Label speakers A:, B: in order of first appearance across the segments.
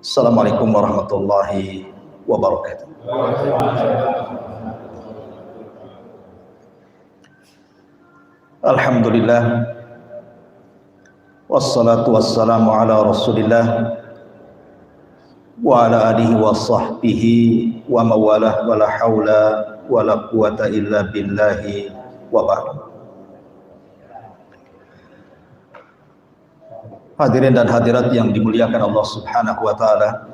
A: Assalamualaikum warahmatullahi wabarakatuh. Alhamdulillah, wassalatu wassalamu ala rasulillah wa ala alihi wa sahbihi wa mawalah, wa la hawla wa la quwata illa billahi wa ba'd. Hadirin dan hadirat yang dimuliakan Allah Subhanahu wa taala.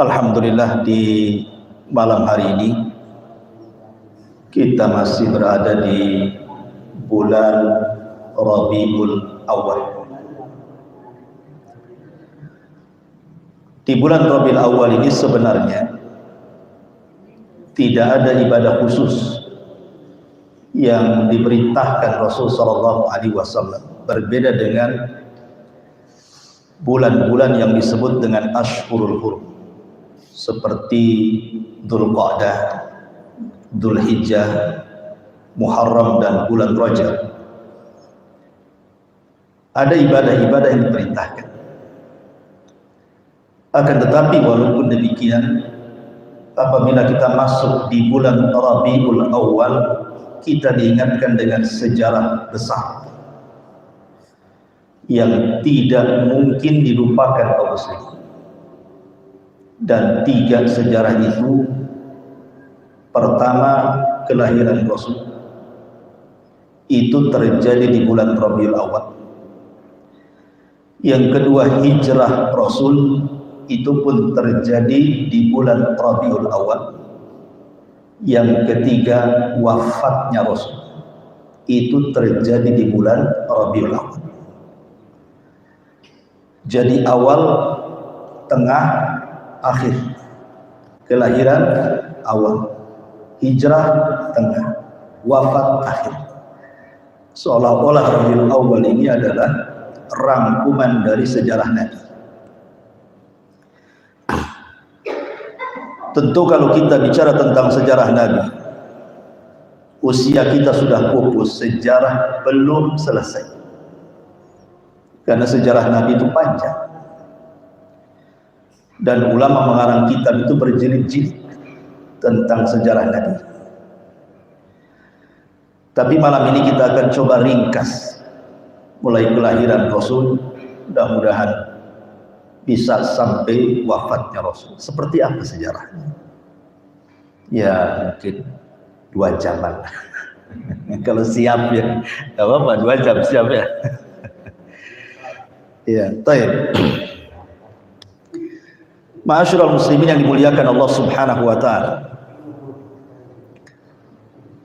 A: Alhamdulillah, di malam hari ini kita masih berada di bulan Rabiul Awal. Di bulan Rabiul Awal ini sebenarnya tidak ada ibadah khusus yang diperintahkan Rasul sallallahu alaihi wasallam. Berbeda dengan bulan-bulan yang disebut dengan Ashhurul Hurum, seperti Dzulqa'dah, Dzulhijjah, Muharram dan bulan Rajab. Ada ibadah-ibadah yang diperintahkan. Akan tetapi walaupun demikian, apabila kita masuk di bulan Rabiul Awal, kita diingatkan dengan sejarah besar yang tidak mungkin dilupakan kaum muslimin. Dan tiga sejarah itu: pertama, kelahiran Rasul itu terjadi di bulan Rabiul Awal. Yang kedua, hijrah Rasul itu pun terjadi di bulan Rabiul Awal. Yang ketiga, wafatnya Rasul itu terjadi di bulan Rabiul Awal. Jadi awal, tengah, akhir. Kelahiran awal, hijrah tengah, wafat akhir. Seolah-olah Rabiul Awal ini adalah rangkuman dari sejarah Nabi. Tentu kalau kita bicara tentang sejarah Nabi, usia kita sudah pupus, sejarah belum selesai. Karena sejarah Nabi itu panjang. Dan ulama mengarang kitab itu berjilid-jilid tentang sejarah Nabi. Tapi malam ini kita akan coba ringkas mulai kelahiran Rasul, mudah-mudahan bisa sampai wafatnya Rasul. Seperti apa sejarahnya? Ya mungkin 2 jaman. Kalau siap ya, gak apa-apa, 2 jam siap ya. Ya, baik. Ma'asyiral muslimin yang dimuliakan Allah Subhanahu wa taala.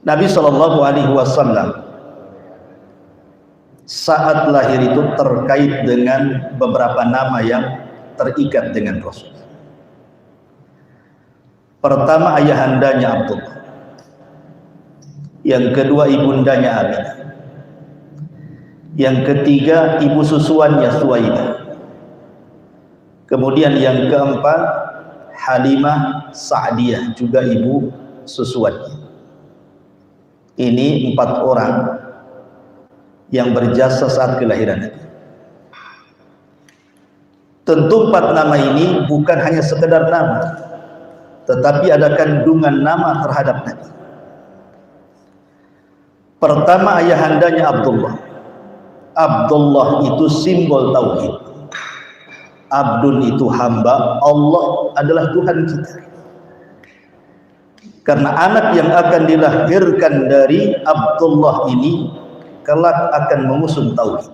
A: Nabi sallallahu alaihi wasallam saat lahir itu terkait dengan beberapa nama yang terikat dengan Rasul. Pertama, ayahandanya Abdullah. Yang kedua, ibundanya Aminah. Yang ketiga, ibu susuannya Suwaidah. Kemudian yang keempat, Halimah Sa'diyah, juga ibu susuannya. Ini 4 orang yang berjasa saat kelahiran Nabi. Tentu 4 nama ini bukan hanya sekedar nama, tetapi ada kandungan nama terhadap Nabi. Pertama, ayahandanya Abdullah. Abdullah itu simbol tauhid. Abdun itu hamba, Allah adalah Tuhan kita. Karena anak yang akan dilahirkan dari Abdullah ini kelak akan mengusung tauhid.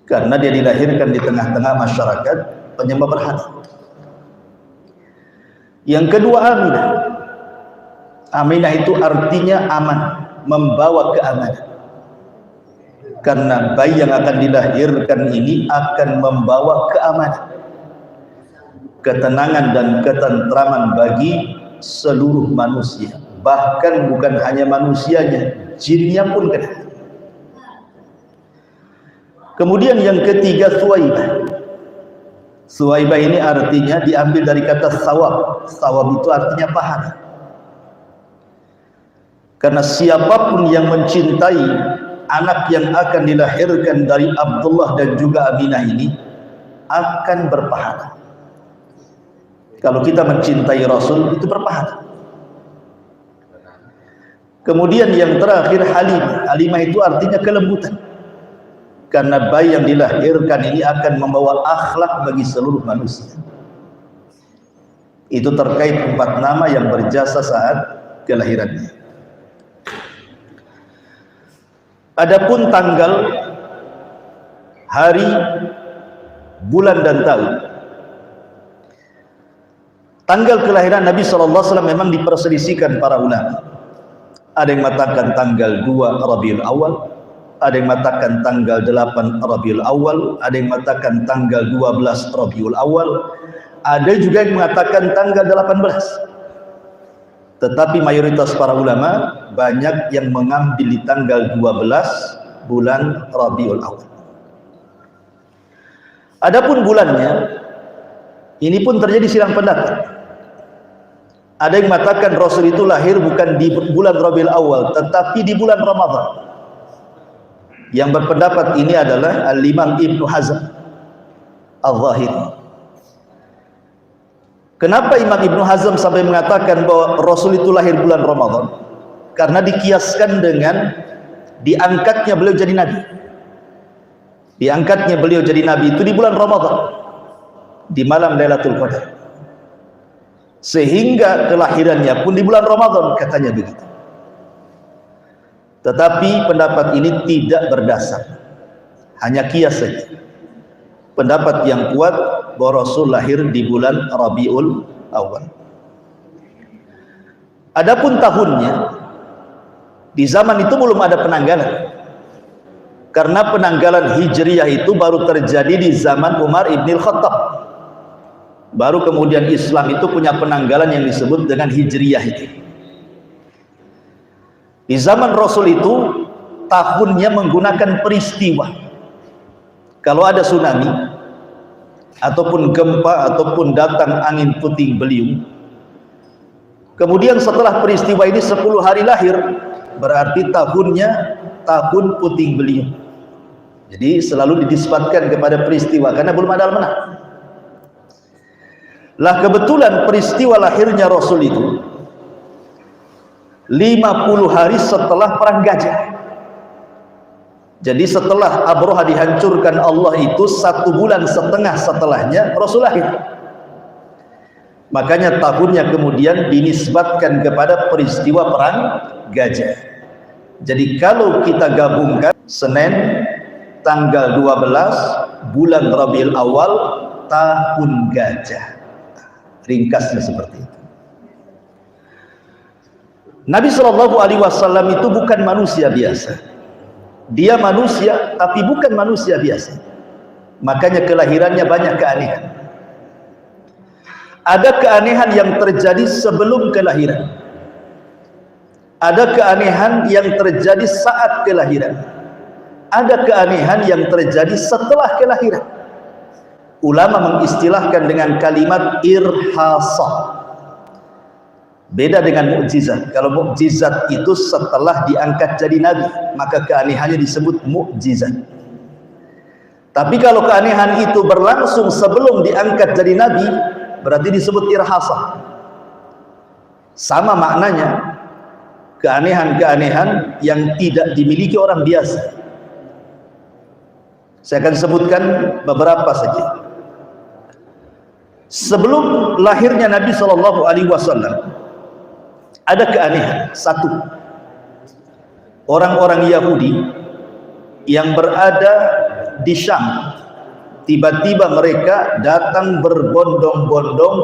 A: Karena dia dilahirkan di tengah-tengah masyarakat penyembah berhala. Yang kedua, Aminah. Aminah itu artinya aman, membawa keamanan. Karena bayi yang akan dilahirkan ini akan membawa keamanan, ketenangan dan ketentraman bagi seluruh manusia. Bahkan bukan hanya manusianya, jinnya pun kena. Kemudian yang ketiga, Suwaibah. Suwaibah ini artinya diambil dari kata sawab. Sawab itu artinya pahala. Karena siapapun yang mencintai anak yang akan dilahirkan dari Abdullah dan juga Aminah ini, akan berpahala. Kalau kita mencintai Rasul itu berpahala. Kemudian yang terakhir Halimah. Halimah itu artinya kelembutan. Karena bayi yang dilahirkan ini akan membawa akhlak bagi seluruh manusia. Itu terkait 4 nama yang berjasa saat kelahirannya. Adapun tanggal, hari, bulan dan tahun. Tanggal kelahiran Nabi SAW memang diperselisihkan para ulama. Ada yang mengatakan tanggal 2 Rabiul Awal, ada yang mengatakan tanggal 8 Rabiul Awal, ada yang mengatakan tanggal 12 Rabiul Awal, ada juga yang mengatakan tanggal 18. Tetapi mayoritas para ulama banyak yang mengambil di tanggal 12 bulan Rabiul Awal. Adapun bulannya, ini pun terjadi silang pendapat. Ada yang mengatakan Rasul itu lahir bukan di bulan Rabiul Awal, tetapi di bulan Ramadan. Yang berpendapat ini adalah Al-Imam Ibnu Hazm Al-Zahiri. Kenapa Imam Ibnu Hazm sampai mengatakan bahwa Rasul itu lahir bulan Ramadan? Karena dikiaskan dengan diangkatnya beliau jadi nabi. Diangkatnya beliau jadi nabi itu di bulan Ramadan, di malam Lailatul Qadar. Sehingga kelahirannya pun di bulan Ramadan, katanya begitu. Tetapi pendapat ini tidak berdasar, hanya kias saja. Pendapat yang kuat bahwa Rasul lahir di bulan Rabiul Awal. Adapun tahunnya, di zaman itu belum ada penanggalan. Karena penanggalan Hijriyah itu baru terjadi di zaman Umar Ibn Khattab. Baru kemudian Islam itu punya penanggalan yang disebut dengan Hijriyah itu. Di zaman Rasul itu tahunnya menggunakan peristiwa. Kalau ada tsunami ataupun gempa ataupun datang angin puting beliung, kemudian setelah peristiwa ini 10 hari lahir, berarti tahunnya tahun puting beliung. Jadi selalu dinisbatkan kepada peristiwa karena belum ada almanah. Lah kebetulan peristiwa lahirnya Rasul itu 50 hari setelah perang Gajah. Jadi setelah Abraha dihancurkan Allah itu 1,5 bulan setelahnya Rasul lahir. Makanya tahunnya kemudian dinisbatkan kepada peristiwa perang Gajah. Jadi kalau kita gabungkan Senin tanggal 12 bulan Rabiul Awal tahun Gajah. Ringkasnya seperti itu. Nabi SAW itu bukan manusia biasa. Dia manusia tapi bukan manusia biasa. Makanya kelahirannya banyak keanehan. Ada keanehan yang terjadi sebelum kelahiran. Ada keanehan yang terjadi saat kelahiran. Ada keanehan yang terjadi setelah kelahiran. Ulama mengistilahkan dengan kalimat irhasa. Beda dengan mukjizat. Kalau mukjizat itu setelah diangkat jadi nabi, maka keanehannya disebut mukjizat. Tapi kalau keanehan itu berlangsung sebelum diangkat jadi nabi, berarti disebut irhasa. Sama maknanya, keanehan-keanehan yang tidak dimiliki orang biasa. Saya akan sebutkan beberapa saja. Sebelum lahirnya Nabi SAW, ada keanehan. Satu, orang-orang Yahudi yang berada di Syam, tiba-tiba mereka datang berbondong-bondong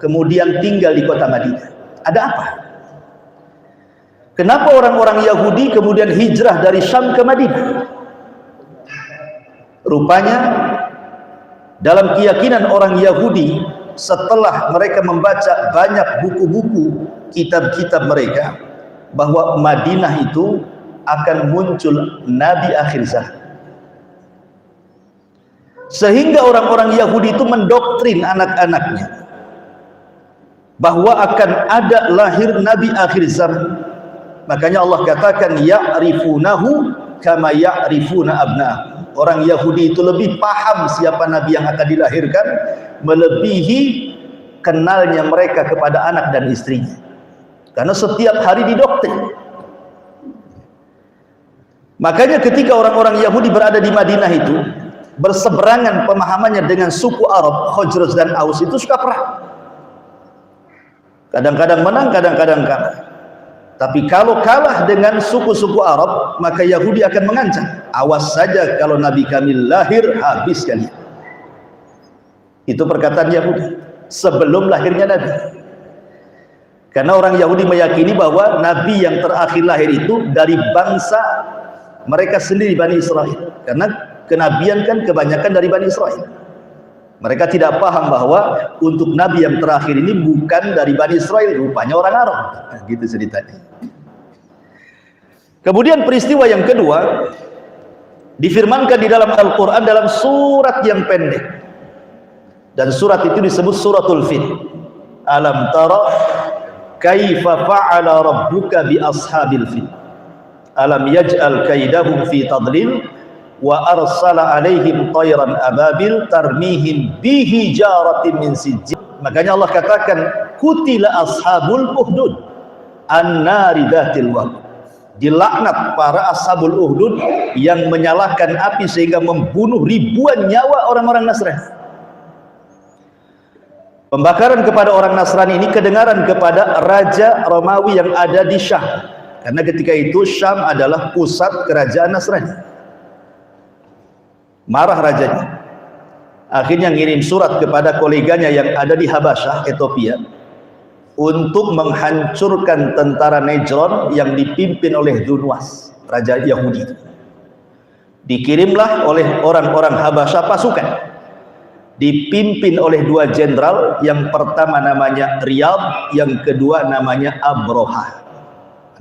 A: kemudian tinggal di kota Madinah. Ada apa? Kenapa orang-orang Yahudi kemudian hijrah dari Syam ke Madinah? Rupanya dalam keyakinan orang Yahudi, setelah mereka membaca banyak buku-buku kitab-kitab mereka, bahwa Madinah itu akan muncul Nabi akhir zaman. Sehingga orang-orang Yahudi itu mendoktrin anak-anaknya bahwa akan ada lahir Nabi akhir zaman. Makanya Allah katakan ya'rifunahu kama ya'rifuna abna'ahum. orang Yahudi itu lebih paham siapa Nabi yang akan dilahirkan, melebihi kenalnya mereka kepada anak dan istrinya. Karena setiap hari didoktrin. Makanya ketika orang-orang Yahudi berada di Madinah itu, berseberangan pemahamannya dengan suku Arab, Khazraj dan Aus, itu suka perang. Kadang-kadang menang, kadang-kadang kalah. Tapi kalau kalah dengan suku-suku Arab, maka Yahudi akan mengancam, awas saja kalau Nabi kami lahir, habis kalian. Itu perkataan Yahudi sebelum lahirnya Nabi. Karena orang Yahudi meyakini bahwa Nabi yang terakhir lahir itu dari bangsa mereka sendiri, Bani Israel. Karena kenabian kan kebanyakan dari Bani Israel. Mereka tidak paham bahwa untuk Nabi yang terakhir ini bukan dari Bani Israel, rupanya orang Arab. Nah, gitu ceritanya. Kemudian peristiwa yang kedua difirmankan di dalam Al-Quran dalam surat yang pendek, dan surat itu disebut suratul Fil. Alam tara kaifa fa'ala rabbuka bi ashabil fil alam yaj'al kaidahum fi tadlil wa arsala alaihim tayran ababil tarmihim bihi jaratin min sijil. Makanya Allah katakan kutila ashabul uhdud an-nari dhatil waqud. Dilaknat para ashabul uhdud yang menyalakan api sehingga membunuh ribuan nyawa orang-orang Nasrani. Pembakaran kepada orang Nasrani ini kedengaran kepada Raja Romawi yang ada di Syam. Karena ketika itu Syam adalah pusat kerajaan Nasrani. Marah rajanya. Akhirnya ngirim surat kepada koleganya yang ada di Habasyah, Ethiopia, untuk menghancurkan tentara Nejron yang dipimpin oleh Dunwas, raja Yahudi. Dikirimlah oleh orang-orang Habasyah pasukan, dipimpin oleh dua jenderal, yang pertama namanya Riyad, yang kedua namanya Abroha.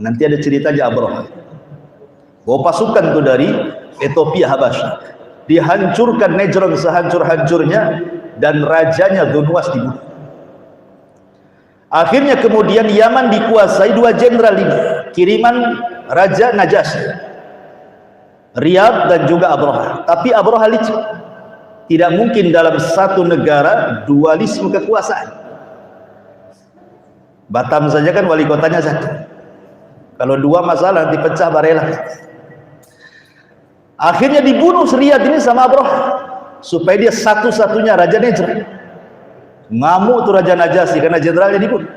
A: Nanti ada ceritanya Abroha. Bawa pasukan itu dari Ethiopia, Habasyah, dihancurkan Nejron sehancur-hancurnya, dan rajanya Dunwas dibunuh. Akhirnya kemudian Yaman dikuasai dua jenderal ini, kiriman Raja Najasyi, Riyad dan juga Abroha. Tapi Abroha licik. Tidak mungkin dalam satu negara dualisme kekuasaan. Batam saja kan wali kotanya satu. Kalau dua masalah nanti pecah barelah. Akhirnya dibunuh Riyad ini sama Abroha supaya dia satu-satunya raja Nejran. Ngamuk tuh Raja Najasyi karena jenderalnya dibunuh.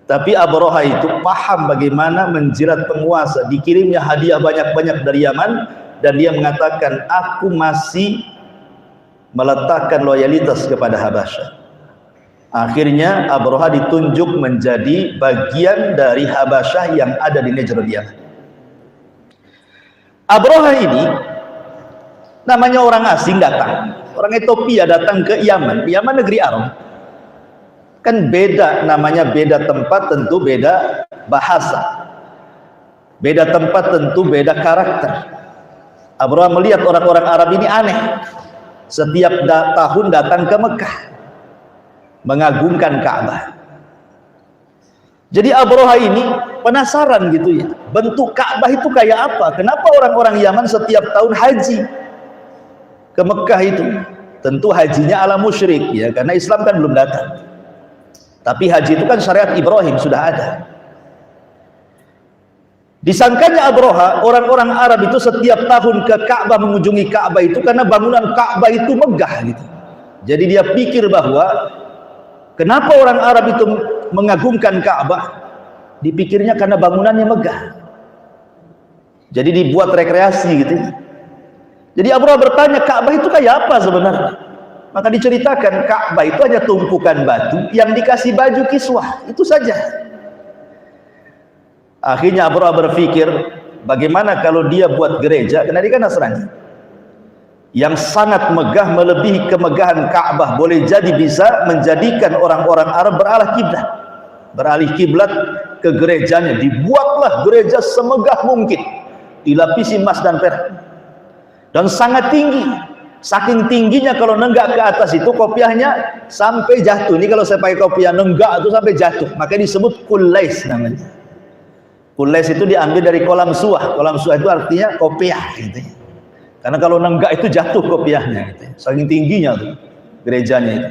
A: Tapi Abroha itu paham bagaimana menjilat penguasa. Dikirimnya hadiah banyak-banyak dari Yaman, dan dia mengatakan, aku masih meletakkan loyalitas kepada Habasyah. Akhirnya Abroha ditunjuk menjadi bagian dari Habasyah yang ada di Nejran, Yaman. Abroha ini namanya orang asing datang, orang Ethiopia datang ke Yaman. Yaman negeri Arab, kan beda namanya, beda tempat tentu beda bahasa, beda tempat tentu beda karakter. Abroha melihat orang-orang Arab ini aneh, setiap tahun datang ke Mekah mengagungkan Ka'bah. Jadi Abroha ini penasaran gitu ya, bentuk Ka'bah itu kayak apa? Kenapa orang-orang Yaman setiap tahun haji ke Mekah itu? Tentu hajinya ala musyrik ya, karena Islam kan belum datang. Tapi haji itu kan syariat Ibrahim sudah ada. Disangkanya Abroha, orang-orang Arab itu setiap tahun ke Ka'bah, mengunjungi Ka'bah itu karena bangunan Ka'bah itu megah gitu. Jadi dia pikir bahwa kenapa orang Arab itu mengagungkan Ka'bah? Dipikirnya karena bangunannya megah. Jadi dibuat rekreasi gitu. Jadi Abroha bertanya, Ka'bah itu kayak apa sebenarnya? Maka diceritakan Ka'bah itu hanya tumpukan batu yang dikasih baju kiswah, itu saja. Akhirnya Abroha berpikir, bagaimana kalau dia buat gereja, karena dia kan Nasrani, yang sangat megah melebihi kemegahan Ka'bah, boleh jadi bisa menjadikan orang-orang Arab beralih kiblat ke gerejanya. Dibuatlah gereja semegah mungkin, dilapisi emas dan perak, dan sangat tinggi. Saking tingginya kalau nenggak ke atas itu kopiahnya sampai jatuh. Ini kalau saya pakai kopiah nenggak itu sampai jatuh, makanya disebut kulais namanya. Kulais itu diambil dari kolam suah. Kolam suah itu artinya kopiah gitu. Karena kalau nenggak itu jatuh kopiahnya gitu. Saking tingginya tuh gerejanya itu.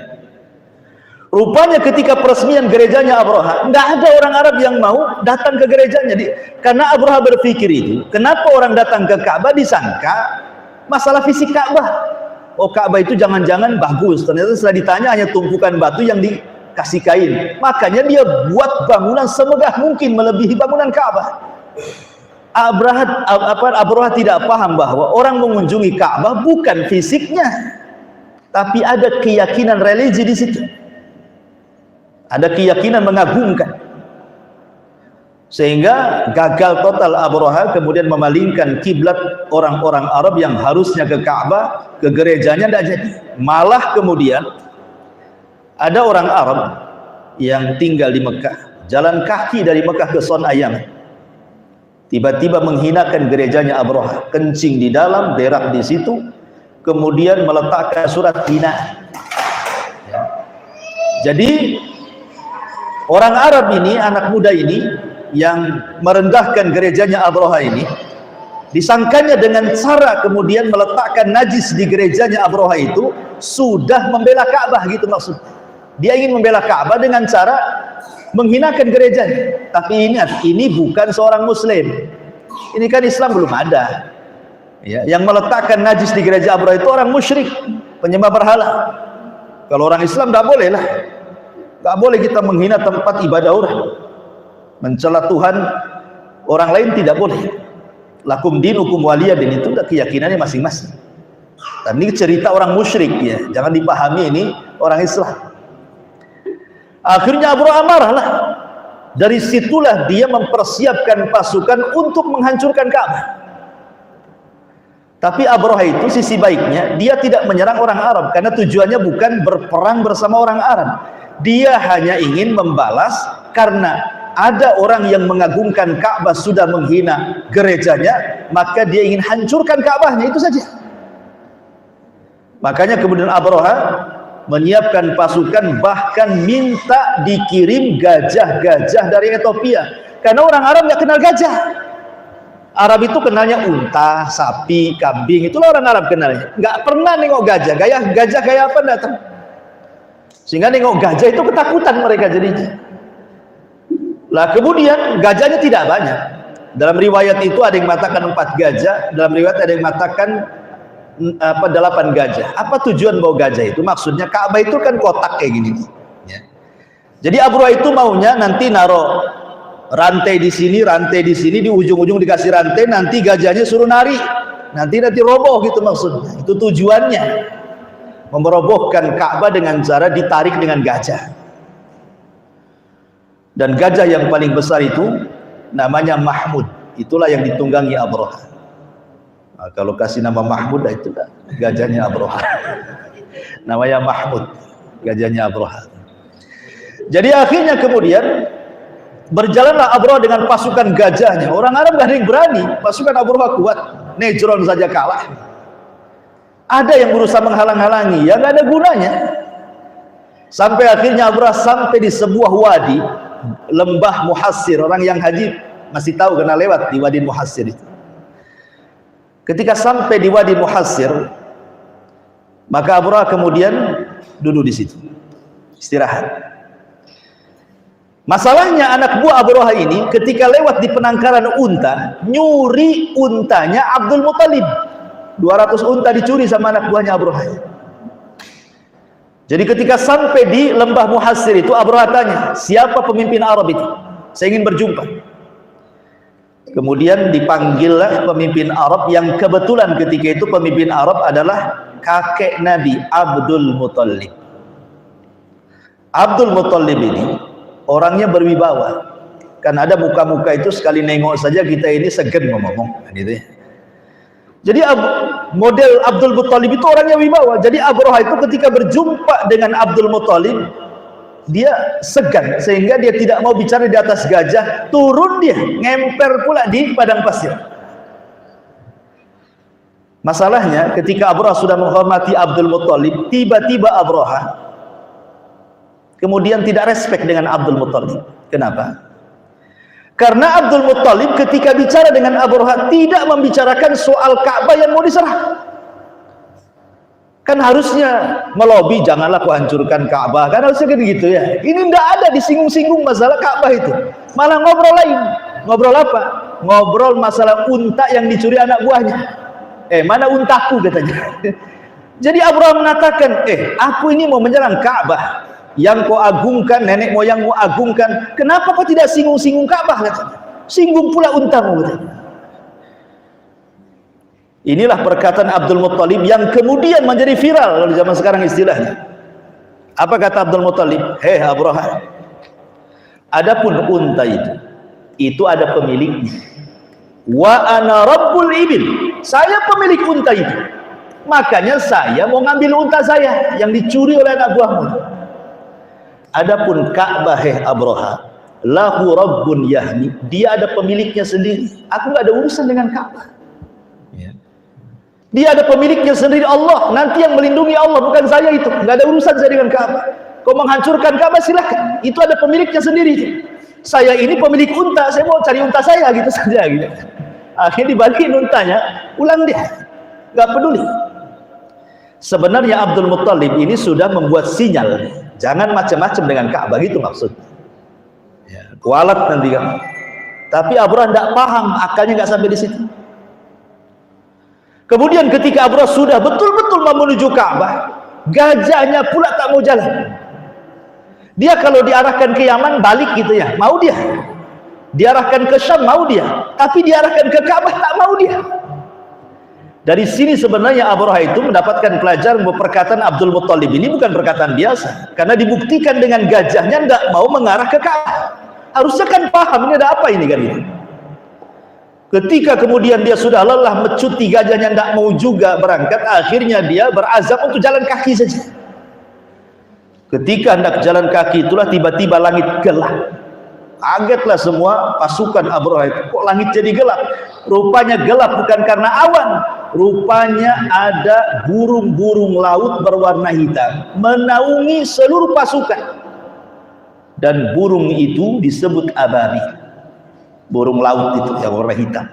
A: Rupanya ketika peresmian gerejanya Abraha, nggak ada orang Arab yang mau datang ke gerejanya. Karena Abraha berpikir itu, kenapa orang datang ke Ka'bah disangka masalah fisik Ka'bah. Oh, Ka'bah itu jangan-jangan bagus. Ternyata setelah ditanya hanya tumpukan batu yang dikasih kain. Makanya dia buat bangunan semegah mungkin melebihi bangunan Ka'bah. Abraha tidak paham bahwa orang mengunjungi Ka'bah bukan fisiknya, tapi ada keyakinan religi di situ. Ada keyakinan mengagungkan, sehingga gagal total Abraha, kemudian memalingkan kiblat orang-orang Arab yang harusnya ke Ka'bah, ke gerejanya tidak jadi. Malah kemudian ada orang Arab yang tinggal di Mekah, jalan kaki dari Mekah ke Son'ayam, tiba-tiba menghinakan gerejanya Abraha, kencing di dalam, berak di situ, kemudian meletakkan surat hinaan. Jadi orang Arab ini, anak muda ini yang merendahkan gerejanya Abraha ini, disangkanya dengan cara kemudian meletakkan najis di gerejanya Abraha itu sudah membela Ka'bah, gitu maksudnya. Dia ingin membela Ka'bah dengan cara menghinakan gerejanya. Tapi ingat, ini bukan seorang muslim. Ini kan Islam belum ada. Ya, yang meletakkan najis di gereja Abraha itu orang musyrik, penyembah berhala. Kalau orang Islam tidak boleh lah. Tidak boleh kita menghina tempat ibadah orang, mencela Tuhan orang lain tidak boleh. Lakum dinukum waliyadin, itu udah keyakinannya masing-masing. Dan ini cerita orang musyrik ya, jangan dipahami ini orang Islam. Akhirnya Abraha marah lah. Dari situlah dia mempersiapkan pasukan untuk menghancurkan Ka'bah. Tapi Abraha itu sisi baiknya, dia tidak menyerang orang Arab karena tujuannya bukan berperang bersama orang Arab. Dia hanya ingin membalas karena ada orang yang mengagungkan Ka'bah sudah menghina gerejanya, maka dia ingin hancurkan Ka'bahnya, itu saja. Makanya kemudian Abraha menyiapkan pasukan, bahkan minta dikirim gajah-gajah dari Ethiopia, karena orang Arab nggak kenal gajah. Arab itu kenalnya unta, sapi, kambing, itulah orang Arab kenalnya. Nggak pernah nengok gajah. Gajah kayak apa datang? Sehingga nengok gajah itu ketakutan mereka jadinya. Lah kemudian gajahnya tidak banyak. Dalam riwayat itu ada yang mengatakan 4 gajah, dalam riwayat ada yang mengatakan 8 gajah. Apa tujuan bawa gajah itu? Maksudnya Ka'bah itu kan kotak kayak gini nih. Ya. Jadi Abraha itu maunya nanti naruh rantai di sini, di ujung-ujung dikasih rantai, nanti gajahnya suruh nari, nanti roboh gitu maksudnya. Itu tujuannya, memerobohkan Ka'bah dengan cara ditarik dengan gajah. Dan gajah yang paling besar itu namanya Mahmud, itulah yang ditunggangi Abraha. Nah, kalau kasih nama Mahmud, itu gajahnya Abraha. Namanya Mahmud, gajahnya Abraha. Jadi akhirnya kemudian berjalanlah Abraha dengan pasukan gajahnya. Orang Arab gak ada yang berani, pasukan Abraha kuat, Nejron saja kalah. Ada yang berusaha menghalang-halangi, ya gak ada gunanya. Sampai akhirnya Abraha sampai di sebuah wadi, lembah Muhassir. Orang yang haji masih tahu karena lewat di Wadi Muhassir itu. Ketika sampai di Wadi Muhassir, maka Abraha kemudian duduk di situ, istirahat. Masalahnya anak buah Abraha ini ketika lewat di penangkaran unta, nyuri untanya Abdul Muthalib. 200 unta dicuri sama anak buahnya Abraha. Jadi ketika sampai di lembah Muhassir itu, Abraha tanya, siapa pemimpin Arab itu? Saya ingin berjumpa. Kemudian dipanggillah pemimpin Arab yang kebetulan ketika itu pemimpin Arab adalah kakek Nabi Abdul Muthalib. Abdul Muthalib ini orangnya berwibawa. Kan ada muka-muka itu sekali nengok saja kita ini segen ngomong, gitu ya. Jadi model Abdul Muthalib itu orangnya wibawa. Jadi Abraha itu ketika berjumpa dengan Abdul Muthalib, dia segan sehingga dia tidak mau bicara di atas gajah, turun dia ngemper pula di padang pasir. Masalahnya ketika Abraha sudah menghormati Abdul Muthalib, tiba-tiba Abraha kemudian tidak respect dengan Abdul Muthalib. Kenapa? Karena Abdul Muthalib ketika bicara dengan Abraha tidak membicarakan soal Ka'bah yang mau diserah. Kan harusnya melobi janganlah kau hancurkan Ka'bah, kan harusnya kan gitu ya. Ini ndak ada disinggung-singgung masalah Ka'bah itu, malah ngobrol lain. Ngobrol apa? Ngobrol masalah unta yang dicuri anak buahnya. Mana untaku katanya. Jadi Abraham mengatakan, aku ini mau menyerang Ka'bah yang kau agungkan, nenek moyangmu agungkan, kenapa kau tidak singgung-singgung Ka'bah katanya? Singgung pula untamu katanya. Inilah perkataan Abdul Muttalib yang kemudian menjadi viral di zaman sekarang istilahnya. Apa kata Abdul Muttalib? Hei Abraham, adapun unta itu ada pemiliknya. Wa ana rabbul ibil, saya pemilik unta itu. Makanya saya mau ngambil unta saya yang dicuri oleh anak buahmu. Adapun Ka'bah, hei Abraham, lahu rabbun yahmi, dia ada pemiliknya sendiri. Aku nggak ada urusan dengan Ka'bah. Dia ada pemiliknya sendiri, Allah. Nanti yang melindungi Allah, bukan saya itu. Nggak ada urusan saya dengan Ka'bah. Kau menghancurkan Ka'bah silahkan. Itu ada pemiliknya sendiri. Saya ini pemilik unta, saya mau cari unta saya gitu saja. Gitu. Akhirnya dibalikin untanya, ulang dia. Nggak peduli. Sebenarnya Abdul Muttalib ini sudah membuat sinyal. Jangan macam-macam dengan Ka'bah, gitu maksudnya. Ya, kualat nanti kamu. Tapi Abraham tidak paham, akalnya nggak sampai di situ. Kemudian ketika Abraham sudah betul-betul mau menuju Ka'bah, gajahnya pula tak mau jalan. Dia kalau diarahkan ke Yaman balik gitu ya, mau dia. Diarahkan ke Syam mau dia, tapi diarahkan ke Ka'bah tak mau dia. Dari sini sebenarnya Abraham itu mendapatkan pelajaran bahwa perkataan Abdul Muttalib ini bukan perkataan biasa, karena dibuktikan dengan gajahnya tidak mau mengarah ke Ka'bah. Harusnya kan paham ini ada apa ini kan itu. Ketika kemudian dia sudah lelah mecuti gajahnya tidak mau juga berangkat, akhirnya dia berazam untuk jalan kaki saja. Ketika hendak jalan kaki itulah tiba-tiba langit gelap. Kagetlah semua pasukan Abraham itu. Kok langit jadi gelap? Rupanya gelap bukan karena awan. Rupanya ada burung-burung laut berwarna hitam menaungi seluruh pasukan. Dan burung itu disebut ababil. Burung laut itu yang warna hitam,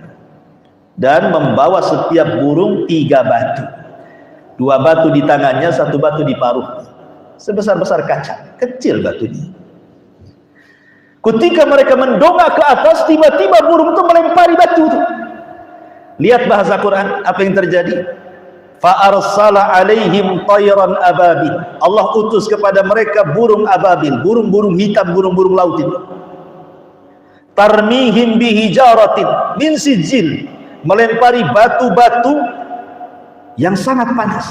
A: dan membawa setiap burung 3 batu, 2 batu di tangannya, 1 batu di paruh, sebesar-besar kaca, kecil batunya. Ketika mereka mendongak ke atas, tiba-tiba burung itu melempari batu itu. Lihat bahasa Quran apa yang terjadi. Fa arsala alaihim tayran ababil, Allah utus kepada mereka burung ababil, burung-burung hitam, burung-burung laut itu. Tarmihim bihijaratin min sijil, melempari batu-batu yang sangat panas.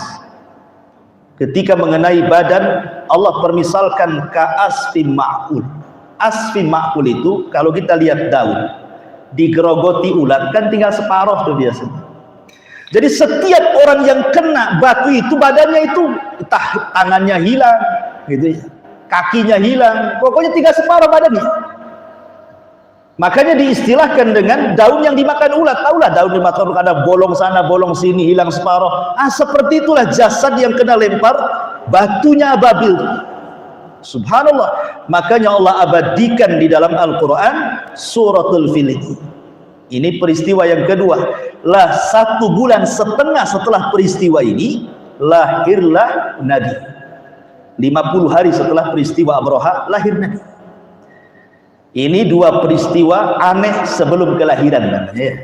A: Ketika mengenai badan, Allah permisalkan ka asfin ma'kul. Asfin ma'kul itu kalau kita lihat daun digerogoti ulat kan tinggal separuh tuh biasanya. Jadi setiap orang yang kena batu itu badannya itu entah tangannya hilang gitu ya, kakinya hilang, pokoknya tinggal separuh badannya. Makanya diistilahkan dengan daun yang dimakan ulat. Tahulah daun dimakan ulat, ada bolong sana, bolong sini, hilang separuh. Seperti itulah jasad yang kena lempar batunya ababil. Subhanallah. Makanya Allah abadikan di dalam Al-Quran suratul Fil. Ini peristiwa yang kedua. Lah 1,5 bulan setelah peristiwa ini, lahirlah Nabi. 50 hari setelah peristiwa Abraha, lahir Nabi. Ini 2 peristiwa aneh sebelum kelahiran namanya ya.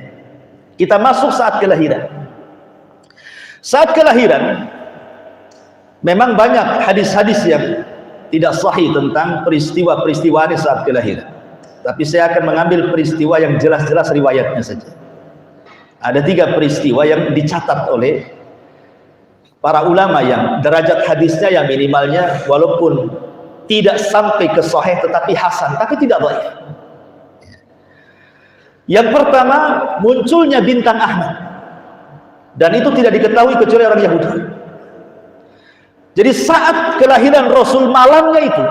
A: Kita masuk saat kelahiran. Saat kelahiran memang banyak hadis-hadis yang tidak sahih tentang peristiwa-peristiwa aneh saat kelahiran. Tapi saya akan mengambil peristiwa yang jelas-jelas riwayatnya saja. Ada 3 peristiwa yang dicatat oleh para ulama yang derajat hadisnya yang minimalnya walaupun tidak sampai ke sahih tetapi hasan, tapi tidak dhaif. Yang pertama, munculnya bintang Ahmad, dan itu tidak diketahui kecuali orang Yahudi. Jadi saat kelahiran Rasul malamnya itu,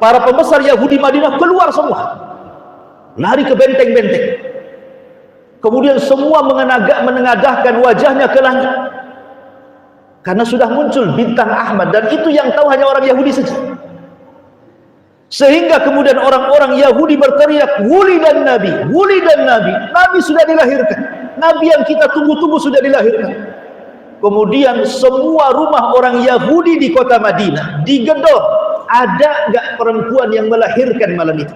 A: para pembesar Yahudi Madinah keluar semua, lari ke benteng-benteng. Kemudian semua menengadahkan wajahnya ke langit, karena sudah muncul bintang Ahmad, dan itu yang tahu hanya orang Yahudi saja. Sehingga kemudian orang-orang Yahudi berteriak, wulidan Nabi, wulidan Nabi. Nabi sudah dilahirkan, Nabi yang kita tunggu-tunggu sudah dilahirkan. Kemudian semua rumah orang Yahudi di kota Madinah digedor. Ada nggak perempuan yang melahirkan malam itu?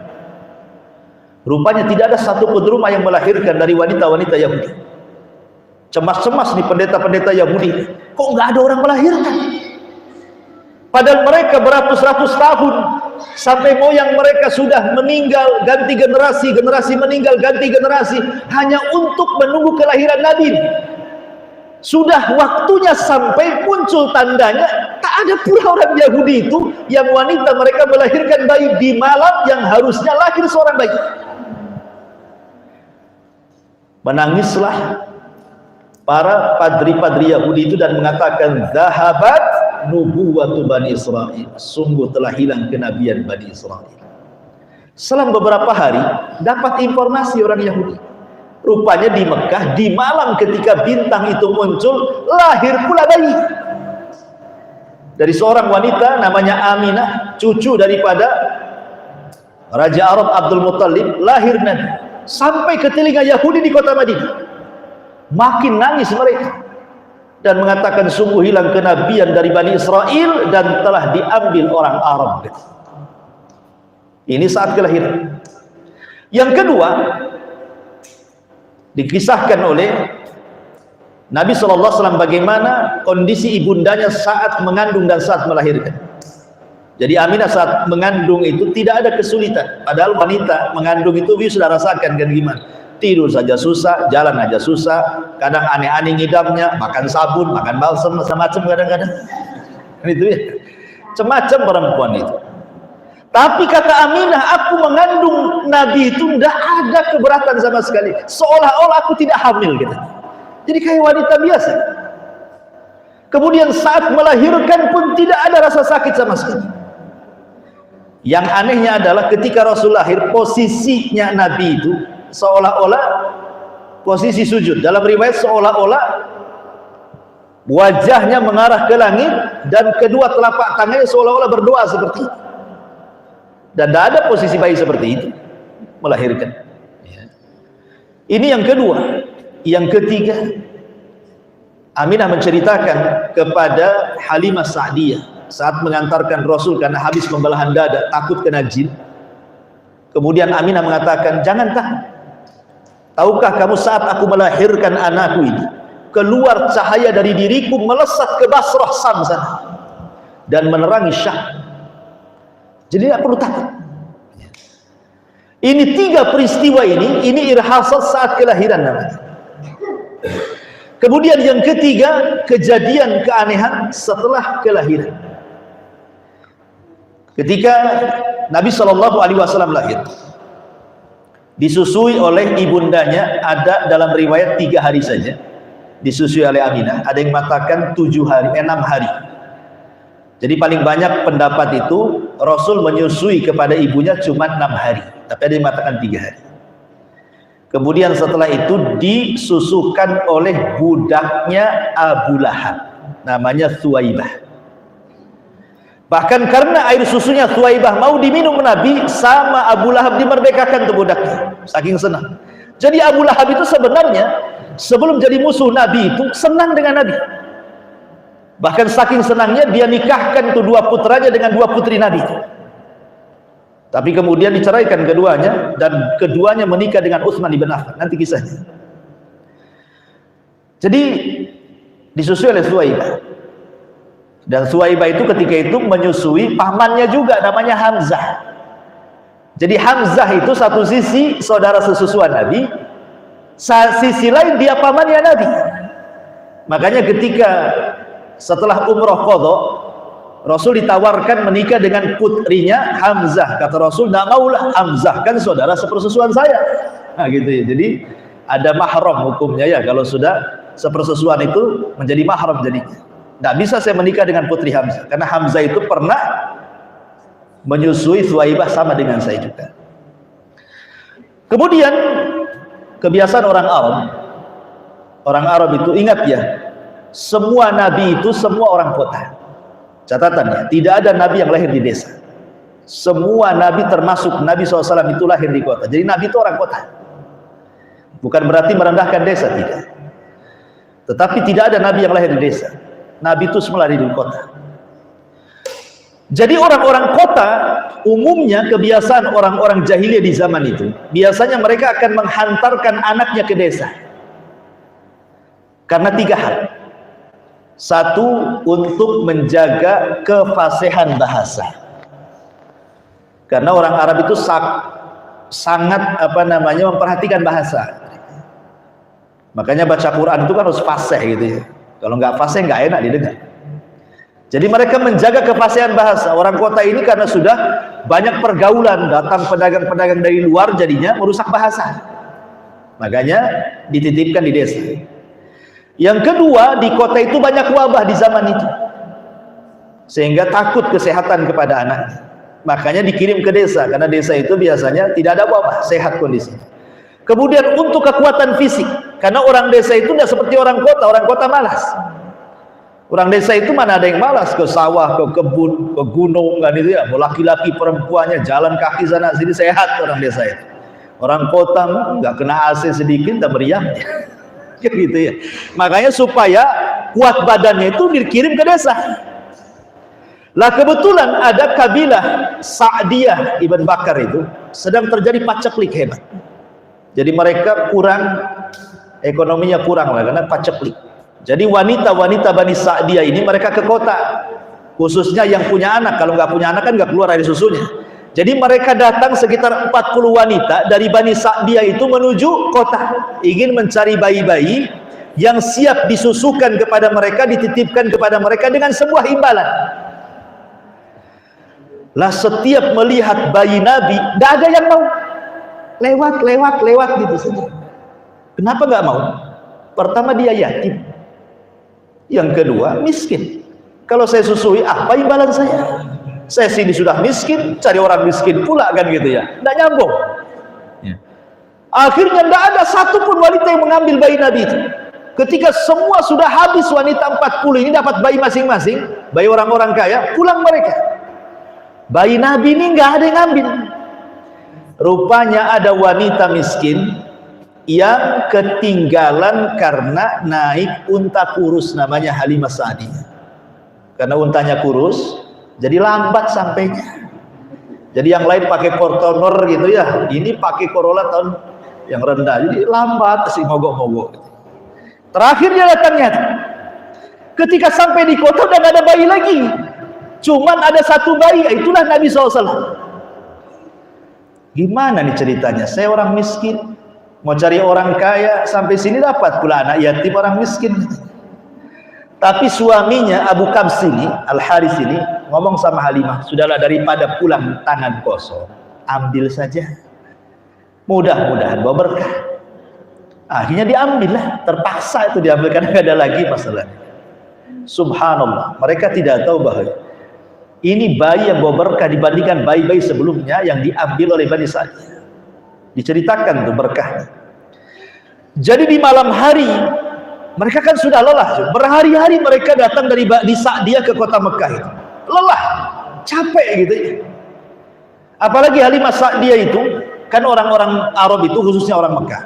A: Rupanya tidak ada satu pun rumah yang melahirkan dari wanita-wanita Yahudi. Cemas-cemas nih pendeta-pendeta Yahudi, kok nggak ada orang melahirkan? Padahal mereka beratus-ratus tahun sampai moyang mereka sudah meninggal, ganti generasi, generasi meninggal, ganti generasi, hanya untuk menunggu kelahiran Nabi. Sudah waktunya sampai muncul tandanya, tak ada pula orang Yahudi itu yang wanita mereka melahirkan bayi di malam yang harusnya lahir seorang bayi. Menangislah para padri-padri Yahudi itu dan mengatakan, zahabat nubuwatu Bani Israel, sungguh telah hilang kenabian Bani Israel. Selang beberapa hari dapat informasi orang Yahudi, rupanya di Mekah di malam ketika bintang itu muncul, lahir pula bayi dari seorang wanita namanya Aminah, cucu daripada Raja Arab Abdul Muttalib. Lahir Nabi sampai ke telinga Yahudi di kota Madinah. Makin nangis mereka dan mengatakan, sungguh hilang kenabian dari Bani Israel dan telah diambil orang Arab. Ini saat kelahiran. Yang kedua, dikisahkan oleh Nabi SAW bagaimana kondisi ibundanya saat mengandung dan saat melahirkan. Jadi Aminah saat mengandung itu tidak ada kesulitan. Padahal wanita mengandung itu sudah rasakan kan gimana. Tidur saja susah, jalan aja susah, kadang aneh-aneh ngidamnya, makan sabun, makan balsam, macam-macam kadang-kadang. Itu ya, macam-macam perempuan itu. Tapi kata Aminah, aku mengandung Nabi itu tidak ada keberatan sama sekali, seolah-olah aku tidak hamil gitu. Jadi kayak wanita biasa. Kemudian saat melahirkan pun tidak ada rasa sakit sama sekali. Yang anehnya adalah ketika Rasul lahir, posisinya Nabi itu seolah-olah posisi sujud. Dalam riwayat seolah-olah wajahnya mengarah ke langit dan kedua telapak tangannya seolah-olah berdoa seperti itu. Dan tidak ada posisi bayi seperti itu melahirkan. Ini yang kedua. Yang ketiga, Aminah menceritakan kepada Halimah Sa'diyah saat mengantarkan Rasul karena habis pembelahan dada, takut kena jin. Kemudian Aminah mengatakan, jangan takut. Tahukah kamu saat aku melahirkan anakku ini, keluar cahaya dari diriku melesat ke Basrah Sam sana dan menerangi Syam. Jadi tidak perlu takut. Ini tiga peristiwa ini irhasat saat kelahiran namanya. Kemudian yang ketiga, kejadian keanehan setelah kelahiran. Ketika Nabi SAW lahir, disusui oleh ibundanya, ada dalam riwayat 3 hari saja disusui oleh Aminah, ada yang mengatakan 7 hari, 6 hari. Jadi paling banyak pendapat itu Rasul menyusui kepada ibunya cuma 6 hari, tapi ada yang mengatakan 3 hari. Kemudian setelah itu disusukan oleh budaknya Abu Lahab, namanya Thuwaibah. Bahkan karena air susunya Thuwaibah mau diminum Nabi, sama Abu Lahab dimerdekakan tuh budaknya, saking senang. Jadi Abu Lahab itu sebenarnya sebelum jadi musuh Nabi itu senang dengan Nabi. Bahkan saking senangnya dia nikahkan tuh 2 putranya dengan 2 putri Nabi. Tapi kemudian diceraikan keduanya dan keduanya menikah dengan Utsman bin Affan. Nanti kisahnya. Jadi disusui oleh Thuwaibah. Dan Thuwaibah itu ketika itu menyusui pamannya juga namanya Hamzah. Jadi Hamzah itu satu sisi saudara sesusuan Nabi, sisi lain dia pamannya Nabi. Makanya ketika setelah umroh qadha, Rasul ditawarkan menikah dengan putrinya Hamzah. Kata Rasul, tidak maulah, Hamzah kan saudara sepersusuan saya. Nah gitu ya. Jadi ada mahram hukumnya ya, kalau sudah sepersusuan itu menjadi mahram jadinya. Tidak bisa saya menikah dengan putri Hamzah, karena Hamzah itu pernah menyusui Thuwaibah sama dengan saya juga. Kemudian kebiasaan orang Arab itu, ingat ya, semua nabi itu semua orang kota. Catatannya, tidak ada nabi yang lahir di desa. Semua nabi termasuk Nabi SAW itu lahir di kota. Jadi nabi itu orang kota. Bukan berarti merendahkan desa, tidak. Tetapi tidak ada nabi yang lahir di desa. Nabi itu semula di kota. Jadi orang-orang kota umumnya kebiasaan orang-orang jahiliyah di zaman itu, biasanya mereka akan menghantarkan anaknya ke desa. Karena 3 hal. Satu, untuk menjaga kefasihan bahasa. Karena orang Arab itu sangat memperhatikan bahasa. Makanya baca Quran itu kan harus fasih gitu ya. Kalau nggak fasih nggak enak didengar. Jadi mereka menjaga kefasihan bahasa. Orang kota ini karena sudah banyak pergaulan, datang pedagang-pedagang dari luar, jadinya merusak bahasa. Makanya dititipkan di desa. Yang kedua, di kota itu banyak wabah di zaman itu, sehingga takut kesehatan kepada anaknya. Makanya dikirim ke desa, karena desa itu biasanya tidak ada wabah, sehat kondisi. Kemudian untuk kekuatan fisik, karena orang desa itu tidak seperti orang kota malas. Orang desa itu mana ada yang malas ke sawah, ke kebun, ke gunung, kan itu ya. Mau laki-laki perempuannya jalan kaki sana sini, sehat orang desa itu. Orang kota nggak kena AC sedikit udah meriang, gitu ya. Makanya supaya kuat badannya itu dikirim ke desa. Lah kebetulan ada kabilah Sa'diyah Ibn Bakar itu sedang terjadi paceklik hebat. Jadi mereka kurang, ekonominya kurang lah karena paceklik. Jadi wanita-wanita Bani Sa'diyah ini mereka ke kota, khususnya yang punya anak. Kalau nggak punya anak kan nggak keluar air susunya. Jadi mereka datang sekitar 40 wanita dari Bani Sa'diyah itu menuju kota, ingin mencari bayi-bayi yang siap disusukan kepada mereka, dititipkan kepada mereka dengan sebuah imbalan. Lah setiap melihat bayi Nabi, tidak ada yang mau, lewat gitu saja. Kenapa nggak mau? Pertama dia yatim. Yang kedua miskin. Kalau saya susui, apa imbalan saya? Saya sini sudah miskin, cari orang miskin pula kan gitu ya. Tidak nyambung. Ya. Akhirnya tidak ada satupun wanita yang mengambil bayi Nabi itu. Ketika semua sudah habis, wanita 40 ini dapat bayi masing-masing, bayi orang-orang kaya, pulang mereka. Bayi Nabi ini nggak ada yang ambil. Rupanya ada wanita miskin yang ketinggalan karena naik unta kurus namanya Halimah Sa'diyah. Karena untanya kurus, jadi lambat sampainya. Jadi yang lain pakai Fortuner gitu ya, ini pakai Corolla tahun yang rendah, jadi lambat sih, mogok-mogok. Terakhir dia datangnya, ketika sampai di kota udah gak ada bayi lagi, cuman ada satu bayi, itulah Nabi SAW. Gimana nih ceritanya? Saya orang miskin, mau cari orang kaya, sampai sini dapat pula anak yatim orang miskin. Tapi suaminya Abu Kabs ini, Al-Haris ini, ngomong sama Halimah, sudahlah daripada pulang tangan kosong, ambil saja. Mudah-mudahan bawa berkah. Akhirnya diambillah, terpaksa itu diambil karena nggak ada lagi masalahnya. Subhanallah, mereka tidak tahu bahwa ini bayi yang bawa berkah dibandingkan bayi-bayi sebelumnya yang diambil oleh Bani Sa'diyah. Diceritakan tuh berkahnya. Jadi di malam hari mereka kan sudah lelah, berhari-hari mereka datang dari Bani Sa'diyah ke kota Mekah itu. Lelah, capek gitu ya. Apalagi Halimah Sa'diyah itu kan orang-orang Arab itu, khususnya orang Mekah,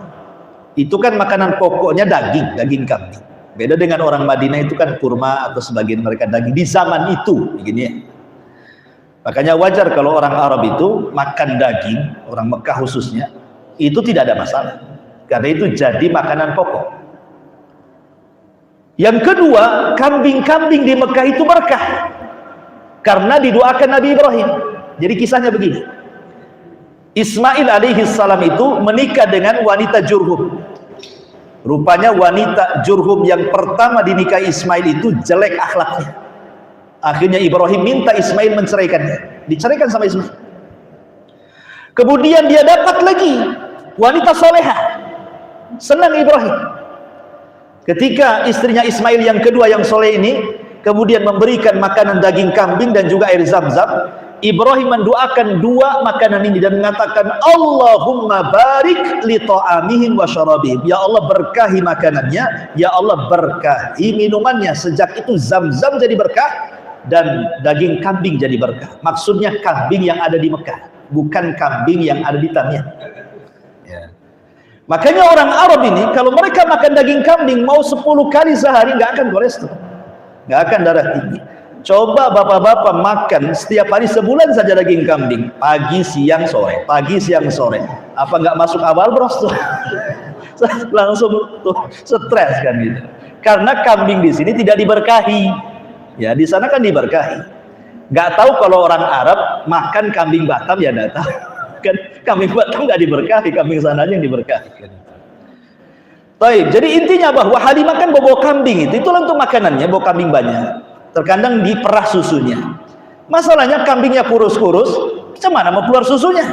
A: itu kan makanan pokoknya daging kambing. Beda dengan orang Madinah itu kan kurma atau sebagian mereka daging di zaman itu begini ya. Makanya wajar kalau orang Arab itu makan daging, orang Mekah khususnya, itu tidak ada masalah. Karena itu jadi makanan pokok. Yang kedua, kambing-kambing di Mekah itu berkah. Karena didoakan Nabi Ibrahim. Jadi kisahnya begini. Ismail alaihi salam itu menikah dengan wanita Jurhum. Rupanya wanita Jurhum yang pertama dinikahi Ismail itu jelek akhlaknya. Akhirnya Ibrahim minta Ismail menceraikannya. Diceraikan sama Ismail. Kemudian dia dapat lagi wanita solehah. Senang Ibrahim. Ketika istrinya Ismail yang kedua yang soleh ini kemudian memberikan makanan daging kambing dan juga air zam-zam, Ibrahim mendoakan dua makanan ini dan mengatakan, Allahumma barik li ta'amihim wa syarabihim. Ya Allah berkahi makanannya, ya Allah berkahi minumannya. Sejak itu zam-zam jadi berkah dan daging kambing jadi berkah. Maksudnya kambing yang ada di Mekah, bukan kambing yang ada di Tamiyah. Ya. Makanya orang Arab ini kalau mereka makan daging kambing mau 10 kali sehari nggak akan kolesterol, nggak akan darah tinggi. Coba bapak-bapak makan setiap hari sebulan saja daging kambing, pagi siang sore, pagi siang sore, apa nggak masuk awal bros tuh? Langsung tuh stres kan gitu. Karena kambing di sini tidak diberkahi, ya di sana kan diberkahi. Nggak tahu kalau orang Arab makan kambing Batam ya nggak tahu. Kan kambing Batam nggak diberkahi, kambing sananya yang diberkahi. Baik, jadi intinya bahwa Halimah kan bawa kambing itulah untuk makanannya, bawa kambing banyak. Terkadang diperah susunya. Masalahnya kambingnya kurus-kurus, macam mana mau keluar susunya?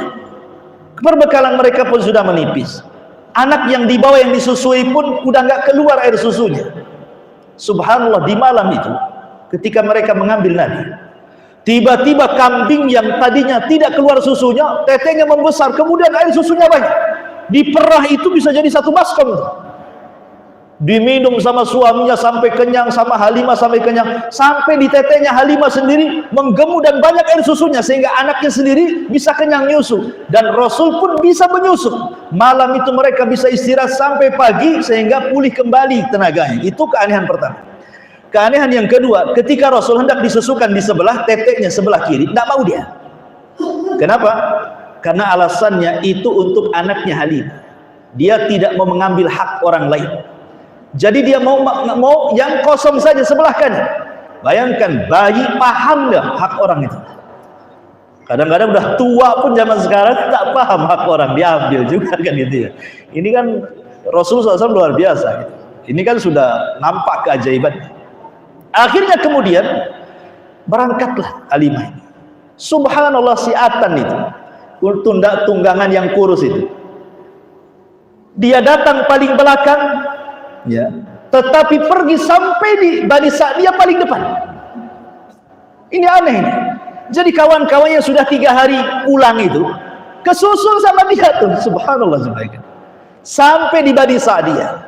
A: Perbekalan mereka pun sudah menipis. Anak yang dibawa yang disusui pun udah nggak keluar air susunya. Subhanallah, di malam itu ketika mereka mengambil Nabi, tiba-tiba kambing yang tadinya tidak keluar susunya, tetenya membesar, kemudian air susunya banyak. Diperah itu bisa jadi 1 baskom. Diminum sama suaminya sampai kenyang, sama Halimah sampai kenyang, sampai di tetenya Halimah sendiri menggemu dan banyak air susunya sehingga anaknya sendiri bisa kenyang nyusu, dan Rasul pun bisa menyusu. Malam itu mereka bisa istirahat sampai pagi sehingga pulih kembali tenaganya. Itu keanehan pertama. Keanehan yang kedua, ketika Rasul hendak disusukan di sebelah, teteknya sebelah kiri, tidak mau dia. Kenapa? Karena alasannya itu untuk anaknya Halimah. Dia tidak mau mengambil hak orang lain. Jadi dia mau yang kosong saja sebelah kanan. Bayangkan, bayi paham nggak hak orang itu? Kadang-kadang udah tua pun zaman sekarang tak paham hak orang, diambil juga kan gitu ya. Ini kan Rasulullah SAW luar biasa gitu. Ini kan sudah nampak keajaiban. Akhirnya kemudian berangkatlah Halimah ini. Subhanallah, si Atan itu, tunggangan yang kurus itu, dia datang paling belakang, ya, tetapi pergi sampai di Bani Sa'diyah paling depan. Ini aneh ini. Jadi kawan-kawannya sudah 3 hari pulang itu kesusul sama dia tuh. Subhanallah, sampai di Bani Sa'diyah.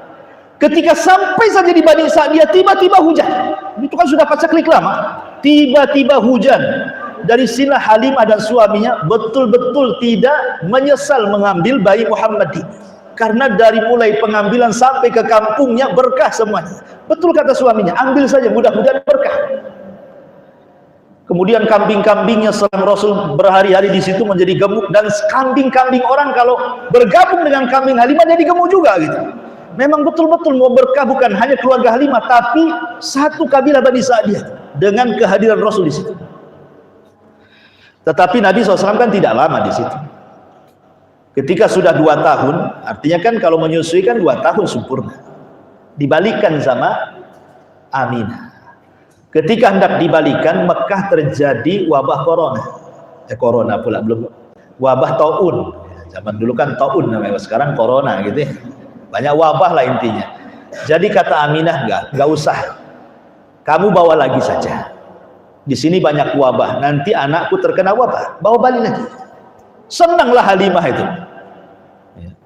A: Ketika sampai saja di Bani Sa'diyah, tiba-tiba hujan. Itu kan sudah paceklik lama. Tiba-tiba hujan. Dari sinilah Halimah dan suaminya betul-betul tidak menyesal mengambil bayi Muhammad ini. Karena dari mulai pengambilan sampai ke kampungnya berkah semuanya. Betul kata suaminya, ambil saja, mudah-mudahan berkah. Kemudian kambing-kambingnya selama Rasul berhari-hari di situ menjadi gemuk, dan kambing-kambing orang kalau bergabung dengan kambing Halimah jadi gemuk juga gitu. Memang betul-betul mau berkah, bukan hanya keluarga Halimah, tapi satu kabilah Bani Sa'diyah dengan kehadiran Rasul di situ. Tetapi Nabi SAW kan tidak lama di situ. Ketika sudah 2 tahun, artinya kan kalau menyusui kan 2 tahun sempurna, dibalikan sama Aminah. Ketika hendak dibalikan, Mekah terjadi wabah corona. Corona pula, belum wabah taun. Zaman dulu kan taun namanya, sekarang corona gitu ya. Banyak wabah lah intinya. Jadi kata Aminah, enggak usah, kamu bawa lagi saja. Di sini banyak wabah, nanti anakku terkena wabah, bawa balik lagi. Senanglah Halimah itu.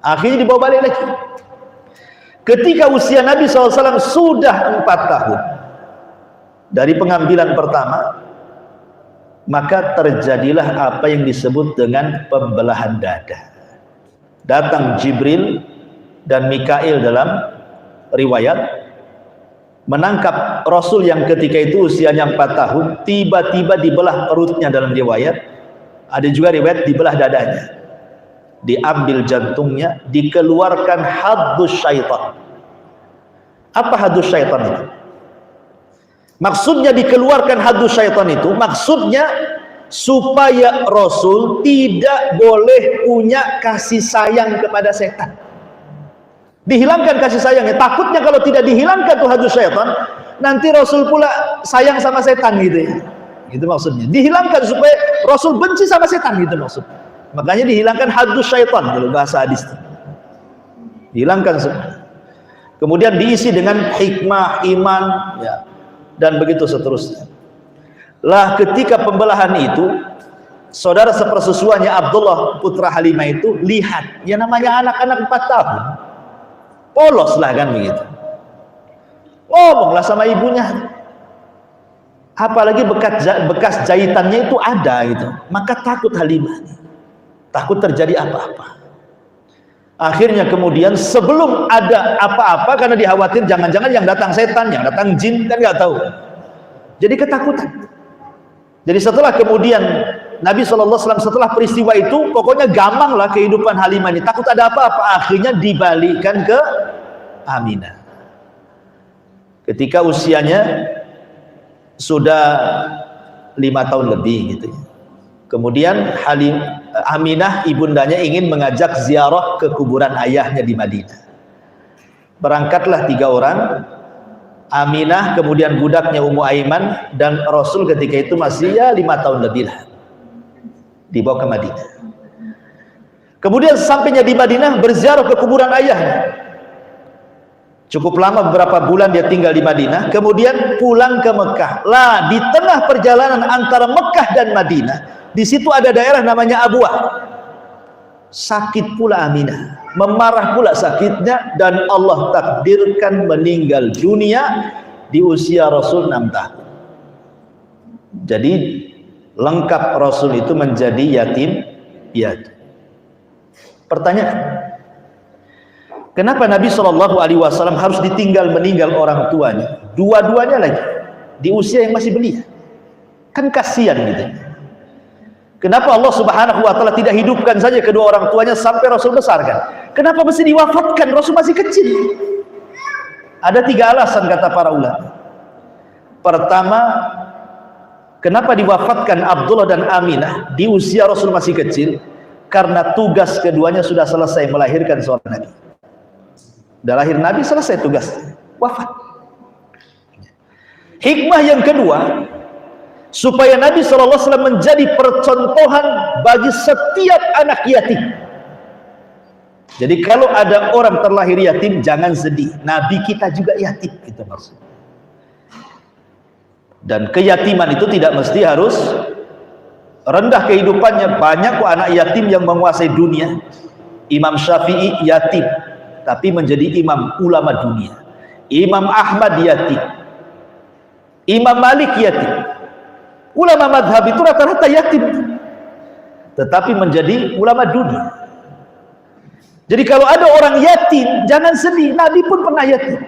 A: Akhirnya dibawa balik lagi. Ketika usia Nabi SAW sudah 4 tahun dari pengambilan pertama, maka terjadilah apa yang disebut dengan pembelahan dada. Datang Jibril dan Mikail dalam riwayat menangkap Rasul yang ketika itu usianya 4 tahun, tiba-tiba dibelah perutnya dalam riwayat. Ada juga riwayat dibelah dadanya, diambil jantungnya, dikeluarkan haddus syaitan. Apa haddus syaitan itu? Maksudnya dikeluarkan haddus syaitan itu, maksudnya supaya Rasul tidak boleh punya kasih sayang kepada setan. Dihilangkan kasih sayangnya. Takutnya kalau tidak dihilangkan tuh haddus syaitan, nanti Rasul pula sayang sama setan gitu ya. Itu maksudnya. Dihilangkan supaya Rasul benci sama setan gitu maksudnya. Makanya dihilangkan haddus syaitan dulu bahasa hadis. Dihilangkan semua. Kemudian diisi dengan hikmah, iman, ya, dan begitu seterusnya. Lah ketika pembelahan itu, saudara sepersusuannya Abdullah putra Halimah itu lihat, ya namanya anak-anak 4 tahun, polos lah kan begitu. Ngomonglah sama ibunya. Apalagi bekas jahitannya itu ada gitu. Maka takut Halimah, takut terjadi apa-apa. Akhirnya kemudian sebelum ada apa-apa, karena dikhawatir jangan-jangan yang datang setan, yang datang jin, kan nggak tahu. Jadi ketakutan. Jadi setelah kemudian Nabi SAW setelah peristiwa itu, pokoknya gampang lah kehidupan Halimah ini. Takut ada apa-apa, akhirnya dibalikkan ke Aminah. Ketika usianya sudah 5 tahun lebih gitu. Kemudian Aminah ibundanya ingin mengajak ziarah ke kuburan ayahnya di Madinah. Berangkatlah 3 orang, Aminah, kemudian budaknya Ummu Aiman, dan Rasul ketika itu masih ya 5 tahun lebih lah, dibawa ke Madinah. Kemudian sampainya di Madinah, berziarah ke kuburan ayahnya. Cukup lama, beberapa bulan dia tinggal di Madinah, kemudian pulang ke Mekah. Lah, di tengah perjalanan antara Mekah dan Madinah, di situ ada daerah namanya Abuah. Sakit pula Aminah, memarah pula sakitnya, dan Allah takdirkan meninggal dunia di usia Rasul 6 tahun. Jadi lengkap Rasul itu menjadi yatim piatu. Pertanyaan, kenapa Nabi SAW harus ditinggal meninggal orang tuanya, dua-duanya lagi di usia yang masih belia? Kan kasihan gitu. Kenapa Allah Subhanahu wa Ta'ala tidak hidupkan saja kedua orang tuanya sampai Rasul besarkan? Kenapa mesti diwafatkan? Rasul masih kecil. Ada 3 alasan kata para ulama. Pertama, kenapa diwafatkan Abdullah dan Aminah di usia Rasul masih kecil? Karena tugas keduanya sudah selesai melahirkan seorang Nabi. Sudah lahir Nabi, selesai tugas, wafat. Hikmah yang kedua, supaya Nabi SAW menjadi percontohan bagi setiap anak yatim. Jadi kalau ada orang terlahir yatim, jangan sedih. Nabi kita juga yatim, gitu maksudnya. Dan keyatiman itu tidak mesti harus rendah kehidupannya. Banyak kok anak yatim yang menguasai dunia. Imam Syafi'i yatim, tapi menjadi imam ulama dunia. Imam Ahmad yatim, Imam Malik yatim. Ulama madhab itu rata-rata yatim, tetapi menjadi ulama dunia. Jadi kalau ada orang yatim, jangan sedih. Nabi pun pernah yatim.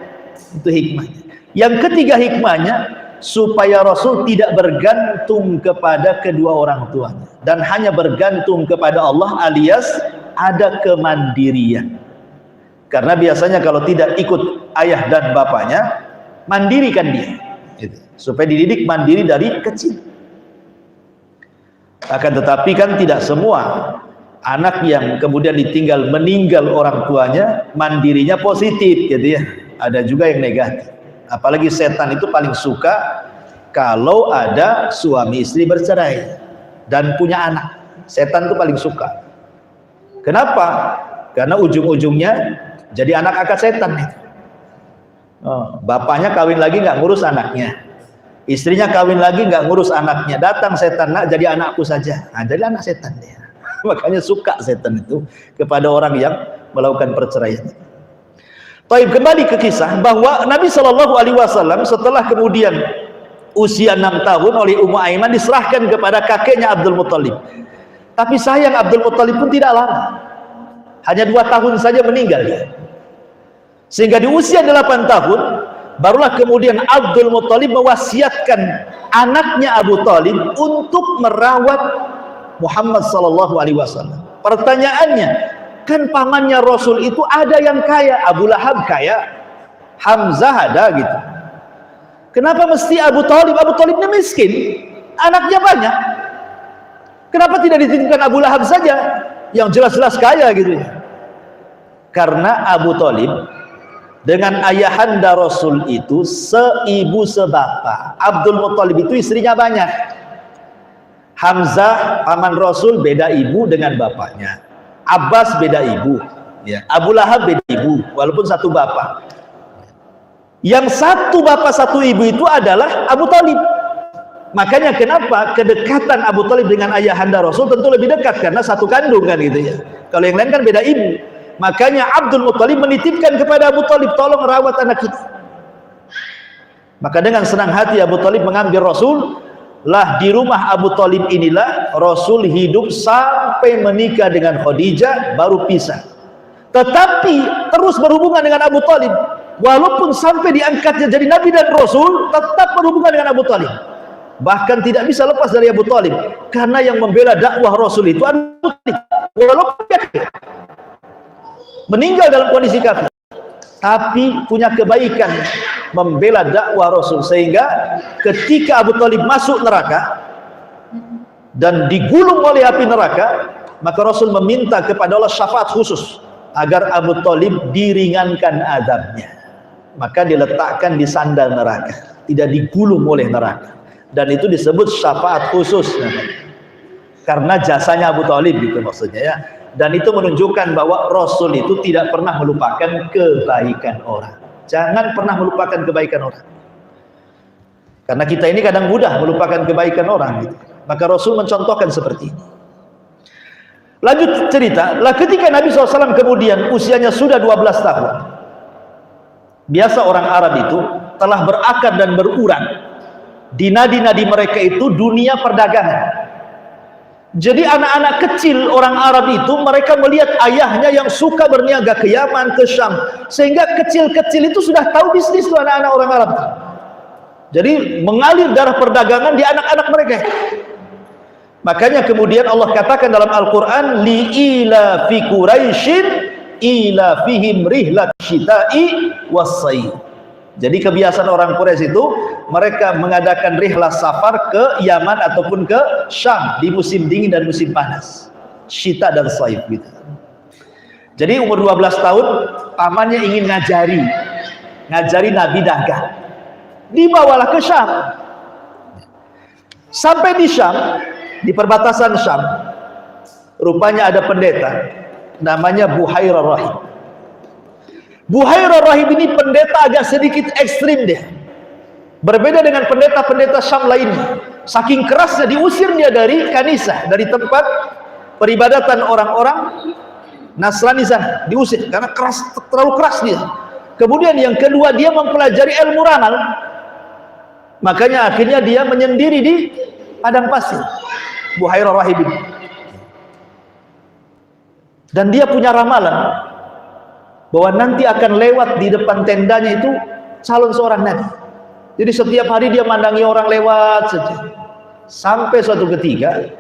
A: Itu hikmahnya. Yang ketiga hikmahnya, supaya Rasul tidak bergantung kepada kedua orang tuanya, dan hanya bergantung kepada Allah, alias ada kemandirian. Karena biasanya kalau tidak ikut ayah dan bapaknya, mandiri kan dia, gitu. Supaya dididik mandiri dari kecil. Akan tetapi kan tidak semua anak yang kemudian ditinggal meninggal orang tuanya mandirinya positif, gitu ya. Ada juga yang negatif. Apalagi setan itu paling suka kalau ada suami istri bercerai dan punya anak. Setan itu paling suka. Kenapa? Karena ujung-ujungnya jadi anak angkat setan. Bapaknya kawin lagi nggak ngurus anaknya, istrinya kawin lagi nggak ngurus anaknya, datang setan, nak jadi anakku saja. Nah, jadi anak setan dia. Makanya suka setan itu kepada orang yang melakukan perceraian. Taib, kembali ke kisah bahwa Nabi SAW setelah kemudian usia 6 tahun oleh Ummu Aiman diserahkan kepada kakeknya Abdul Muthalib. Tapi sayang Abdul Muthalib pun tidak lama, hanya 2 tahun saja meninggal dia. Sehingga di usia 8 tahun barulah kemudian Abdul Muthalib mewasiatkan anaknya Abu Talib untuk merawat Muhammad SAW. Pertanyaannya, kan pamannya Rasul itu ada yang kaya, Abu Lahab kaya, Hamzah ada gitu. Kenapa mesti Abu Talib? Abu Talibnya miskin, anaknya banyak. Kenapa tidak dititipkan Abu Lahab saja yang jelas-jelas kaya gitu? Karena Abu Talib dengan ayahanda Rasul itu seibu sebapa. Abdul Muthalib itu istrinya banyak. Hamzah paman Rasul beda ibu dengan bapaknya. Abbas beda ibu, ya. Abu Lahab beda ibu, walaupun satu bapak. Yang satu bapak satu ibu itu adalah Abu Talib. Makanya kenapa kedekatan Abu Talib dengan ayahanda Rasul tentu lebih dekat, karena satu kandung kan gitu ya. Kalau yang lain kan beda ibu. Makanya Abdul Muthalib menitipkan kepada Abu Talib, tolong rawat anak kita. Maka dengan senang hati Abu Talib mengambil Rasul. Lah di rumah Abu Talib inilah Rasul hidup sampai menikah dengan Khadijah, baru pisah. tetapi terus berhubungan dengan Abu Talib. Walaupun sampai diangkatnya jadi Nabi dan Rasul, tetap berhubungan dengan Abu Talib. Bahkan tidak bisa lepas dari Abu Talib, karena yang membela dakwah Rasul itu Abu Talib. Walaupun dia meninggal dalam kondisi kafir, tapi punya kebaikan membela dakwah Rasul, sehingga ketika Abu Talib masuk neraka dan digulung oleh api neraka, maka Rasul meminta kepada Allah syafaat khusus agar Abu Talib diringankan azabnya. Maka diletakkan di sandal neraka, tidak digulung oleh neraka, dan itu disebut syafaat khusus karena jasanya Abu Talib, gitu maksudnya ya. Dan itu menunjukkan bahwa Rasul itu tidak pernah melupakan kebaikan orang. Jangan pernah melupakan kebaikan orang, karena kita ini kadang mudah melupakan kebaikan orang, gitu. Maka Rasul mencontohkan seperti ini. Lanjut cerita, lah ketika Nabi SAW kemudian usianya sudah 12 tahun. Biasa orang Arab itu telah berakar dan beruran. Di nadi-nadi mereka itu dunia perdagangan. Jadi anak-anak kecil orang Arab itu, mereka melihat ayahnya yang suka berniaga ke Yaman, ke Syam, sehingga kecil-kecil itu sudah tahu bisnis itu anak-anak orang Arab. Jadi mengalir darah perdagangan di anak-anak mereka. Makanya kemudian Allah katakan dalam Al-Quran, li'ila fi Quraisyin ila fihim rihlat syita'i was-sayf. Jadi kebiasaan orang Quraisy itu, mereka mengadakan rihlah safar ke Yaman ataupun ke Syam di musim dingin dan musim panas, syita dan saif, gitu. Jadi umur 12 tahun pamannya ingin ngajari Nabi dagang, dibawalah ke Syam. Sampai di Syam, di perbatasan Syam, rupanya ada pendeta namanya Buhairah Rahib. Buhairah Rahib ini pendeta agak sedikit ekstrim dia, berbeda dengan pendeta-pendeta Syam lainnya. Saking kerasnya diusir dia dari kanisah, dari tempat peribadatan orang-orang Nasrani sana, diusir karena keras, terlalu keras dia. Kemudian yang kedua, dia mempelajari ilmu ramal. Makanya akhirnya dia menyendiri di padang pasir, Buhairah Rahib ini. Dan dia punya ramalan bahwa nanti akan lewat di depan tendanya itu calon seorang nabi. Jadi setiap hari dia mandangi orang lewat saja. Sampai suatu ketika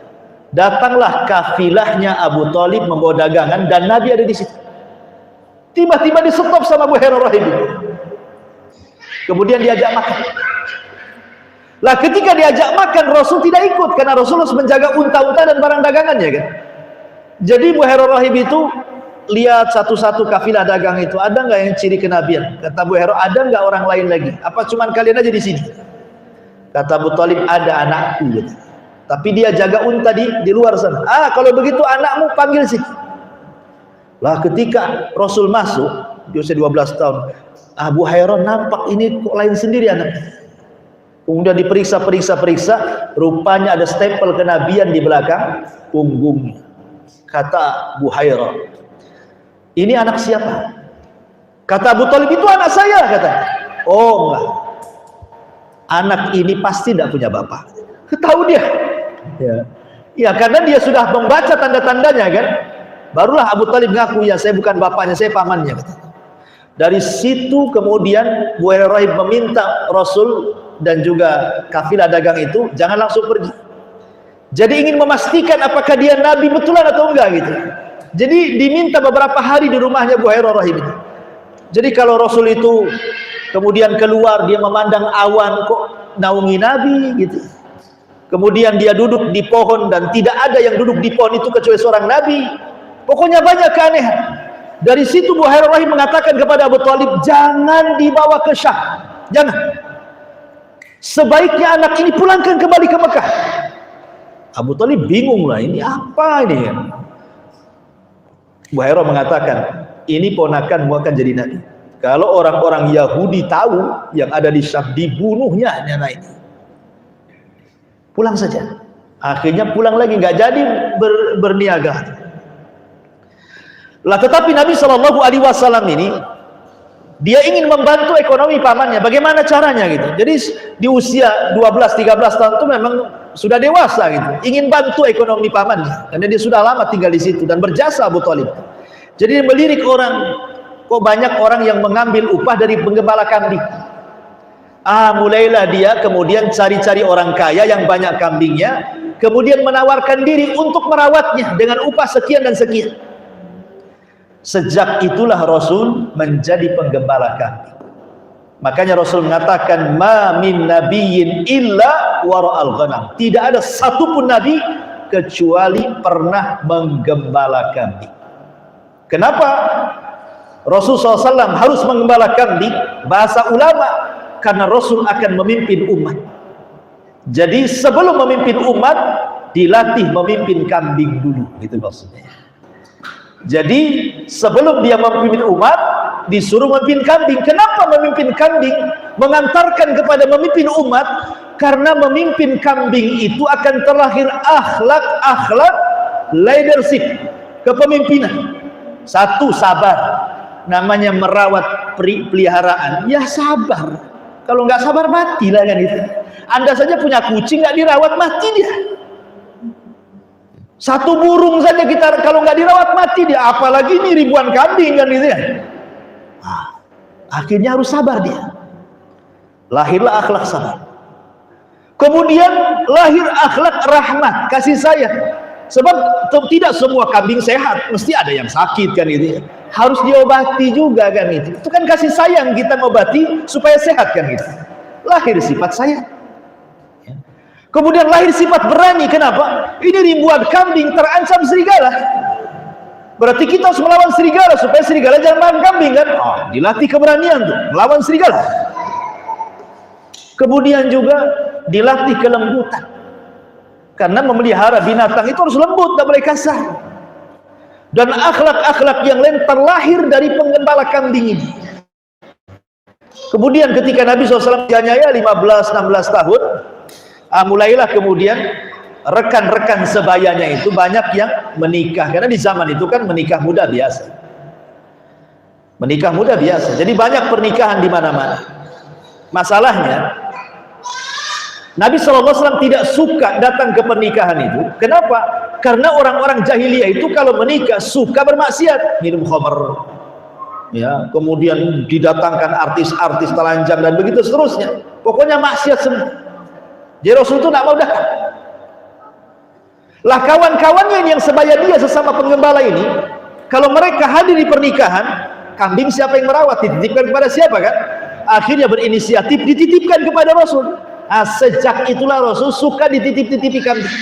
A: datanglah kafilahnya Abu Talib membawa dagangan, dan Nabi ada di situ. Tiba-tiba di stop sama Buhairah Rahib. Kemudian diajak makan. Lah ketika diajak makan, Rasul tidak ikut karena Rasul harus menjaga unta-unta dan barang dagangannya, kan. Jadi Buhairah Rahib itu lihat satu-satu kafilah dagang itu, ada nggak yang ciri kenabian? Kata Buhairah, ada nggak orang lain lagi? Apa cuman kalian aja di sini? Kata Abu Talib, ada anakku, gitu. Tapi dia jaga unta di luar sana. Kalau begitu anakmu panggil sini. Lah ketika Rasul masuk di usia 12 tahun, Buhairah nampak ini kok lain sendiri anaknya. Kemudian diperiksa, rupanya ada stempel kenabian di belakang punggungnya. Kata Buhairah, ini anak siapa? Kata Abu Talib, itu anak saya, kata. Oh enggak, anak ini pasti tidak punya bapak. Tahu dia, ya karena dia sudah membaca tanda-tandanya, kan. Barulah Abu Talib ngaku, ya saya bukan bapaknya, saya pamannya, kata. Dari situ kemudian Buhairah Rahib meminta Rasul dan juga kafilah dagang itu jangan langsung pergi. Jadi ingin memastikan apakah dia nabi betulan atau enggak, gitu. Jadi diminta beberapa hari di rumahnya Buhairah Rahib itu. Jadi kalau Rasul itu kemudian keluar, dia memandang awan, kok naungi Nabi, gitu. Kemudian dia duduk di pohon dan tidak ada yang duduk di pohon itu kecuali seorang Nabi. Pokoknya banyak keanehan. Dari situ Buhairah Rahib mengatakan kepada Abu Talib, jangan dibawa ke Syam, jangan. Sebaiknya anak ini pulangkan kembali ke Mekah. Abu Talib bingung lah, ini apa ini? Buhairah mengatakan, ini ponakanmu akan jadi nabi. Kalau orang-orang Yahudi tahu yang ada di Syam, dibunuhnya anak ini. Pulang saja. Akhirnya pulang lagi, nggak jadi berniaga. Lah tetapi Nabi SAW ini, dia ingin membantu ekonomi pamannya. Bagaimana caranya, gitu. Jadi di usia 12-13 tahun itu memang sudah dewasa, gitu. Ingin bantu ekonomi pamannya karena dia sudah lama tinggal di situ dan berjasa Abu Talib. Jadi melirik orang, kok banyak orang yang mengambil upah dari penggembala kambing. Mulailah dia kemudian cari-cari orang kaya yang banyak kambingnya, kemudian menawarkan diri untuk merawatnya dengan upah sekian dan sekian. Sejak itulah Rasul menjadi penggembala kambing. Makanya Rasul mengatakan, ma min nabiyyin illa wara'al ghanam. Tidak ada satupun nabi kecuali pernah menggembala kambing. Kenapa Rasul SAW harus menggembala kambing? Bahasa ulama, karena Rasul akan memimpin umat. Jadi sebelum memimpin umat, dilatih memimpin kambing dulu, gitu maksudnya. Jadi sebelum dia memimpin umat, disuruh memimpin kambing. Kenapa memimpin kambing? Mengantarkan kepada memimpin umat, karena memimpin kambing itu akan terlahir akhlak leadership, kepemimpinan. Satu, sabar. Namanya merawat peliharaan, ya sabar. Kalau nggak sabar matilah kan itu. Anda saja punya kucing nggak dirawat mati dia. Satu burung saja kita kalau nggak dirawat mati dia, apalagi ini ribuan kambing kan gitu ya. Akhirnya harus sabar dia. Lahirlah akhlak sabar. Kemudian lahir akhlak rahmat, kasih sayang. Sebab tidak semua kambing sehat, mesti ada yang sakit kan itu ya. Harus diobati juga kan itu. Itu kan kasih sayang, kita ngobati supaya sehat kan gitu. Lahir sifat sayang. Kemudian lahir sifat berani. Kenapa? Ini ribuan kambing terancam serigala. Berarti kita harus melawan serigala supaya serigala jangan makan kambing kan? Dilatih keberanian tuh, melawan serigala. Kemudian juga dilatih kelembutan. Karena memelihara binatang itu harus lembut, tidak boleh kasar. Dan akhlak-akhlak yang lain terlahir dari penggembala kambing ini. Kemudian ketika Nabi SAW usianya 15-16 tahun, mulailah kemudian rekan-rekan sebayanya itu banyak yang menikah. Karena di zaman itu kan menikah muda biasa. Menikah muda biasa. Jadi banyak pernikahan di mana-mana. Masalahnya, Nabi SAW tidak suka datang ke pernikahan itu. Kenapa? Karena orang-orang jahiliyah itu kalau menikah suka bermaksiat, minum khamr, ya, kemudian didatangkan artis-artis telanjang dan begitu seterusnya. Pokoknya maksiat semua. Jadi Rasul itu tidak mau datang. Lah kawan-kawannya yang sebaya dia sesama penggembala ini, kalau mereka hadir di pernikahan, kambing siapa yang merawat? Dititipkan kepada siapa kan? Akhirnya berinisiatif dititipkan kepada Rasul. Sejak itulah Rasul suka dititip-titipi kambing.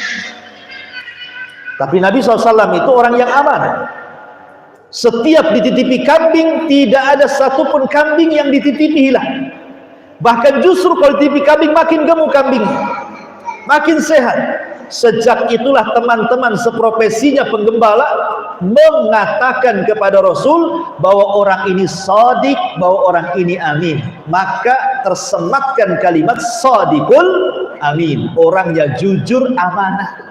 A: Tapi Nabi SAW itu orang yang aman. Setiap dititipi kambing, tidak ada satupun kambing yang dititipi hilang. Bahkan justru kalau dititipi kambing makin gemuk kambing, makin sehat. Sejak itulah teman-teman seprofesinya penggembala mengatakan kepada Rasul bahwa orang ini shadiq, bahwa orang ini amin. Maka tersematkan kalimat shadiqul amin, orangnya jujur, amanah.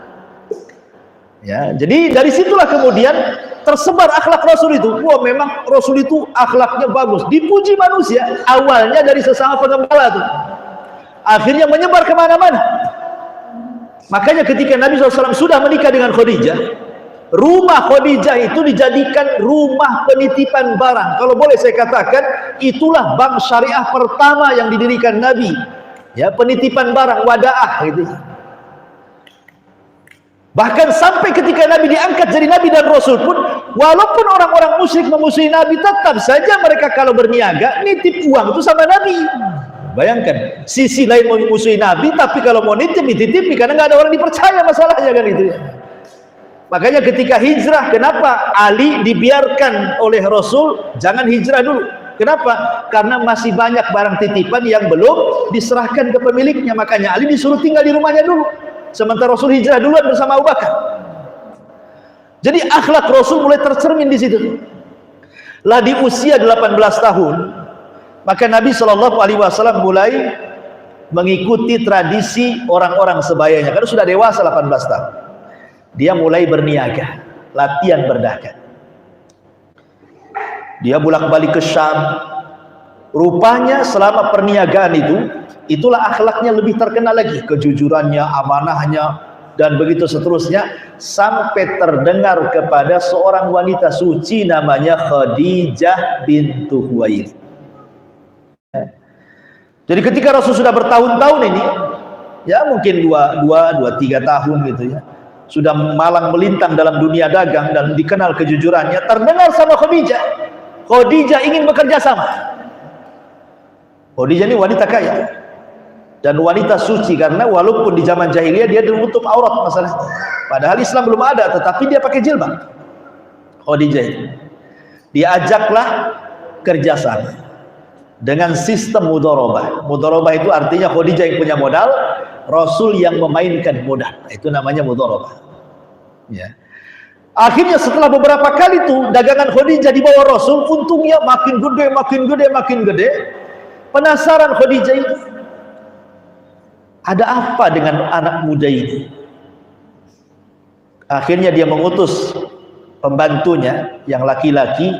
A: Ya, jadi dari situlah kemudian tersebar akhlak Rasul itu. Wah, memang Rasul itu akhlaknya bagus, dipuji manusia. Awalnya dari sesama penggembala tuh, akhirnya menyebar kemana-mana. Makanya ketika Nabi SAW sudah menikah dengan Khadijah, rumah Khadijah itu dijadikan rumah penitipan barang. Kalau boleh saya katakan, itulah bank syariah pertama yang didirikan Nabi. Ya, penitipan barang, wada'ah gitu. Bahkan sampai ketika Nabi diangkat jadi Nabi dan Rasul pun, walaupun orang-orang musyrik memusuhi Nabi, tetap saja mereka kalau berniaga nitip uang itu sama Nabi. Bayangkan, sisi lain mau memusuhi Nabi, tapi kalau mau nitip dititipi, karena nggak ada orang dipercaya masalahnya kan itu. Makanya ketika hijrah, kenapa Ali dibiarkan oleh Rasul jangan hijrah dulu? Kenapa? Karena masih banyak barang titipan yang belum diserahkan ke pemiliknya. Makanya Ali disuruh tinggal di rumahnya dulu, sementara Rasul hijrah duluan bersama Abu Bakar. Jadi akhlak Rasul mulai tercermin di situ. Lah di usia 18 tahun, maka Nabi SAW mulai mengikuti tradisi orang-orang sebayanya. Karena sudah dewasa 18 tahun, dia mulai berniaga, latihan berdagang. Dia bolak-balik ke Syam. Rupanya selama perniagaan itu, itulah akhlaknya lebih terkenal lagi, kejujurannya, amanahnya, dan begitu seterusnya, sampai terdengar kepada seorang wanita suci namanya Khadijah bintu Khuwailid. Jadi ketika Rasul sudah bertahun-tahun ini, ya mungkin 2-3 tahun gitu ya, sudah malang melintang dalam dunia dagang dan dikenal kejujurannya, terdengar sama Khadijah. Khadijah ingin bekerja sama. Khadijah ini wanita kaya dan wanita suci, karena walaupun di zaman jahiliyah dia menutup aurat masalahnya. Padahal Islam belum ada, tetapi dia pakai jilbab. Khadijah itu diajaklah kerjasama dengan sistem mudharabah. Mudharabah itu artinya Khadijah yang punya modal, Rasul yang memainkan modal. Itu namanya mudharabah. Ya. Akhirnya setelah beberapa kali itu dagangan Khadijah di bawah Rasul, untungnya makin gede, makin gede, makin gede. Penasaran Khadijah itu, ada apa dengan anak muda ini? Akhirnya dia mengutus pembantunya yang laki-laki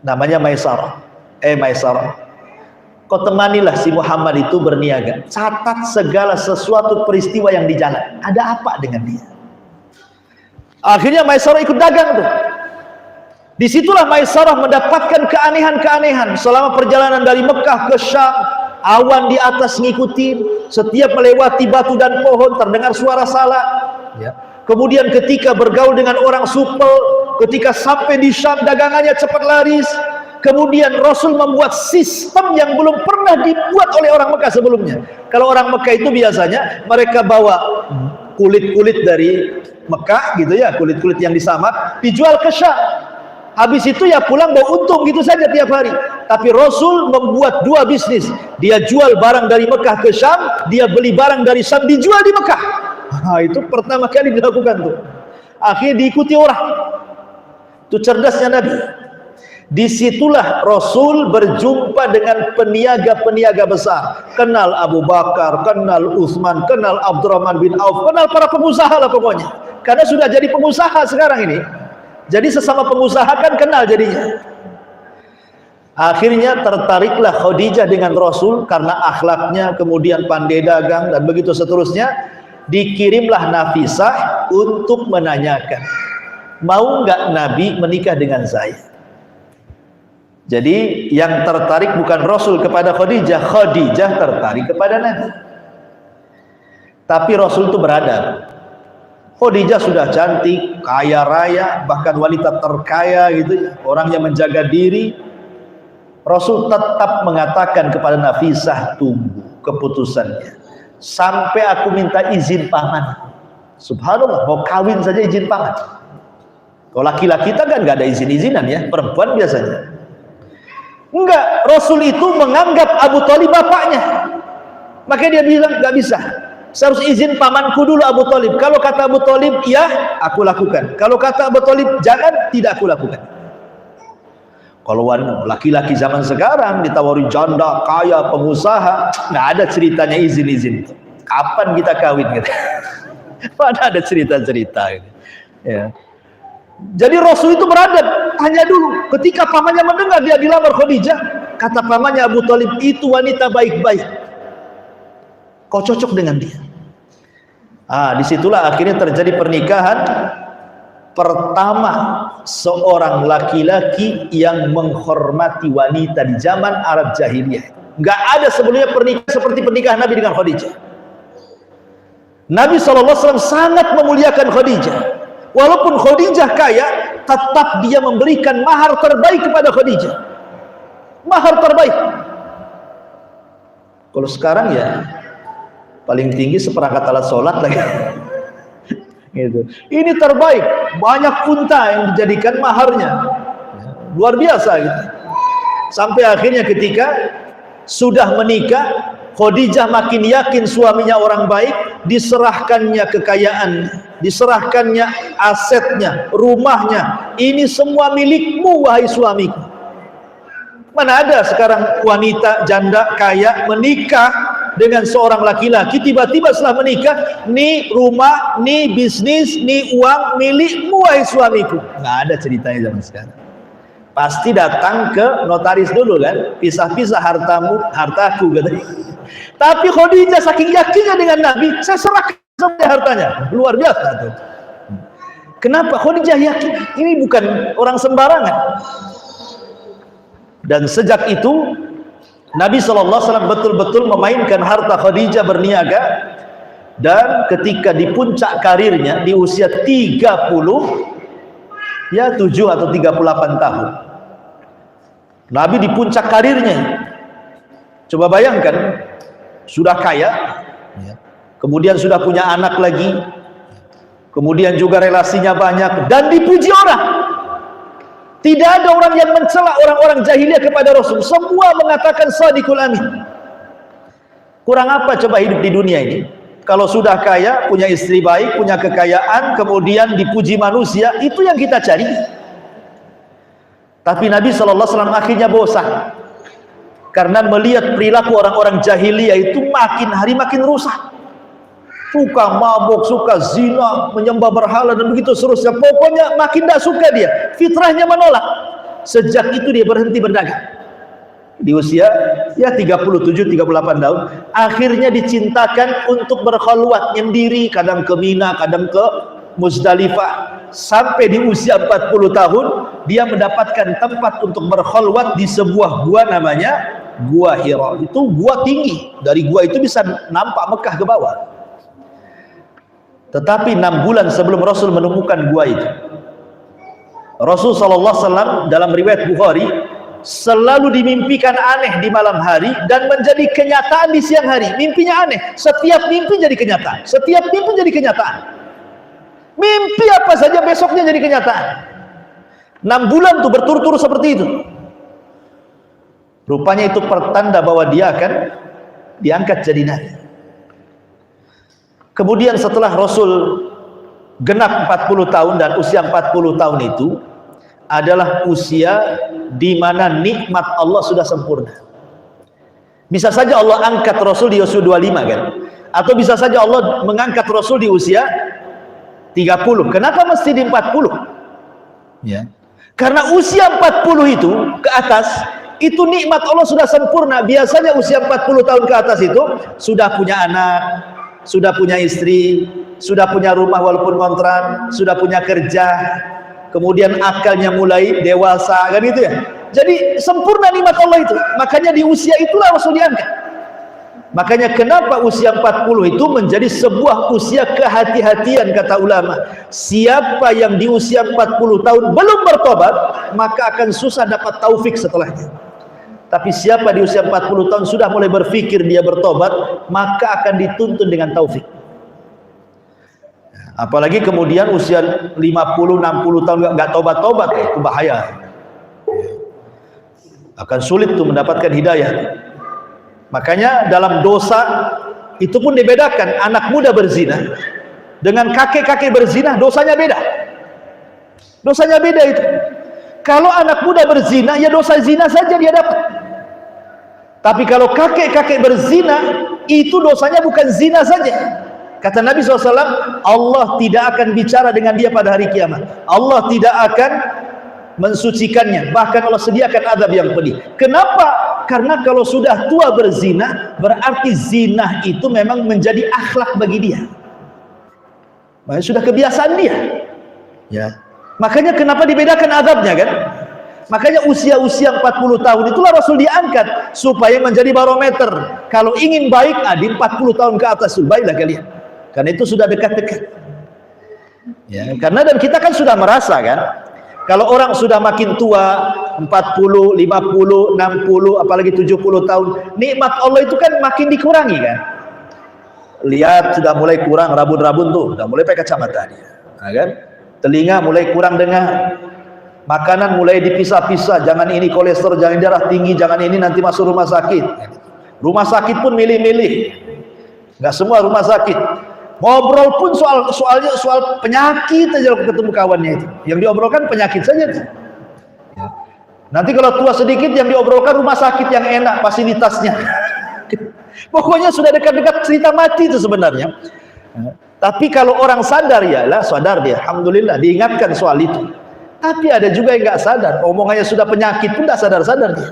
A: namanya Maisarah. Maisarah, kau temanilah si Muhammad itu berniaga, catat segala sesuatu peristiwa yang di jalan, ada apa dengan dia. Akhirnya Maisarah ikut dagang tuh. Disitulah Maisarah mendapatkan keanehan-keanehan selama perjalanan dari Mekah ke Syam. Awan di atas ngikutin, setiap melewati batu dan pohon terdengar suara salat ya. Kemudian ketika bergaul dengan orang supel, ketika sampai di Syam dagangannya cepat laris. Kemudian Rasul membuat sistem yang belum pernah dibuat oleh orang Mekah sebelumnya. Kalau orang Mekah itu biasanya mereka bawa kulit-kulit dari Mekah gitu ya, kulit-kulit yang disamak dijual ke Syam. Habis itu ya pulang bawa untung gitu saja tiap hari. Tapi Rasul membuat dua bisnis. Dia jual barang dari Mekah ke Syam, dia beli barang dari Syam dijual di Mekah. Nah, itu pertama kali dilakukan tuh. Akhirnya diikuti orang. Itu cerdasnya Nabi. Disitulah Rasul berjumpa dengan peniaga-peniaga besar. Kenal Abu Bakar, kenal Utsman, kenal Abdurrahman bin Auf, kenal para pengusaha lah pokoknya. Karena sudah jadi pengusaha sekarang ini. Jadi sesama pengusaha kan kenal jadinya. Akhirnya tertariklah Khadijah dengan Rasul karena akhlaknya, kemudian pandai dagang dan begitu seterusnya. Dikirimlah Nafisah untuk menanyakan, mau nggak Nabi menikah dengan saya? Jadi yang tertarik bukan Rasul kepada Khadijah, Khadijah tertarik kepada Nabi. Tapi Rasul itu beradab. Khadijah sudah cantik, kaya raya, bahkan wanita terkaya gitu, orang yang menjaga diri. Rasul tetap mengatakan kepada Nafisah, tunggu keputusannya sampai aku minta izin paman. Subhanallah, mau kawin saja izin paman. Kalau laki-laki kita kan nggak ada izin-izinan ya, perempuan biasanya. Enggak, Rasul itu menganggap Abu Thalib bapaknya. Makanya dia bilang nggak bisa. Saya harus izin pamanku dulu Abu Thalib. Kalau kata Abu Thalib iya, aku lakukan. Kalau kata Abu Thalib jangan, tidak aku lakukan. Kalau laki-laki zaman sekarang ditawari janda, kaya, pengusaha, nggak ada ceritanya izin-izin. Kapan kita kawin gitu? Mana ada cerita-cerita gitu. Ya. Jadi Rasul itu beradab, tanya dulu. Ketika pamannya mendengar dia dilamar Khadijah, kata pamannya Abu Thalib, itu wanita baik-baik, kau cocok dengan dia. Disitulah akhirnya terjadi pernikahan pertama seorang laki-laki yang menghormati wanita di zaman Arab Jahiliyah. Nggak ada sebelumnya pernikahan seperti pernikahan Nabi dengan Khadijah. Nabi SAW sangat memuliakan Khadijah. Walaupun Khadijah kaya, tetap dia memberikan mahar terbaik kepada Khadijah. Mahar terbaik. Kalau sekarang ya paling tinggi seperangkat alat sholat lagi. Gitu. Ini terbaik, banyak unta yang dijadikan maharnya, luar biasa gitu. Sampai akhirnya ketika sudah menikah, Khadijah makin yakin suaminya orang baik, diserahkannya kekayaan, diserahkannya asetnya, rumahnya. Ini semua milikmu wahai suamiku. Mana ada sekarang wanita janda kaya menikah dengan seorang laki-laki, tiba-tiba setelah menikah, nih rumah, nih bisnis, nih uang milikmu wahai suamiku. Nggak ada ceritanya zaman sekarang. Pasti datang ke notaris dulu kan, pisah-pisah hartamu, hartaku katanya. Tapi Khadijah saking yakinnya dengan Nabi, saya serahkan sampai hartanya, luar biasa tuh. Kenapa Khadijah yakin ini bukan orang sembarangan? Dan sejak itu Nabi SAW betul-betul memainkan harta Khadijah berniaga. Dan ketika di puncak karirnya di usia 7 atau 38 tahun, Nabi di puncak karirnya, coba bayangkan, sudah kaya, kemudian sudah punya anak lagi, kemudian juga relasinya banyak, dan dipuji orang. Tidak ada orang yang mencela orang-orang jahiliyah kepada Rasul. Semua mengatakan Shadiqul Amin. Kurang apa coba hidup di dunia ini? Kalau sudah kaya, punya istri baik, punya kekayaan, kemudian dipuji manusia, itu yang kita cari. Tapi Nabi SAW akhirnya bosan. Karena melihat perilaku orang-orang jahiliyah itu makin hari makin rusak. Suka mabuk, suka zina, menyembah berhala, dan begitu seterusnya. Pokoknya makin tidak suka dia. Fitrahnya menolak. Sejak itu dia berhenti berdagang. Di usia 37-38 tahun akhirnya dicintakan untuk berkhalwat menyendiri, kadang ke Mina, kadang ke Muzdalifah, sampai di usia 40 tahun dia mendapatkan tempat untuk berkhalwat di sebuah gua namanya Gua Hira. Itu gua tinggi, dari gua itu bisa nampak Mekah ke bawah. Tetapi 6 bulan sebelum Rasul menemukan gua itu, Rasul SAW dalam riwayat Bukhari selalu dimimpikan aneh di malam hari dan menjadi kenyataan di siang hari. Mimpinya aneh, setiap mimpi jadi kenyataan, setiap mimpi jadi kenyataan. Mimpi apa saja besoknya jadi kenyataan. 6 bulan tuh berturut-turut seperti itu. Rupanya itu pertanda bahwa dia akan diangkat jadi nabi. Kemudian setelah Rasul genap 40 tahun, dan usia 40 tahun itu adalah usia di mana nikmat Allah sudah sempurna. Bisa saja Allah angkat Rasul di usia 25 kan? Atau bisa saja Allah mengangkat Rasul di usia 30. Kenapa mesti di 40? Ya. Karena usia 40 itu ke atas, itu nikmat Allah sudah sempurna. Biasanya usia 40 tahun ke atas itu sudah punya anak, sudah punya istri, sudah punya rumah walaupun kontrak, sudah punya kerja, kemudian akalnya mulai dewasa, kan gitu ya. Jadi sempurna nikmat Allah itu. Makanya di usia itulah Rasul diangkat. Makanya kenapa usia 40 itu menjadi sebuah usia kehati-hatian, kata ulama. Siapa yang di usia 40 tahun belum bertobat, maka akan susah dapat taufik setelahnya. Tapi siapa di usia 40 tahun sudah mulai berpikir dia bertobat, maka akan dituntun dengan taufik. Apalagi kemudian usia 50-60 tahun nggak tobat-tobat, itu bahaya. Akan sulit tuh mendapatkan hidayah. Makanya dalam dosa itu pun dibedakan. Anak muda berzina dengan kakek-kakek berzina, dosanya beda. Dosanya beda itu. Kalau anak muda berzina, ya dosa zina saja dia dapat. Tapi kalau kakek-kakek berzina, itu dosanya bukan zina saja. Kata Nabi SAW, Allah tidak akan bicara dengan dia pada hari kiamat. Allah tidak akan mensucikannya. Bahkan Allah sediakan azab yang pedih. Kenapa? Karena kalau sudah tua berzina, berarti zina itu memang menjadi akhlak bagi dia. Makanya sudah kebiasaan dia. Ya. Makanya kenapa dibedakan azabnya kan? Makanya usia-usia 40 tahun itulah Rasul diangkat supaya menjadi barometer. Kalau ingin baik, di 40 tahun ke atas baiklah kalian. Karena itu sudah dekat-dekat. Ya, karena dan kita kan sudah merasa kan, kalau orang sudah makin tua, 40, 50, 60, apalagi 70 tahun, nikmat Allah itu kan makin dikurangi kan. Lihat sudah mulai kurang rabun-rabun tuh, sudah mulai pakai kacamata dia. Nah, kan? Telinga mulai kurang dengar. Makanan mulai dipisah-pisah, jangan ini kolesterol, jangan darah tinggi, jangan ini nanti masuk rumah sakit. Rumah sakit pun milih-milih. Enggak semua rumah sakit. Ngobrol pun soal penyakit aja kalau ketemu kawannya itu. Yang diobrolkan penyakit saja tuh. Nanti kalau tua sedikit yang diobrolkan rumah sakit yang enak fasilitasnya. Pokoknya sudah dekat-dekat cerita mati itu sebenarnya. Tapi kalau orang sadar, ya lah sadar dia, alhamdulillah diingatkan soal itu. Tapi ada juga yang nggak sadar, omongannya sudah penyakit pun nggak sadar-sadar dia.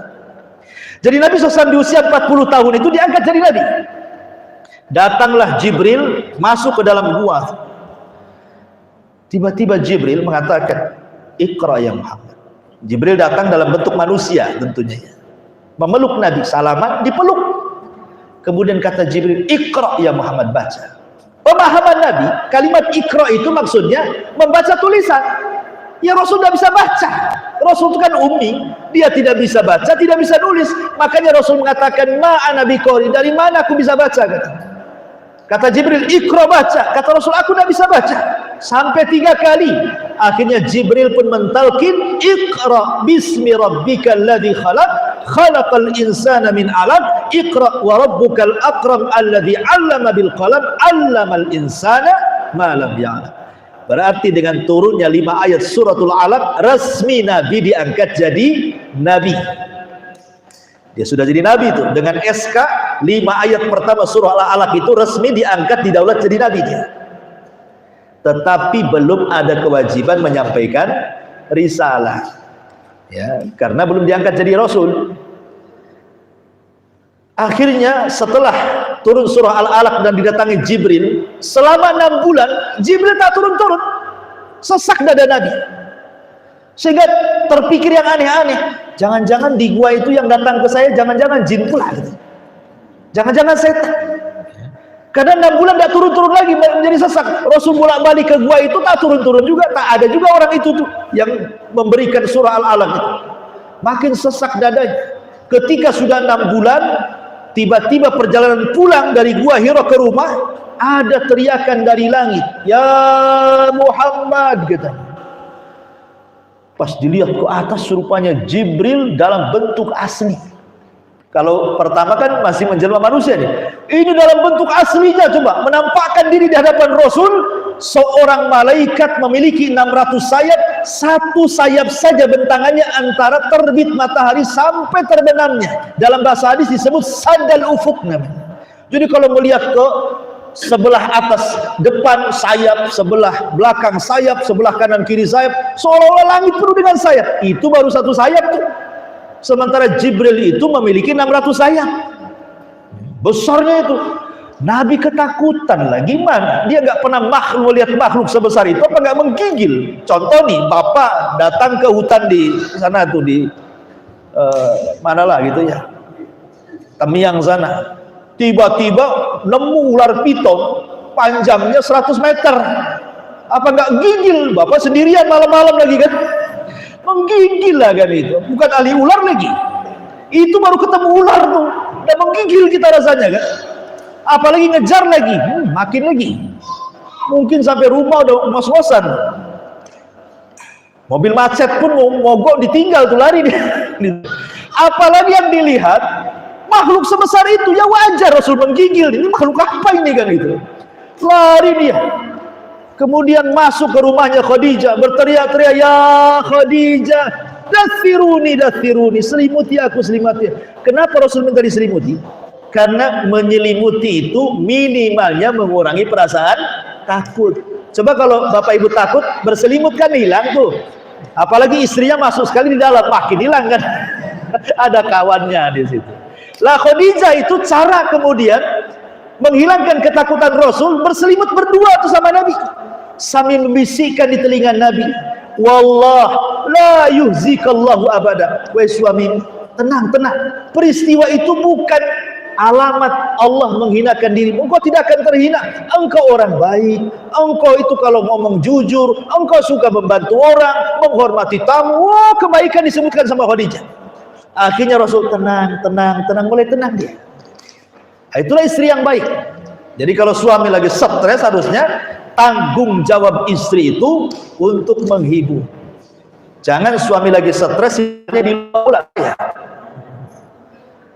A: Jadi Nabi SAW di usia 40 tahun itu diangkat jadi Nabi. Datanglah Jibril masuk ke dalam gua. Tiba-tiba Jibril mengatakan, "Iqra ya Muhammad." Jibril datang dalam bentuk manusia tentunya, memeluk Nabi, salaman, dipeluk. Kemudian kata Jibril, "Iqra ya Muhammad," baca. Pemahaman Nabi, kalimat Iqra itu maksudnya membaca tulisan. Ya Rasul tidak bisa baca. Rasul itu kan ummi, dia tidak bisa baca, tidak bisa nulis. Makanya Rasul mengatakan, "Ma ana biqari," dari mana aku bisa baca? Kata Jibril, "Iqra," baca. Kata Rasul, "Aku tidak bisa baca." Sampai 3 kali. Akhirnya Jibril pun mentalkin, "Iqra bismi rabbikal ladzi khalaq, khalaqal insana min 'alaq, Iqra wa rabbukal akram alladzi 'allama bil qalam, 'allamal insana ma lam ya'lam." Berarti dengan turunnya 5 ayat suratul Alaq, resmi Nabi diangkat jadi Nabi. Dia sudah jadi Nabi itu dengan SK 5 ayat pertama surah Al-Alaq itu resmi diangkat, didaulat jadi Nabi dia. Tetapi belum ada kewajiban menyampaikan risalah, ya, karena belum diangkat jadi Rasul. Akhirnya setelah turun surah Al-Alaq dan didatangi Jibril, selama 6 bulan Jibril tak turun-turun, sesak dada Nabi, sehingga terpikir yang aneh-aneh. Jangan-jangan di gua itu yang datang ke saya jangan-jangan jin pula, jangan-jangan setan. Karena 6 bulan tak turun-turun lagi, menjadi sesak. Rasul bolak-balik ke gua itu tak turun-turun juga, tak ada juga orang itu tuh yang memberikan surah Al-Alaq itu. Makin sesak dadanya. Ketika sudah 6 bulan, tiba-tiba perjalanan pulang dari gua Hira ke rumah, ada teriakan dari langit, "Ya Muhammad," katanya. Pas dilihat ke atas, rupanya Jibril dalam bentuk asli. Kalau pertama kan masih menjelma manusia nih. Ini dalam bentuk aslinya, coba menampakkan diri di hadapan Rasul. Seorang malaikat memiliki 600 sayap, satu sayap saja bentangannya antara terbit matahari sampai terbenamnya. Dalam bahasa hadis disebut sadal ufuk namanya. Jadi kalau melihat ke sebelah atas depan sayap, sebelah belakang sayap, sebelah kanan kiri sayap, seolah-olah langit penuh dengan sayap. Itu baru satu sayap tuh. Sementara Jibril itu memiliki 600 sayap. Besarnya itu. Nabi ketakutan lah. Gimana? Dia nggak pernah melihat makhluk sebesar itu, apa nggak menggigil? Contoh nih, bapak datang ke hutan di sana tuh, di manalah gitu ya, Temiang sana. Tiba-tiba nemu ular piton panjangnya 100 meter. Apa nggak gigil? Bapak sendirian malam-malam lagi kan? Menggigil lah kan itu. Bukan ahli ular lagi. Itu baru ketemu ular tuh. Dan menggigil kita rasanya kan. Apalagi ngejar lagi. Makin lagi. Mungkin sampai rumah udah ngos-ngosan. Mobil macet pun mogok ditinggal tuh, lari dia. Apalagi yang dilihat makhluk sebesar itu, ya wajar Rasul menggigil. Ini makhluk apa ini kan itu. Lari dia. Kemudian masuk ke rumahnya Khadijah, berteriak-teriak, "Ya Khadijah, dathiruni, dathiruni, selimuti aku, selimuti." Kenapa Rasul minta diselimuti? Karena menyelimuti itu minimalnya mengurangi perasaan takut. Coba kalau bapak ibu takut, berselimut kan hilang tuh. Apalagi istrinya masuk sekali di dalam, makin hilang kan. Ada kawannya di situ. Lah Khadijah itu cara kemudian menghilangkan ketakutan Rasul, berselimut berdua tuh sama Nabi, sambil membisikkan di telinga Nabi, "Wallah la yuhzikallahu abada." Wahai suami, tenang, tenang. Peristiwa itu bukan alamat Allah menghinakan dirimu. Engkau tidak akan terhina. Engkau orang baik. Engkau itu kalau ngomong jujur. Engkau suka membantu orang, menghormati tamu. Oh, kebaikan disebutkan sama Khadijah. Akhirnya Rasul tenang, tenang, tenang, mulai tenang dia. Itulah istri yang baik. Jadi kalau suami lagi stres, harusnya tanggung jawab istri itu untuk menghibur. Jangan suami lagi stres di luar ya.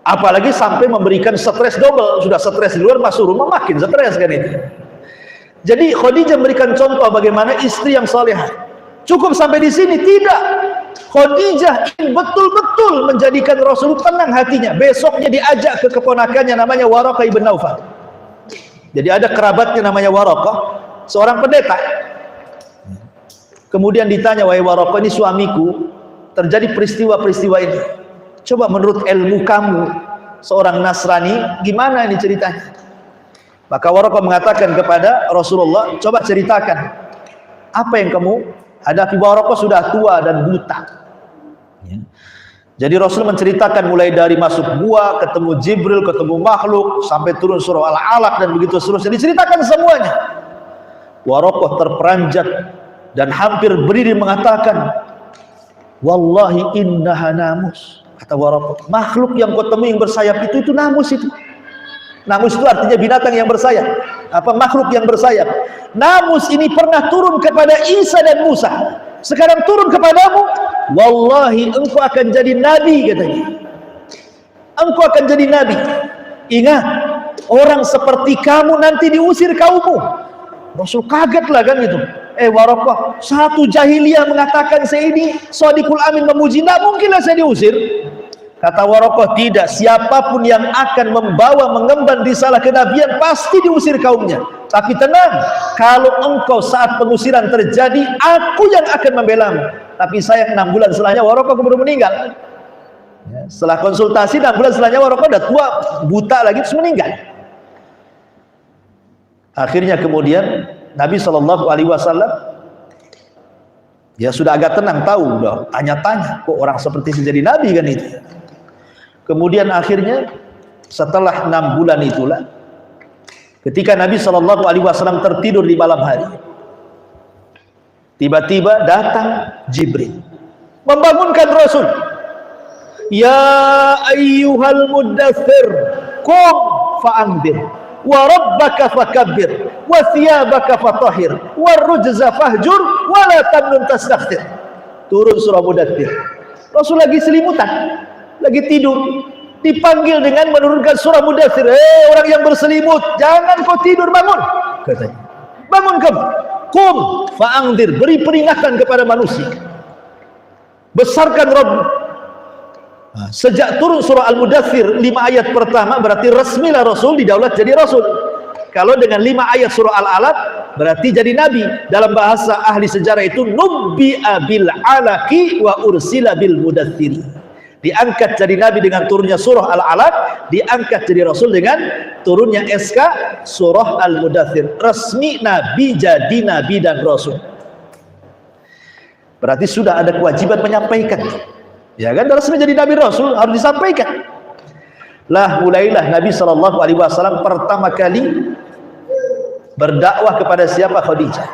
A: Apalagi sampai memberikan stres double. Sudah stres di luar, masuk rumah makin stres kan itu. Jadi Khadijah memberikan contoh bagaimana istri yang salehah. Cukup sampai di sini? Tidak. Khadijah ingin betul-betul menjadikan Rasul tenang hatinya. Besoknya diajak ke keponakannya namanya Waraqah ibn Naufal. Jadi ada kerabatnya namanya Waraqah, seorang pendeta. Kemudian ditanya, "Wahai Waraqah, ini suamiku, terjadi peristiwa-peristiwa ini. Coba menurut ilmu kamu, seorang Nasrani, gimana ini ceritanya?" Maka Waraqah mengatakan kepada Rasulullah, coba ceritakan apa yang kamu hadapi. Waraqah sudah tua dan buta. Jadi Rasul menceritakan mulai dari masuk gua, ketemu Jibril, ketemu makhluk, sampai turun surah Al-Alaq dan begitu seterusnya, diceritakan semuanya. Waraqah terperanjat dan hampir berdiri mengatakan, wallahi innaha namus. Kata Waraqah, makhluk yang kau temui yang bersayap itu namus itu. Namus itu artinya binatang yang bersayap, apa makhluk yang bersayap. Namus ini pernah turun kepada Isa dan Musa, sekarang turun kepadamu. Wallahi engkau akan jadi nabi, katanya. Engkau akan jadi nabi. Ingat, orang seperti kamu nanti diusir kaummu. Rasul kagetlah kan gitu. Waraqah, satu jahiliyah mengatakan saya ini Shadiqul Amin memuji, tidak mungkinlah saya diusir. Kata Waraqah, tidak, siapapun yang akan membawa mengemban risalah kenabian pasti diusir kaumnya. Tapi tenang, kalau engkau saat pengusiran terjadi, aku yang akan membelamu. Tapi sayang 6 bulan setelahnya Waraqah keburu meninggal. Setelah konsultasi 6 bulan setelahnya Waraqah udah tua, buta lagi, terus meninggal. Akhirnya kemudian Nabi SAW ya sudah agak tenang, tahu udah tanya-tanya, kok orang seperti ini jadi nabi kan itu. Kemudian akhirnya setelah 6 bulan itulah, ketika Nabi SAW tertidur di malam hari, tiba-tiba datang Jibril membangunkan Rasul. Ya ayyuhal muddathir, qum fa'andir, wa rabbaka fakabbir, wa thiyabaka fatahhir, wa rujza fahjur, wa la tamnun tastaghfir. Turun surah Mudaththir. Rasul lagi selimutan, lagi tidur, dipanggil dengan menurunkan surah Mudaththir. Orang yang berselimut, jangan kau tidur, bangun, katanya. Bangun kamu, qum fa'andir, beri peringatan kepada manusia, besarkan Rabb. Sejak turun surah Al-Mudaththir 5 ayat pertama, berarti resmilah Rasul didaulat jadi Rasul. Kalau dengan 5 ayat surah Al-Alaq berarti jadi Nabi. Dalam bahasa ahli sejarah itu nubbi'a bil alaqi wa ursila bil mudaththir. Diangkat jadi Nabi dengan turunnya surah Al-Alaq, diangkat jadi Rasul dengan turunnya SK surah Al-Mudaththir. Resmi Nabi, jadi Nabi dan Rasul. Berarti sudah ada kewajiban menyampaikan. Ya kan, resmi jadi Nabi Rasul harus disampaikan. Lah mulailah Nabi SAW pertama kali berdakwah kepada siapa? Khadijah.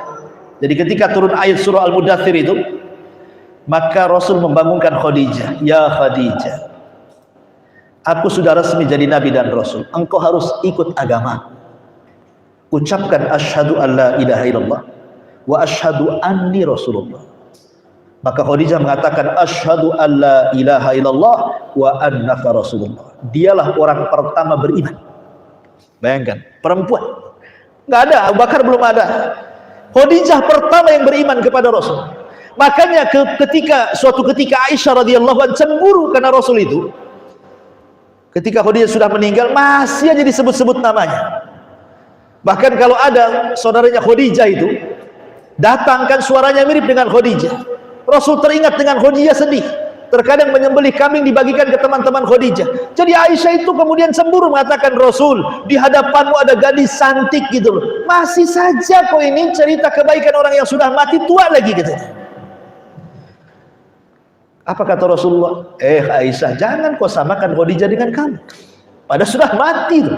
A: Jadi ketika turun ayat surah Al-Mudaththir itu, maka Rasul membangunkan Khadijah. Ya Khadijah, aku sudah resmi jadi Nabi dan Rasul, engkau harus ikut agama. Ucapkan asyhadu an la ilaha illallah wa asyhadu anni Rasulullah. Maka Khadijah mengatakan asyhadu an la ilaha illallah wa annaka Rasulullah. Dialah orang pertama beriman. Bayangkan, perempuan. Nggak ada, Abu Bakar belum ada. Khadijah pertama yang beriman kepada Rasul. Makanya suatu ketika Aisyah radhiyallahu anha cemburu karena Rasul itu. Ketika Khadijah sudah meninggal, masih aja disebut-sebut namanya. Bahkan kalau ada saudaranya Khadijah itu, datangkan suaranya mirip dengan Khadijah. Rasul teringat dengan Khadijah, sedih. Terkadang menyembelih kambing dibagikan ke teman-teman Khadijah. Jadi Aisyah itu kemudian cemburu mengatakan, Rasul, di hadapanmu ada gadis cantik gitu loh. Masih saja kau ini cerita kebaikan orang yang sudah mati, tua lagi katanya. Apa kata Rasulullah? Aisyah, jangan kau samakan Khadijah dengan kamu. Padahal sudah mati tuh.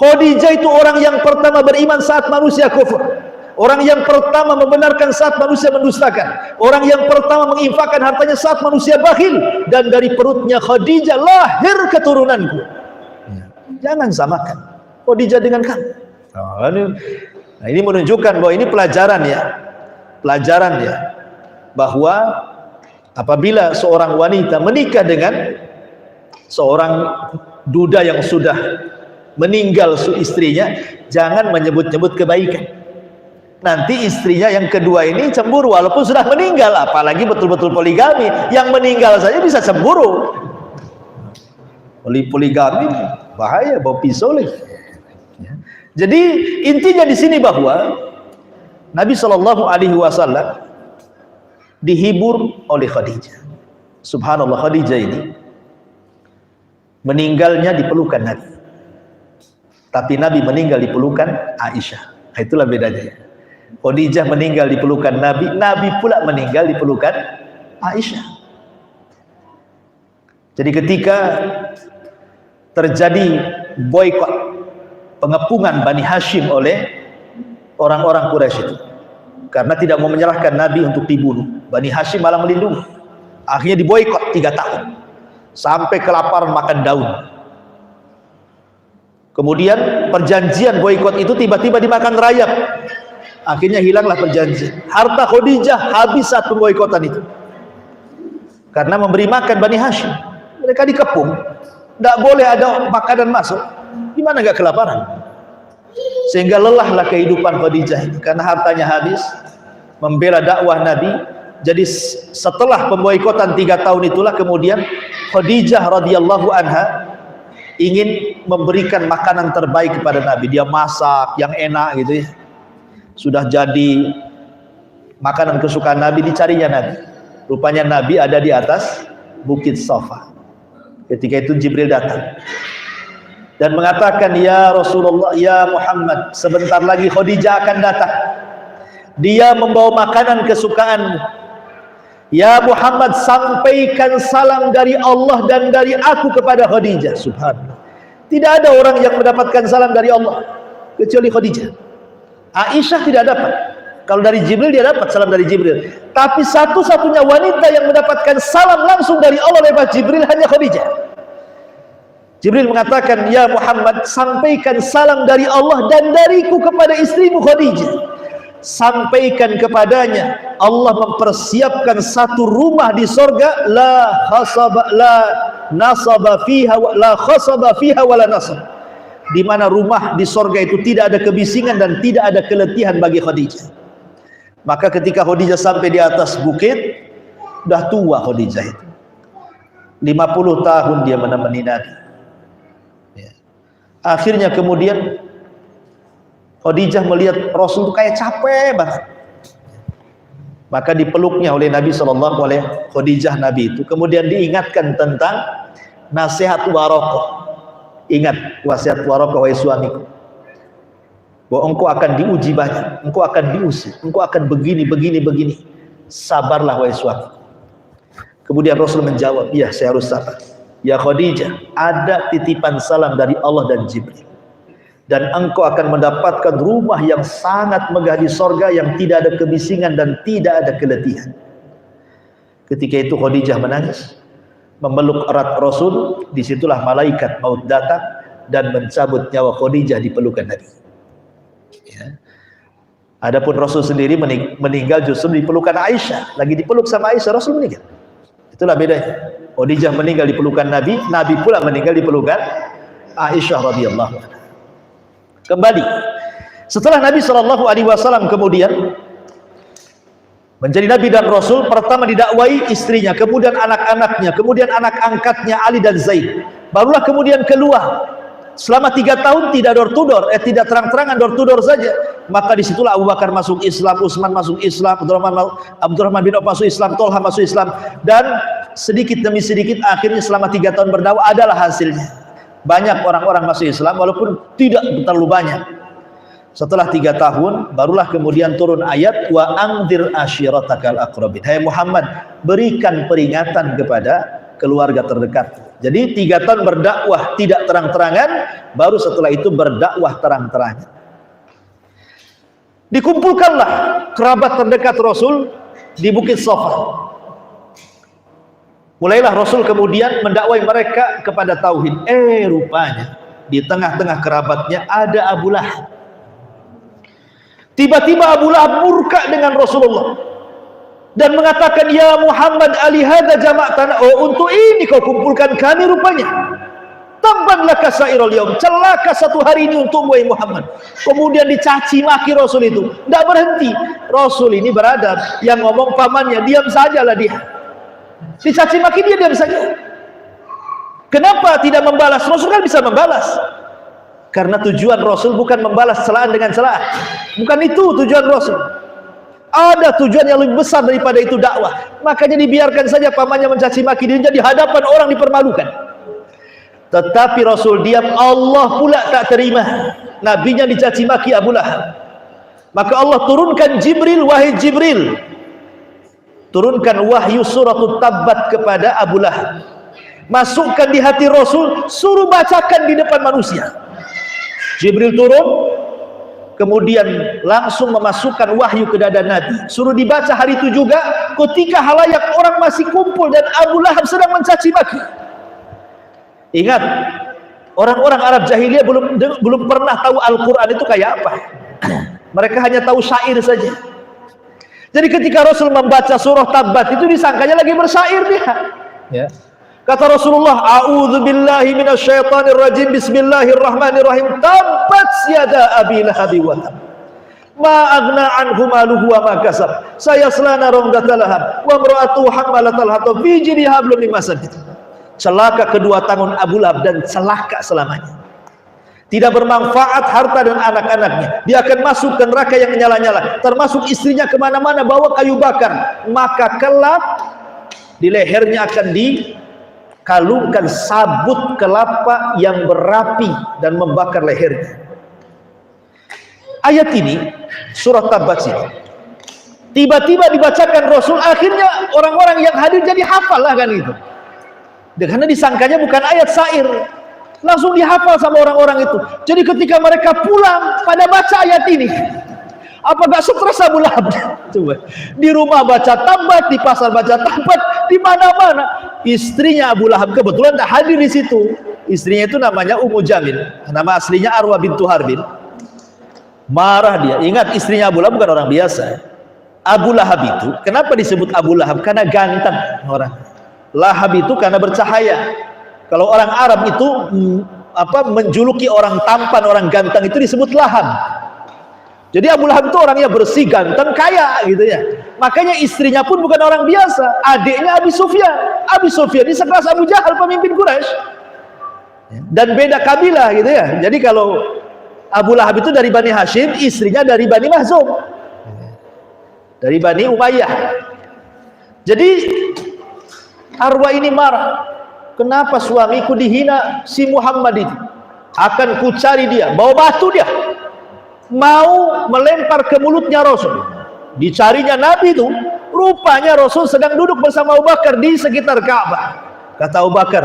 A: Khadijah itu orang yang pertama beriman saat manusia kufur. Orang yang pertama membenarkan saat manusia mendustakan. Orang yang pertama menginfakkan hartanya saat manusia bakhil. Dan dari perutnya Khadijah lahir keturunanku. Jangan samakan Khadijah dengan kamu. Nah, ini menunjukkan bahwa ini pelajaran ya. Pelajaran ya. Bahwa apabila seorang wanita menikah dengan seorang duda yang sudah meninggal istrinya, jangan menyebut-nyebut kebaikan. Nanti istrinya yang kedua ini cemburu walaupun sudah meninggal, apalagi betul-betul poligami. Yang meninggal saja bisa cemburu. Poligami bahaya, bawa pisau lagi. Jadi intinya di sini bahwa Nabi SAW dihibur oleh Khadijah. Subhanallah, Khadijah ini meninggalnya di pelukan Nabi. Tapi Nabi meninggal di pelukan Aisyah. Itulah bedanya. Khadijah meninggal di pelukan Nabi, Nabi pula meninggal di pelukan Aisyah. Jadi ketika terjadi boikot, pengepungan Bani Hashim oleh orang-orang Quraisy itu, karena tidak mau menyerahkan Nabi untuk dibunuh, Bani Hashim malah melindungi. Akhirnya diboikot 3 tahun, sampai kelaparan makan daun. Kemudian perjanjian boikot itu tiba-tiba dimakan rayap. Akhirnya hilanglah perjanjian. Harta Khadijah habis saat pemboikotan itu, karena memberi makan Bani Hashim. Mereka dikepung, tidak boleh ada makanan masuk. Gimana gak kelaparan? Sehingga lelahlah kehidupan Khadijah itu, karena hartanya habis membela dakwah Nabi. Jadi setelah pemboikotan 3 tahun itulah kemudian Khadijah radhiyallahu anha ingin memberikan makanan terbaik kepada Nabi. Dia masak yang enak gitu ya. Sudah jadi makanan kesukaan Nabi, dicarinya Nabi. Rupanya Nabi ada di atas Bukit Safa. Ketika itu Jibril datang dan mengatakan, "Ya Rasulullah, ya Muhammad, sebentar lagi Khadijah akan datang. Dia membawa makanan kesukaanmu. Ya Muhammad, sampaikan salam dari Allah dan dari aku kepada Khadijah." Subhanallah. Tidak ada orang yang mendapatkan salam dari Allah kecuali Khadijah. Aisyah tidak dapat. Kalau dari Jibril dia dapat salam dari Jibril. Tapi satu-satunya wanita yang mendapatkan salam langsung dari Allah lewat Jibril hanya Khadijah. Jibril mengatakan, "Ya Muhammad, sampaikan salam dari Allah dan dariku kepada istrimu Khadijah. Sampaikan kepadanya, Allah mempersiapkan satu rumah di sorga, la nasaba fiha wala nasab, di mana rumah di sorga itu tidak ada kebisingan dan tidak ada keletihan bagi Khadijah." Maka ketika Khadijah sampai di atas bukit, sudah tua Khadijah itu, 50 tahun dia menemani Nabi. Akhirnya kemudian Khadijah melihat Rasul itu kayak capek banget. Maka dipeluknya oleh Nabi SAW, oleh Khadijah Nabi itu. Kemudian diingatkan tentang nasihat Waraqah. Ingat wasiat Waraqah, wahai suamiku, bahwa engkau akan diuji banyak, engkau akan diusir, engkau akan begini. Sabarlah wahai suamiku. Kemudian Rasul menjawab, "Ya, saya harus sabar. Ya Khadijah, ada titipan salam dari Allah dan Jibril. Dan engkau akan mendapatkan rumah yang sangat megah di sorga, yang tidak ada kebisingan dan tidak ada keletihan." Ketika itu Khadijah menangis, memeluk erat Rasul. Disitulah malaikat maut datang dan mencabut nyawa Khadijah di pelukan Nabi. Ya. Adapun Rasul sendiri meninggal justru di pelukan Aisyah. Lagi dipeluk sama Aisyah, Rasul meninggal. Itulah bedanya. Khadijah meninggal di pelukan Nabi, Nabi pula meninggal di pelukan Aisyah radhiyallahu anha. Kembali, setelah Nabi SAW kemudian menjadi Nabi dan Rasul, pertama didakwai istrinya, kemudian anak-anaknya, kemudian anak angkatnya Ali dan Zaid. Barulah kemudian keluar. Selama 3 tahun tidak door to door, tidak terang-terangan door to door saja. Maka disitulah Abu Bakar masuk Islam, Utsman masuk Islam, Abdurrahman bin Auf masuk Islam, Tolha masuk Islam, dan sedikit demi sedikit akhirnya selama 3 tahun berdakwah adalah hasilnya. Banyak orang-orang masuk Islam walaupun tidak terlalu banyak. Setelah 3 tahun barulah kemudian turun ayat, "Wa anzir ashiratakal aqrabin." Hai Muhammad, berikan peringatan kepada keluarga terdekat. Jadi 3 tahun berdakwah tidak terang-terangan, baru setelah itu berdakwah terang-terangan. Dikumpulkanlah kerabat terdekat Rasul di Bukit Safa. Mulailah Rasul kemudian mendakwai mereka kepada tauhid. Rupanya di tengah-tengah kerabatnya ada Abu Lahab. Tiba-tiba Abu Lahab murka dengan Rasulullah dan mengatakan, "Ya Muhammad, alihada jama'tana." Oh, untuk ini kau kumpulkan kami rupanya. Tabban laka sairul yaum. Celaka satu hari ini untukmu wahai Muhammad. Kemudian dicaci maki Rasul itu. Tidak berhenti. Rasul ini beradab. Yang ngomong pamannya, diam sajalah dia. Dicaci maki dia diam saja. Kenapa tidak membalas? Rasul kan bisa membalas. Karena tujuan Rasul bukan membalas celaan dengan celaan. Bukan itu tujuan Rasul. Ada tujuan yang lebih besar daripada itu, dakwah. Makanya dibiarkan saja pamannya mencaci maki dirinya di hadapan orang, dipermalukan. Tetapi Rasul diam, Allah pula tak terima. Nabinya dicaci maki Abu Lahab. Maka Allah turunkan Jibril, wahai Jibril, turunkan wahyu suratul Tabbat kepada Abu Lahab. Masukkan di hati Rasul, suruh bacakan di depan manusia. Jibril turun, kemudian langsung memasukkan wahyu ke dada Nabi. Suruh dibaca hari itu juga ketika halayak orang masih kumpul dan Abu Lahab sedang mencaci maki. Ingat, orang-orang Arab jahiliyah belum pernah tahu Al-Quran itu kayak apa. Mereka hanya tahu syair saja. Jadi ketika Rasul membaca surah Tabbat itu disangkanya lagi bersyair dia. Ya. Kata Rasulullah, "A'udzu billahi minasyaitonir rajim. Bismillahirrahmanirrahim. Tabbat yada Abi Lahab wa tab. Ma aghna anhu maluhu wa ma kasab. Sayasla naran dzata lahab wa imra'atuhu hammalatal hatab fi jidha hablum min masad." Celaka kedua tangan Abu Lahab dan celaka selamanya. Tidak bermanfaat harta dan anak-anaknya. Dia akan masuk ke neraka yang menyala-nyala. Termasuk istrinya kemana-mana bawa kayu bakar. Maka kelak di lehernya akan dikalungkan sabut kelapa yang berapi dan membakar lehernya. Ayat ini, surah Tabbat ini, tiba-tiba dibacakan Rasul. Akhirnya orang-orang yang hadir jadi hafal lah kan itu. Karena disangkanya bukan ayat syair. Langsung dihafal sama orang-orang itu. Jadi ketika mereka pulang pada baca ayat ini, apa gak stres Abu Lahab? Coba. Di rumah baca Tabbat, di pasar baca Tabbat, di mana-mana. Istrinya Abu Lahab kebetulan tak hadir di situ. Istrinya itu namanya Ummu Jamil. Nama aslinya Arwah bintu Harbin. Marah dia. Ingat, istrinya Abu Lahab bukan orang biasa. Abu Lahab itu, kenapa disebut Abu Lahab? Karena ganteng orang. Lahab itu karena bercahaya. Kalau orang Arab itu menjuluki orang tampan, orang ganteng itu disebut lahab. Jadi Abu Lahab itu orangnya bersih, ganteng, kaya gitu ya. Makanya istrinya pun bukan orang biasa. Adiknya Abi Sufyan. Abi Sufyan ini sekelas Abu Jahal, pemimpin Quraisy. Dan beda kabilah gitu ya. Jadi kalau Abu Lahab itu dari Bani Hashim, istrinya dari Bani Mahzum, dari Bani Umayyah. Jadi Arwah ini marah. Kenapa suamiku dihina si Muhammad itu? Akan kucari dia, bawa batu dia. Mau melempar ke mulutnya Rasul. Dicarinya Nabi itu, rupanya Rasul sedang duduk bersama Abu Bakar di sekitar Ka'bah. Kata Abu Bakar,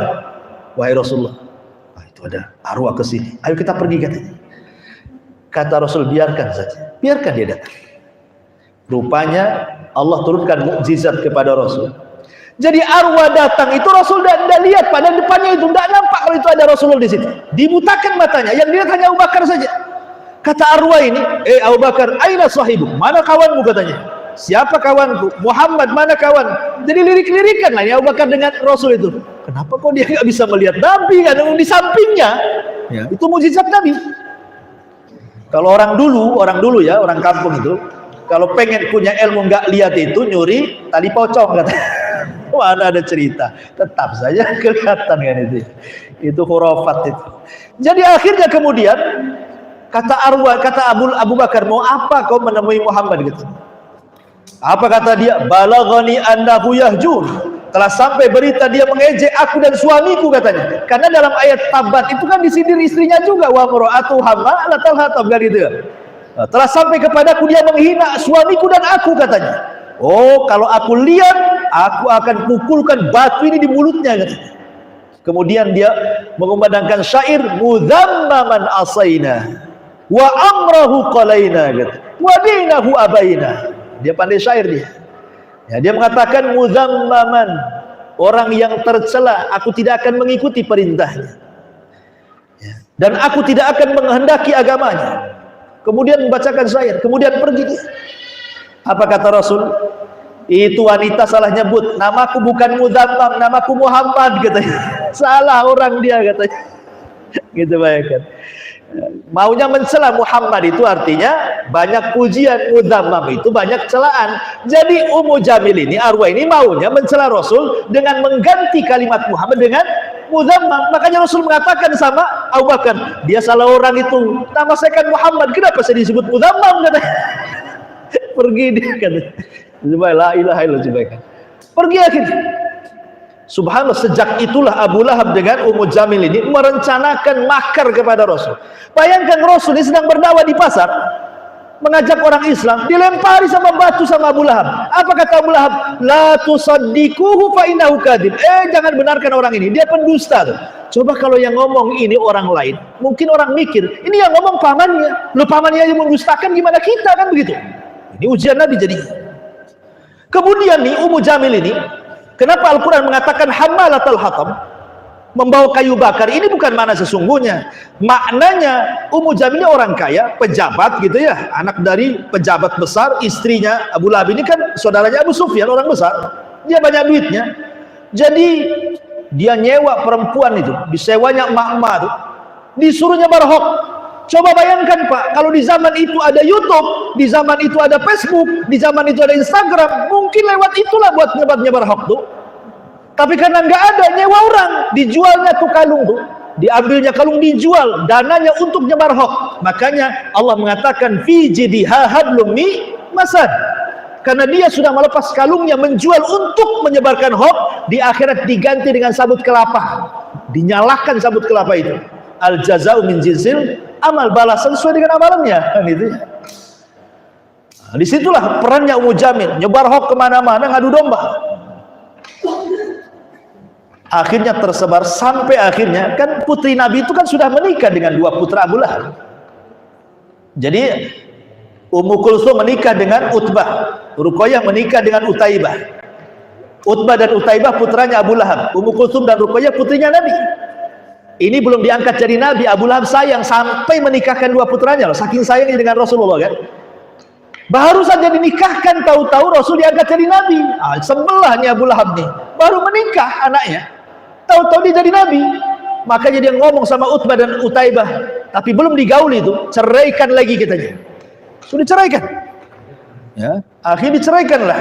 A: wahai Rasulullah, itu ada arwah ke sini. Ayo kita pergi katanya. Kata Rasul, biarkan saja. Biarkan dia datang. Rupanya Allah turunkan mukjizat kepada Rasul. Jadi arwah datang itu Rasul tidak lihat, pada depannya itu tidak nampak kalau itu ada Rasulullah di situ. Dibutakan matanya, yang dilihat hanya Abu Bakar saja. Kata arwah ini, Abu Bakar, aina sahibu? Mana kawanmu katanya? Siapa kawanku? Muhammad, mana kawan? Jadi lirik-lirikan lah ya Abu Bakar dengan Rasul itu. Kenapa kok dia nggak bisa melihat Nabi kan di sampingnya? Ya, itu mukjizat Nabi. Kalau orang dulu ya, orang kampung itu, kalau pengen punya ilmu nggak lihat itu, nyuri tali pocong katanya. Mana ada cerita, tetap saja kelihatan kan itu khurafat itu. Jadi akhirnya kemudian kata arwah, kata Abu Bakar, mau apa kau menemui Muhammad gitu? Apa kata dia? Balaghani annahu yahjur. Telah sampai berita dia mengejek aku dan suamiku katanya. Karena dalam ayat Tabbat itu kan disindir istrinya juga, wa mar'atu hammalatal hatab kan itu. Telah sampai kepadaku dia menghina suamiku dan aku katanya. Oh, kalau aku lihat, aku akan pukulkan batu ini di mulutnya katanya. Kemudian dia mengumandangkan syair, mudhammaman asaina wa amrahu qalaina gitu, wa dinahu abaina. Dia pandai syair dia. Ya, dia mengatakan mudhammaman, orang yang tercela, aku tidak akan mengikuti perintahnya. Ya, dan aku tidak akan menghendaki agamanya. Kemudian membacakan syair, kemudian pergi dia. Apa kata Rasul? Itu wanita salah nyebut, namaku bukan Mudhammam, namaku Muhammad katanya. Salah orang dia katanya. Gitu bayangkan. Maunya mencela Muhammad itu artinya banyak pujian, Mudhammam itu banyak celaan. Jadi Ummu Jamil ini, arwah ini maunya mencela Rasul dengan mengganti kalimat Muhammad dengan Mudhammam. Makanya Rasul mengatakan sama Abu Bakar, dia salah orang itu. Nama saya kan Muhammad, kenapa saya disebut Mudhammam katanya. Pergi dia katanya. La ilaha illallah. Pergi akhirnya. Subhanallah, sejak itulah Abu Lahab dengan Ummu Jamil ini merencanakan makar kepada Rasul. Bayangkan Rasul ini sedang berdakwah di pasar, mengajak orang Islam, dilempari sama batu sama Abu Lahab. Apa kata Abu Lahab? La tusaddiquhu fa innahu kadhib. Jangan benarkan orang ini, dia pendusta tuh. Coba kalau yang ngomong ini orang lain, mungkin orang mikir, ini yang ngomong pamannya. Lu pamannya yang mendustakan, gimana kita, kan begitu. Ini ujian Nabi jadinya. Kemudian nih Ummu Jamil ini, kenapa Al-Quran mengatakan hammalatul hatab, membawa kayu bakar? Ini bukan makna sesungguhnya. Maknanya Ummu Jamil ini orang kaya, pejabat gitu ya, anak dari pejabat besar. Istrinya Abu Lahab ini kan saudaranya Abu Sufyan, orang besar, dia banyak duitnya. Jadi dia nyewa perempuan itu, disewanya emak-emak itu, disuruh nyebar hoax. Coba bayangkan Pak, kalau di zaman itu ada YouTube, di zaman itu ada Facebook, di zaman itu ada Instagram, mungkin lewat itulah buat nyebar-nyebar hoax tuh. Tapi karena nggak ada, nyewa orang, dijualnya tuh kalung tuh, diambilnya kalung, dijual, dananya untuk nyebar hoax. Makanya Allah mengatakan fi jidha hablum min masad, karena dia sudah melepas kalungnya, menjual untuk menyebarkan hoax. Di akhirat diganti dengan sabut kelapa, dinyalakan sabut kelapa itu. Al jazau min jinsil amal, balasan sesuai dengan amalannya, kan itu. Nah, disitulah perannya Ummu Jamil, nyebar hoax kemana-mana, ngadu domba. Akhirnya tersebar sampai akhirnya kan putri Nabi itu kan sudah menikah dengan dua putra Abu Lahab. Jadi Ummu Kulsum menikah dengan Utbah, Ruqayyah menikah dengan Utaibah. Utbah dan Utaibah putranya Abu Lahab, Ummu Kulsum dan Ruqayyah putrinya Nabi. Ini belum diangkat jadi Nabi. Abu Lahab sayang sampai menikahkan dua putranya loh, saking sayangnya dengan Rasulullah kan. Baru saja dinikahkan, tahu-tahu Rasul diangkat jadi Nabi. Sebelahnya Abu Lahab nih, baru menikah anaknya, tahu-tahu dia jadi Nabi. Makanya dia ngomong sama Utbah dan Utaibah, tapi belum digauli itu, ceraikan lagi katanya. Sudah ceraikan ya, akhirnya diceraikanlah.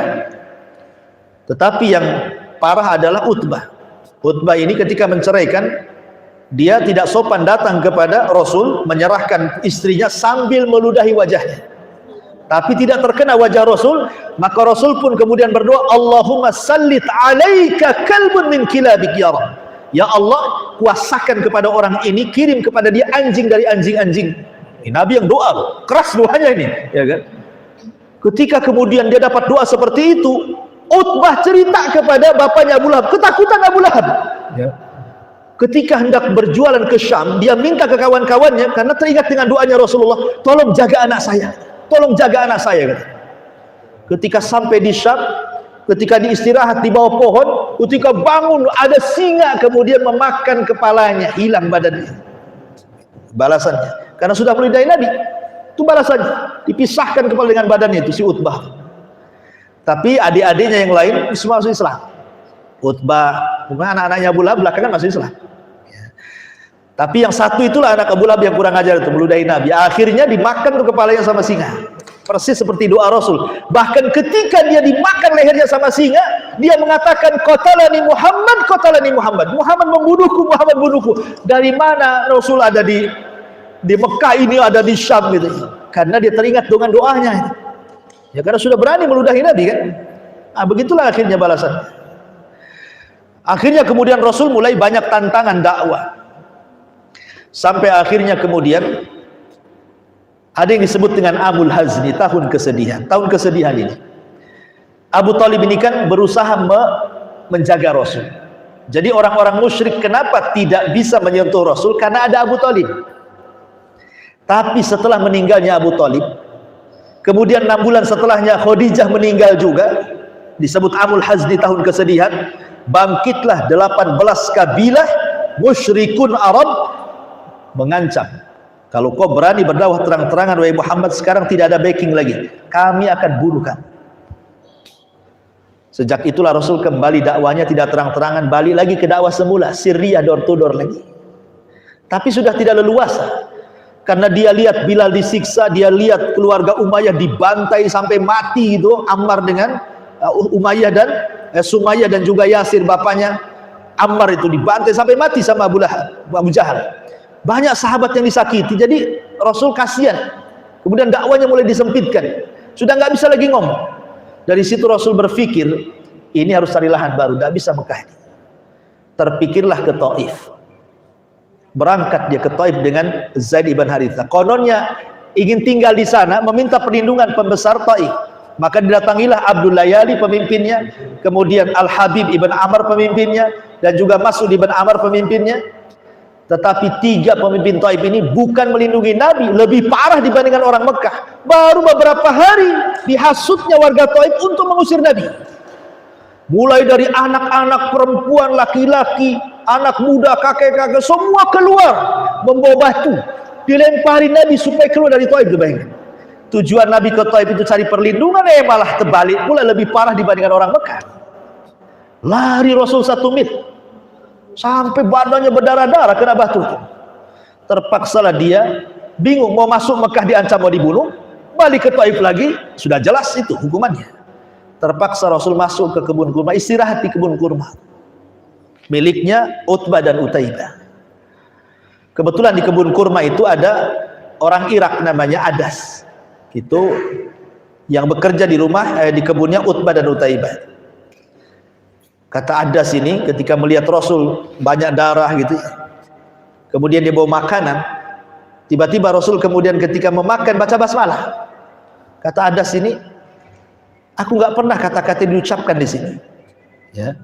A: Tetapi yang parah adalah Utbah. Utbah ini ketika menceraikan, dia tidak sopan datang kepada Rasul, menyerahkan istrinya sambil meludahi wajahnya. Tapi tidak terkena wajah Rasul, maka Rasul pun kemudian berdoa, Allahumma sallit alaika kalbun min kilabik ya Rabb. Ya Allah, kuasakan kepada orang ini, kirim kepada dia anjing dari anjing-anjing. Ini Nabi yang doa loh, keras doanya ini, ya kan? Ketika kemudian dia dapat doa seperti itu, Utbah cerita kepada bapaknya Abu Lahab, ketakutan Abu Lahab. Ya. Ketika hendak berjualan ke Syam, dia minta ke kawan-kawannya karena teringat dengan doanya Rasulullah, tolong jaga anak saya, tolong jaga anak saya, kata. Ketika sampai di Syam, ketika diistirahat di bawah pohon, ketika bangun ada singa kemudian memakan kepalanya, hilang badannya. Balasannya, karena sudah meludahi Nabi, itu balasannya, dipisahkan kepala dengan badannya itu si Utbah. Tapi adik-adiknya yang lain semua masuk Islam. Utbah, anak-anaknya Abu Lahab belakangan masuk Islam. Tapi yang satu itulah anak Abu Lahab yang kurang ajar itu, meludahi Nabi. Akhirnya dimakan tuh kepalanya sama singa. Persis seperti doa Rasul. Bahkan ketika dia dimakan lehernya sama singa, dia mengatakan qatalani Muhammad, qatalani Muhammad. Muhammad membunuhku, Muhammad membunuhku. Dari mana Rasul ada di Mekah ini, ada di Syam gitu. Karena dia teringat dengan doanya. Ya karena sudah berani meludahi Nabi kan. Nah, begitulah akhirnya balasan. Akhirnya kemudian Rasul mulai banyak tantangan dakwah. Sampai akhirnya kemudian ada yang disebut dengan Amul Hazni, tahun kesedihan. Tahun kesedihan ini Abu Thalib ini kan berusaha menjaga Rasul. Jadi orang-orang musyrik kenapa tidak bisa menyentuh Rasul? Karena ada Abu Thalib. Tapi setelah meninggalnya Abu Thalib, kemudian 6 bulan setelahnya Khadijah meninggal juga, disebut Amul Hazni, tahun kesedihan. Bangkitlah 18 kabilah musyrikun Arab mengancam, kalau kau berani berdakwah terang-terangan wahai Muhammad, sekarang tidak ada backing lagi, kami akan bunuh kamu. Sejak itulah Rasul kembali dakwanya tidak terang-terangan, balik lagi ke dakwah semula, sirriyah, door to door lagi. Tapi sudah tidak leluasa, karena dia lihat Bilal disiksa, dia lihat keluarga Umayyah dibantai sampai mati itu, Ammar dengan Umayyah dan Sumayyah dan juga Yasir bapaknya Ammar itu dibantai sampai mati sama Abu Jahal. Banyak sahabat yang disakiti, jadi Rasul kasihan. Kemudian dakwanya mulai disempitkan, sudah nggak bisa lagi ngomong. Dari situ Rasul berpikir, ini harus cari lahan baru, nggak bisa Mekah ini. terpikirlah ke Taif. Berangkat dia ke Taif dengan Zaid ibn Harithah. Kononnya ingin tinggal di sana, meminta perlindungan pembesar Taif. Maka didatangilah Abdul Layali pemimpinnya, kemudian Al-Habib ibn Amr pemimpinnya, dan juga Mas'ud ibn Amr pemimpinnya. Tetapi tiga pemimpin Taif ini bukan melindungi Nabi, lebih parah dibandingkan orang Mekah. Baru beberapa hari dihasutnya warga Taif untuk mengusir Nabi. Mulai dari anak-anak, perempuan, laki-laki, anak muda, kakek-kakek, semua keluar membawa batu, dilempari Nabi supaya keluar dari Taif. Bayangkan, tujuan Nabi ke Taif itu cari perlindungan, malah terbalik pula, lebih parah dibandingkan orang Mekah. Lari Rasul 1 mil sampai badannya berdarah-darah kena batu. Terpaksalah dia bingung, mau masuk Mekah diancam mau dibunuh, balik ke Taif lagi, sudah jelas itu hukumannya. Terpaksa Rasul masuk ke kebun kurma, istirahat di kebun kurma miliknya Utbah dan Utaibah. Kebetulan di kebun kurma itu ada orang Irak namanya Adas, itu yang bekerja di rumah di kebunnya Utbah dan Utaibah. Kata Adas ini ketika melihat Rasul banyak darah gitu, kemudian dia bawa makanan, tiba-tiba Rasul kemudian ketika memakan baca basmalah. Kata Adas ini, aku nggak pernah kata-kata diucapkan di sini. Ya.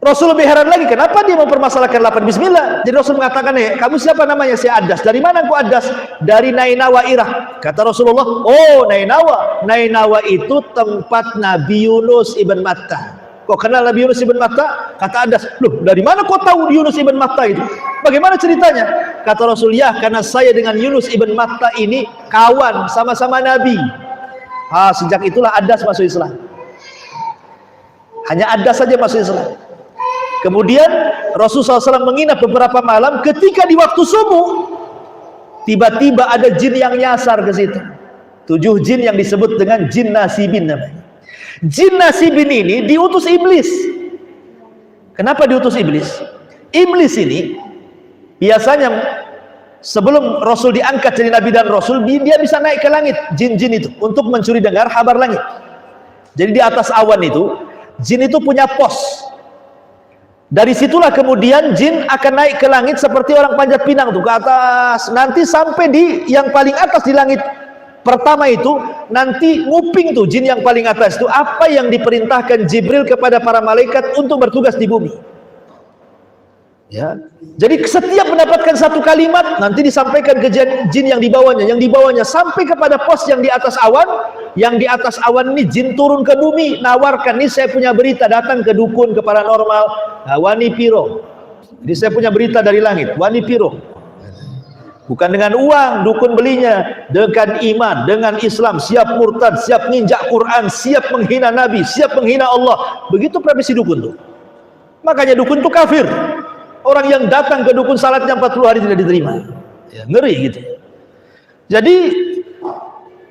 A: Rasul lebih heran lagi, kenapa dia mempermasalahkan 8 bismillah? Jadi Rasul mengatakan, kamu siapa namanya? Saya Adas. Dari mana aku Adas? Dari Nainawa, Irak. Kata Rasulullah, oh Nainawa. Nainawa itu tempat Nabi Yunus ibn Matta. Kok kenal Nabi Yunus ibn Matta? Kata Adas, loh dari mana kau tahu Yunus ibn Matta itu? Bagaimana ceritanya? Kata Rasul, ya karena saya dengan Yunus ibn Matta ini kawan, sama-sama Nabi. Sejak itulah Adas masuk Islam. Hanya Adas saja masuk Islam. Kemudian Rasulullah SAW menginap beberapa malam. Ketika di waktu subuh, tiba-tiba ada jin yang nyasar ke situ. 7 jin yang disebut dengan jin nasibin namanya. Jin nasibin ini diutus iblis. Kenapa diutus iblis? Iblis ini biasanya sebelum Rasul diangkat jadi Nabi dan Rasul, dia bisa naik ke langit, jin-jin itu, untuk mencuri dengar kabar langit. Jadi di atas awan itu, jin itu punya pos. Dari situlah kemudian jin akan naik ke langit seperti orang panjat pinang tuh, ke atas. Nanti sampai di yang paling atas di langit pertama itu, nanti nguping tuh jin yang paling atas itu, apa yang diperintahkan Jibril kepada para malaikat untuk bertugas di bumi. Ya, jadi setiap mendapatkan satu kalimat nanti disampaikan ke jin yang dibawanya sampai kepada pos yang di atas awan. Yang di atas awan ini jin turun ke bumi, nawarkan, nih saya punya berita, datang ke dukun, ke paranormal, wani piro. Jadi saya punya berita dari langit, wani piro. Bukan dengan uang, dukun belinya dengan iman, dengan Islam, siap murtad, siap nginjak Quran, siap menghina Nabi, siap menghina Allah. Begitu profesi dukun tuh. Makanya dukun tuh kafir. Orang yang datang ke dukun salatnya 40 hari tidak diterima. Ya, ngeri gitu. Jadi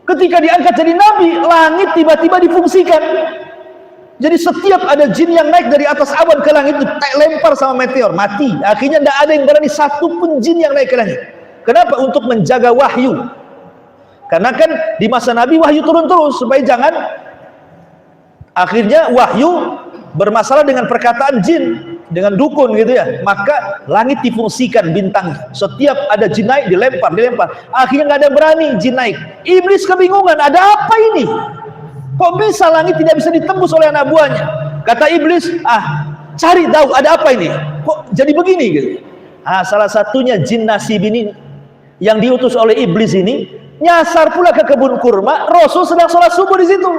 A: ketika diangkat jadi Nabi, langit tiba-tiba difungsikan. Jadi setiap ada jin yang naik dari atas awan ke langit, lempar sama meteor, mati. Akhirnya tidak ada yang berani satu pun jin yang naik ke langit. Kenapa? Untuk menjaga wahyu. Karena kan di masa Nabi wahyu turun terus, supaya jangan akhirnya wahyu bermasalah dengan perkataan jin, dengan dukun gitu ya. Maka langit difungsikan bintangnya. Setiap ada jin naik dilempar. Akhirnya nggak ada yang berani jin naik. Iblis kebingungan, ada apa ini? Kok bisa langit tidak bisa ditembus oleh anak buahnya? Kata iblis, cari tahu ada apa ini? Kok jadi begini gitu? Salah satunya jin nasibin ini yang diutus oleh iblis ini nyasar pula ke kebun kurma. Rasul sedang sholat subuh di situ.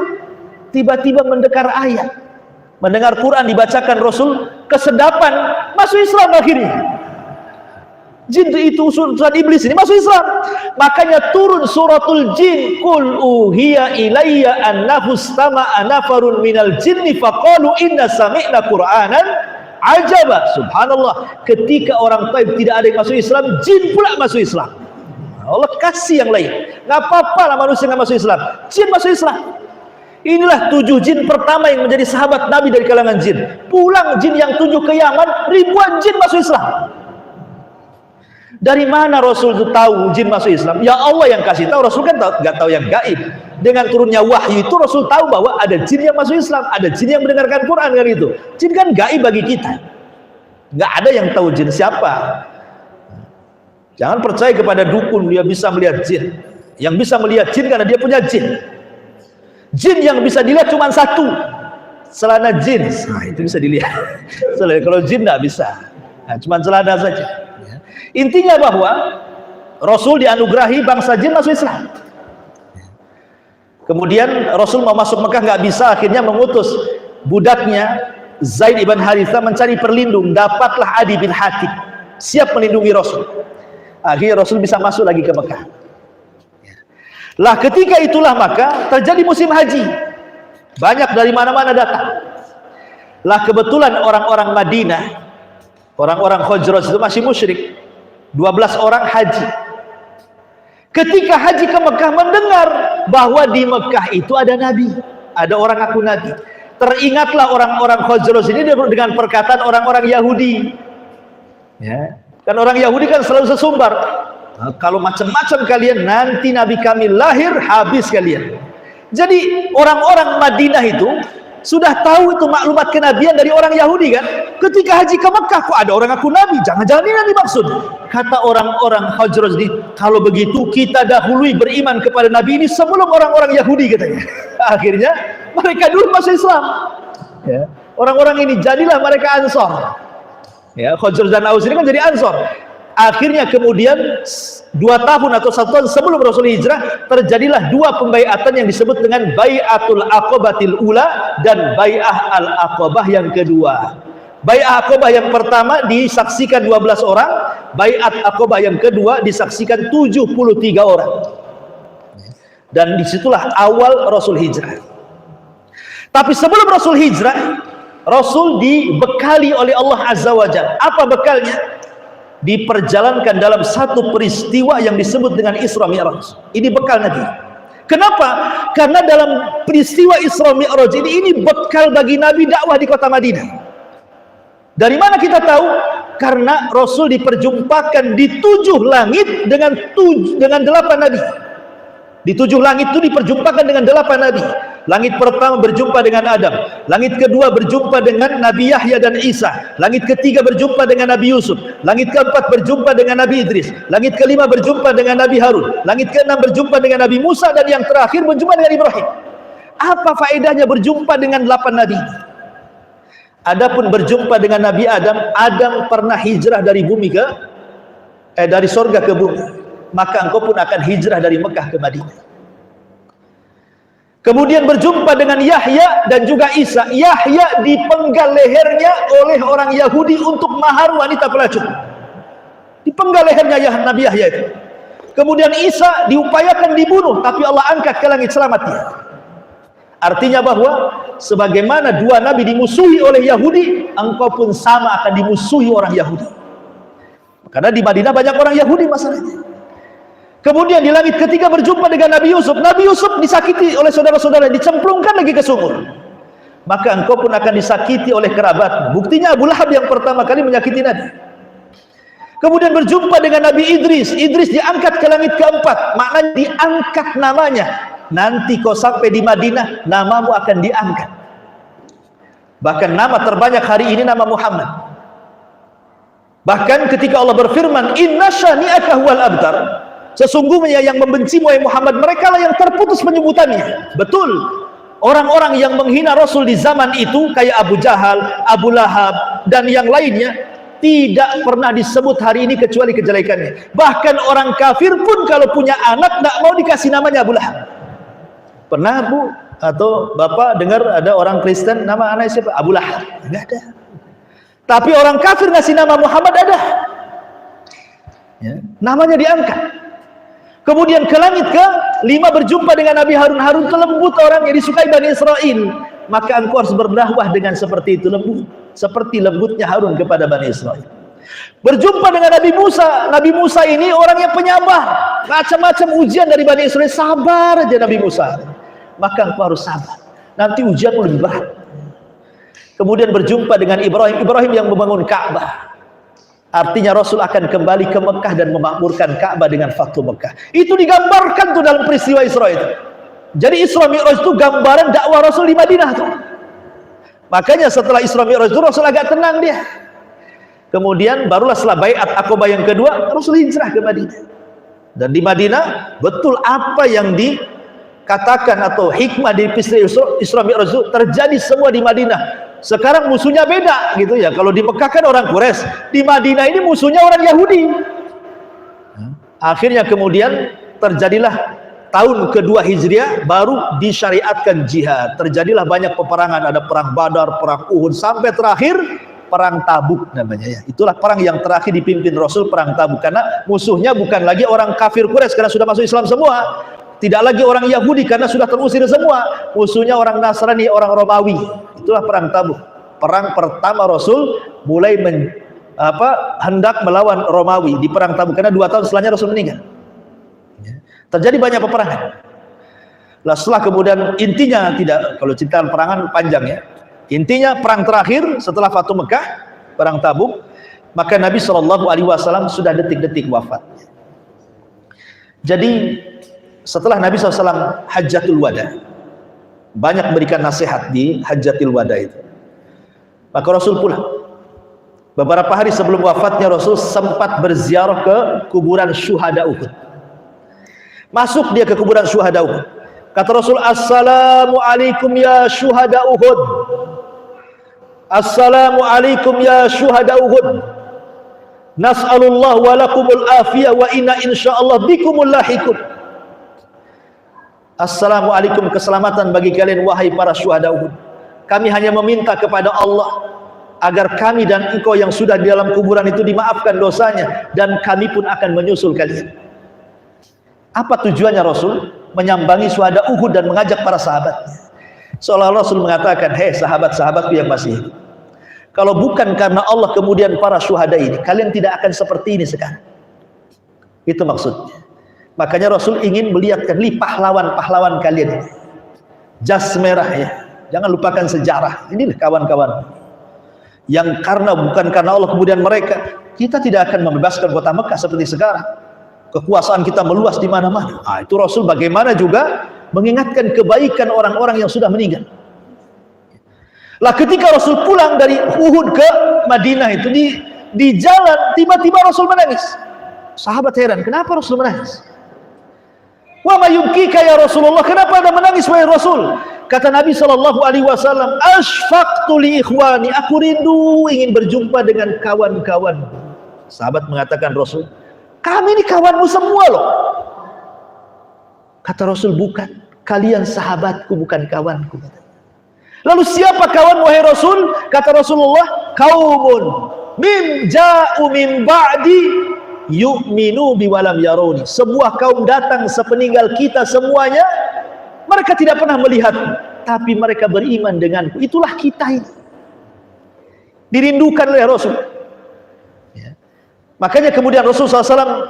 A: Tiba-tiba mendengar ayat, mendengar Quran dibacakan Rasul, kesedapan, masuk Islam akhirnya. Jin itu utusan iblis ini masuk Islam. Makanya turun suratul jin, qul uhiya ilayya annahu istama'a nafarun minal jinni faqalu inna sami'na qur'anan ajaba. Subhanallah, ketika orang Taif tidak ada yang masuk Islam, jin pula masuk Islam. Allah kasih yang lain. Nggak apa-apa lah manusia nggak masuk Islam, jin masuk Islam. Inilah 7 jin pertama yang menjadi sahabat Nabi dari kalangan jin. Pulang jin yang 7 ke Yaman, ribuan jin masuk Islam. Dari mana Rasul itu tahu jin masuk Islam? Ya Allah yang kasih tahu. Rasul kan nggak tahu yang gaib. Dengan turunnya wahyu itu Rasul tahu bahwa ada jin yang masuk Islam, ada jin yang mendengarkan Quran kan itu. Jin kan gaib bagi kita. Nggak ada yang tahu jin siapa. Jangan percaya kepada dukun dia bisa melihat jin. Yang bisa melihat jin karena dia punya jin. Jin yang bisa dilihat cuma satu, celana jin. Nah, itu bisa dilihat. Kalau jin nggak bisa. Nah, cuma celana saja. Intinya bahwa Rasul dianugerahi bangsa jin masuk Islam. Kemudian Rasul mau masuk Mekah nggak bisa, akhirnya mengutus budaknya Zaid ibn Harithah mencari perlindung. Dapatlah Adi bin Hatim siap melindungi Rasul. Akhirnya Rasul bisa masuk lagi ke Mekah. Lah ketika itulah maka terjadi musim haji. Banyak dari mana-mana datang. Lah kebetulan orang-orang Madinah, orang-orang Khazraj itu masih musyrik. 12 orang haji. Ketika haji ke Mekah mendengar bahwa di Mekah itu ada nabi, ada orang aku nabi. Teringatlah orang-orang Khazraj ini dengan perkataan orang-orang Yahudi. Ya, kan orang Yahudi kan selalu sesumbar. Nah, kalau macam-macam kalian nanti nabi kami lahir habis kalian. Jadi orang-orang Madinah itu sudah tahu itu maklumat kenabian dari orang Yahudi kan. Ketika haji ke Mekah kok ada orang aku nabi, jangan-jangan ini yang dimaksud. Kata orang-orang Khazraj ini, kalau begitu kita dahului beriman kepada nabi ini sebelum orang-orang Yahudi katanya. Akhirnya mereka dulu masuk Islam. Ya. Orang-orang ini jadilah mereka Ansor. Ya, Khazraj dan Aus ini kan jadi Ansor. Akhirnya kemudian 2 tahun atau 1 tahun sebelum Rasul hijrah terjadilah 2 pembaiatan yang disebut dengan Bai'atul Aqabatil Ula dan Bai'ah Al-Aqabah yang kedua. Bai'ah Aqabah yang pertama disaksikan 12 orang, Bai'at Aqabah yang kedua disaksikan 73 orang. Dan disitulah awal Rasul hijrah. Tapi sebelum Rasul hijrah, Rasul dibekali oleh Allah Azza wa Jalla. Apa bekalnya? Diperjalankan dalam satu peristiwa yang disebut dengan Isra Mi'raj. Ini bekal Nabi. Kenapa? Karena dalam peristiwa Isra Mi'raj ini bekal bagi Nabi dakwah di kota Madinah. Dari mana kita tahu? Karena Rasul diperjumpakan di 7 langit dengan 8 Nabi. Di 7 langit itu diperjumpakan dengan 8 Nabi. Langit pertama berjumpa dengan Adam, langit kedua berjumpa dengan Nabi Yahya dan Isa, langit ketiga berjumpa dengan Nabi Yusuf, langit keempat berjumpa dengan Nabi Idris, langit kelima berjumpa dengan Nabi Harun, langit keenam berjumpa dengan Nabi Musa, dan yang terakhir berjumpa dengan Ibrahim. Apa faedahnya berjumpa dengan 8 Nabi? Adapun berjumpa dengan Nabi Adam, Adam pernah hijrah dari bumi dari sorga ke bumi, maka engkau pun akan hijrah dari Mekah ke Madinah. Kemudian berjumpa dengan Yahya dan juga Isa. Yahya dipenggal lehernya oleh orang Yahudi untuk mahar wanita pelacur. Dipenggal lehernya Nabi Yahya itu. Kemudian Isa diupayakan dibunuh, tapi Allah angkat ke langit selamat dia. Artinya bahwa sebagaimana 2 nabi dimusuhi oleh Yahudi, engkau pun sama akan dimusuhi orang Yahudi. Karena di Madinah banyak orang Yahudi masalahnya. Kemudian di langit ketiga berjumpa dengan Nabi Yusuf. Nabi Yusuf disakiti oleh saudara-saudara, dicemplungkan lagi ke sumur. Maka engkau pun akan disakiti oleh kerabatmu. Buktinya Abu Lahab yang pertama kali menyakiti Nabi. Kemudian berjumpa dengan Nabi Idris. Idris diangkat ke langit keempat. Maknanya diangkat namanya. Nanti kau sampai di Madinah, namamu akan diangkat. Bahkan nama terbanyak hari ini nama Muhammad. Bahkan ketika Allah berfirman, Inna syani'aka huwal abtar. Sesungguhnya yang membencimu wahai Muhammad, mereka lah yang terputus penyebutannya. Betul, orang-orang yang menghina Rasul di zaman itu kayak Abu Jahal, Abu Lahab dan yang lainnya tidak pernah disebut hari ini kecuali kejelekannya. Bahkan orang kafir pun kalau punya anak tidak mau dikasih namanya Abu Lahab. Pernah Bu atau Bapak dengar ada orang Kristen nama anaknya siapa? Abu Lahab? Tidak ada. Tapi orang kafir ngasih nama Muhammad ada. Ya, namanya diangkat. Kemudian ke langit ke-5 berjumpa dengan Nabi Harun. Harun itu lembut orang yang disukai Bani Israel. Maka engkau harus berdakwah dengan seperti itu, lembut. Seperti lembutnya Harun kepada Bani Israel. Berjumpa dengan Nabi Musa. Nabi Musa ini orang yang penyabar. Macam-macam ujian dari Bani Israel. Sabar aja Nabi Musa. Maka engkau harus sabar. Nanti ujianmu lebih berat. Kemudian berjumpa dengan Ibrahim. Ibrahim yang membangun Ka'bah. Artinya Rasul akan kembali ke Mekah dan memakmurkan Ka'bah dengan Fathu Mekah. Itu digambarkan tuh dalam peristiwa Isra itu. Jadi Isra Mi'raj itu gambaran dakwah Rasul di Madinah tuh. Makanya setelah Isra Mi'raj itu Rasul agak tenang dia. Kemudian barulah setelah baiat Aqabah yang kedua, Rasul hijrah ke Madinah. Dan di Madinah betul apa yang dikatakan atau hikmah di peristiwa Isra Mi'raj terjadi semua di Madinah. Sekarang musuhnya beda gitu ya. Kalau di Mekah kan orang Quraisy, di Madinah ini musuhnya orang Yahudi. Akhirnya kemudian terjadilah tahun kedua Hijriah baru disyariatkan jihad. Terjadilah banyak peperangan, ada perang Badar, perang Uhud, sampai terakhir perang Tabuk namanya ya. Itulah perang yang terakhir dipimpin Rasul, perang Tabuk, karena musuhnya bukan lagi orang kafir Quraisy karena sudah masuk Islam semua. Tidak lagi orang Yahudi karena sudah terusir semua. Musuhnya orang Nasrani, orang Romawi. Itulah perang Tabuk. Perang pertama Rasul mulai hendak melawan Romawi di perang Tabuk, karena 2 tahun setelahnya Rasul meninggal. Terjadi banyak peperangan. Lah setelah kemudian intinya tidak, kalau cerita perangan panjang ya. Intinya perang terakhir setelah Fatu Mekah, perang Tabuk, maka Nabi SAW sudah detik-detik wafat. Jadi setelah Nabi SAW Hajjatul Wada, banyak berikan nasihat di Hajjatul Wada itu, maka Rasul pulang. Beberapa hari sebelum wafatnya Rasul sempat berziarah ke kuburan syuhada Uhud. Masuk dia ke kuburan syuhada Uhud. Kata Rasul, "Assalamualaikum ya syuhada Uhud. Assalamualaikum ya syuhada Uhud. Nas'alullah wa lakumul afiyah wa inna insyaallah bikumul lahiqun." Assalamualaikum, keselamatan bagi kalian wahai para syuhada Uhud. Kami hanya meminta kepada Allah agar kami dan engkau yang sudah di dalam kuburan itu dimaafkan dosanya, dan kami pun akan menyusul kalian. Apa tujuannya Rasul menyambangi syuhada Uhud dan mengajak para sahabatnya? Seolah Rasul mengatakan, hei sahabat-sahabatku yang masih hidup, kalau bukan karena Allah kemudian para syuhada ini, kalian tidak akan seperti ini sekarang. Itu maksudnya. Makanya Rasul ingin melihatkan pahlawan-pahlawan kalian ini. Jas merah ya. Jangan lupakan sejarah. Inilah kawan-kawan. Yang bukan karena Allah kemudian mereka, kita tidak akan membebaskan kota Mekah seperti sekarang. Kekuasaan kita meluas di mana-mana. Itu Rasul bagaimana juga mengingatkan kebaikan orang-orang yang sudah meninggal. Lah ketika Rasul pulang dari Uhud ke Madinah itu, di jalan tiba-tiba Rasul menangis. Sahabat heran, kenapa Rasul menangis? Wa ma yubkika ya Rasulullah, kenapa Anda menangis wahai Rasul? Kata Nabi SAW, "Ashfaqtu li ikhwani," aku rindu ingin berjumpa dengan kawan-kawan. Sahabat mengatakan, Rasul, kami ini kawanmu semua loh. Kata Rasul, bukan, kalian sahabatku bukan kawanku. Lalu siapa kawan wahai Rasul? Kata Rasulullah, qaumun ja'u min ba'di yu'minu biwalam yaruni. Sebuah kaum datang sepeninggal kita semuanya, mereka tidak pernah melihatku, tapi mereka beriman denganku. Itulah kita ini, dirindukan oleh Rasul ya. Makanya kemudian Rasul SAW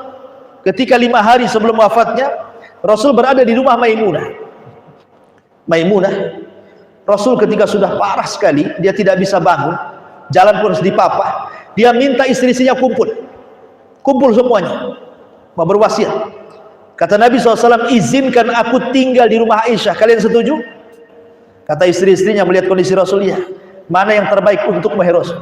A: ketika 5 hari sebelum wafatnya, Rasul berada di rumah Maimunah. Rasul ketika sudah parah sekali, dia tidak bisa bangun, jalan pun harus dipapah, dia minta istri-istrinya kumpul semuanya, mau berwasiat. Kata Nabi SAW, izinkan aku tinggal di rumah Aisyah, kalian setuju? Kata istri-istrinya melihat kondisi Rasul, ya, mana yang terbaik untuk wahai Rasul?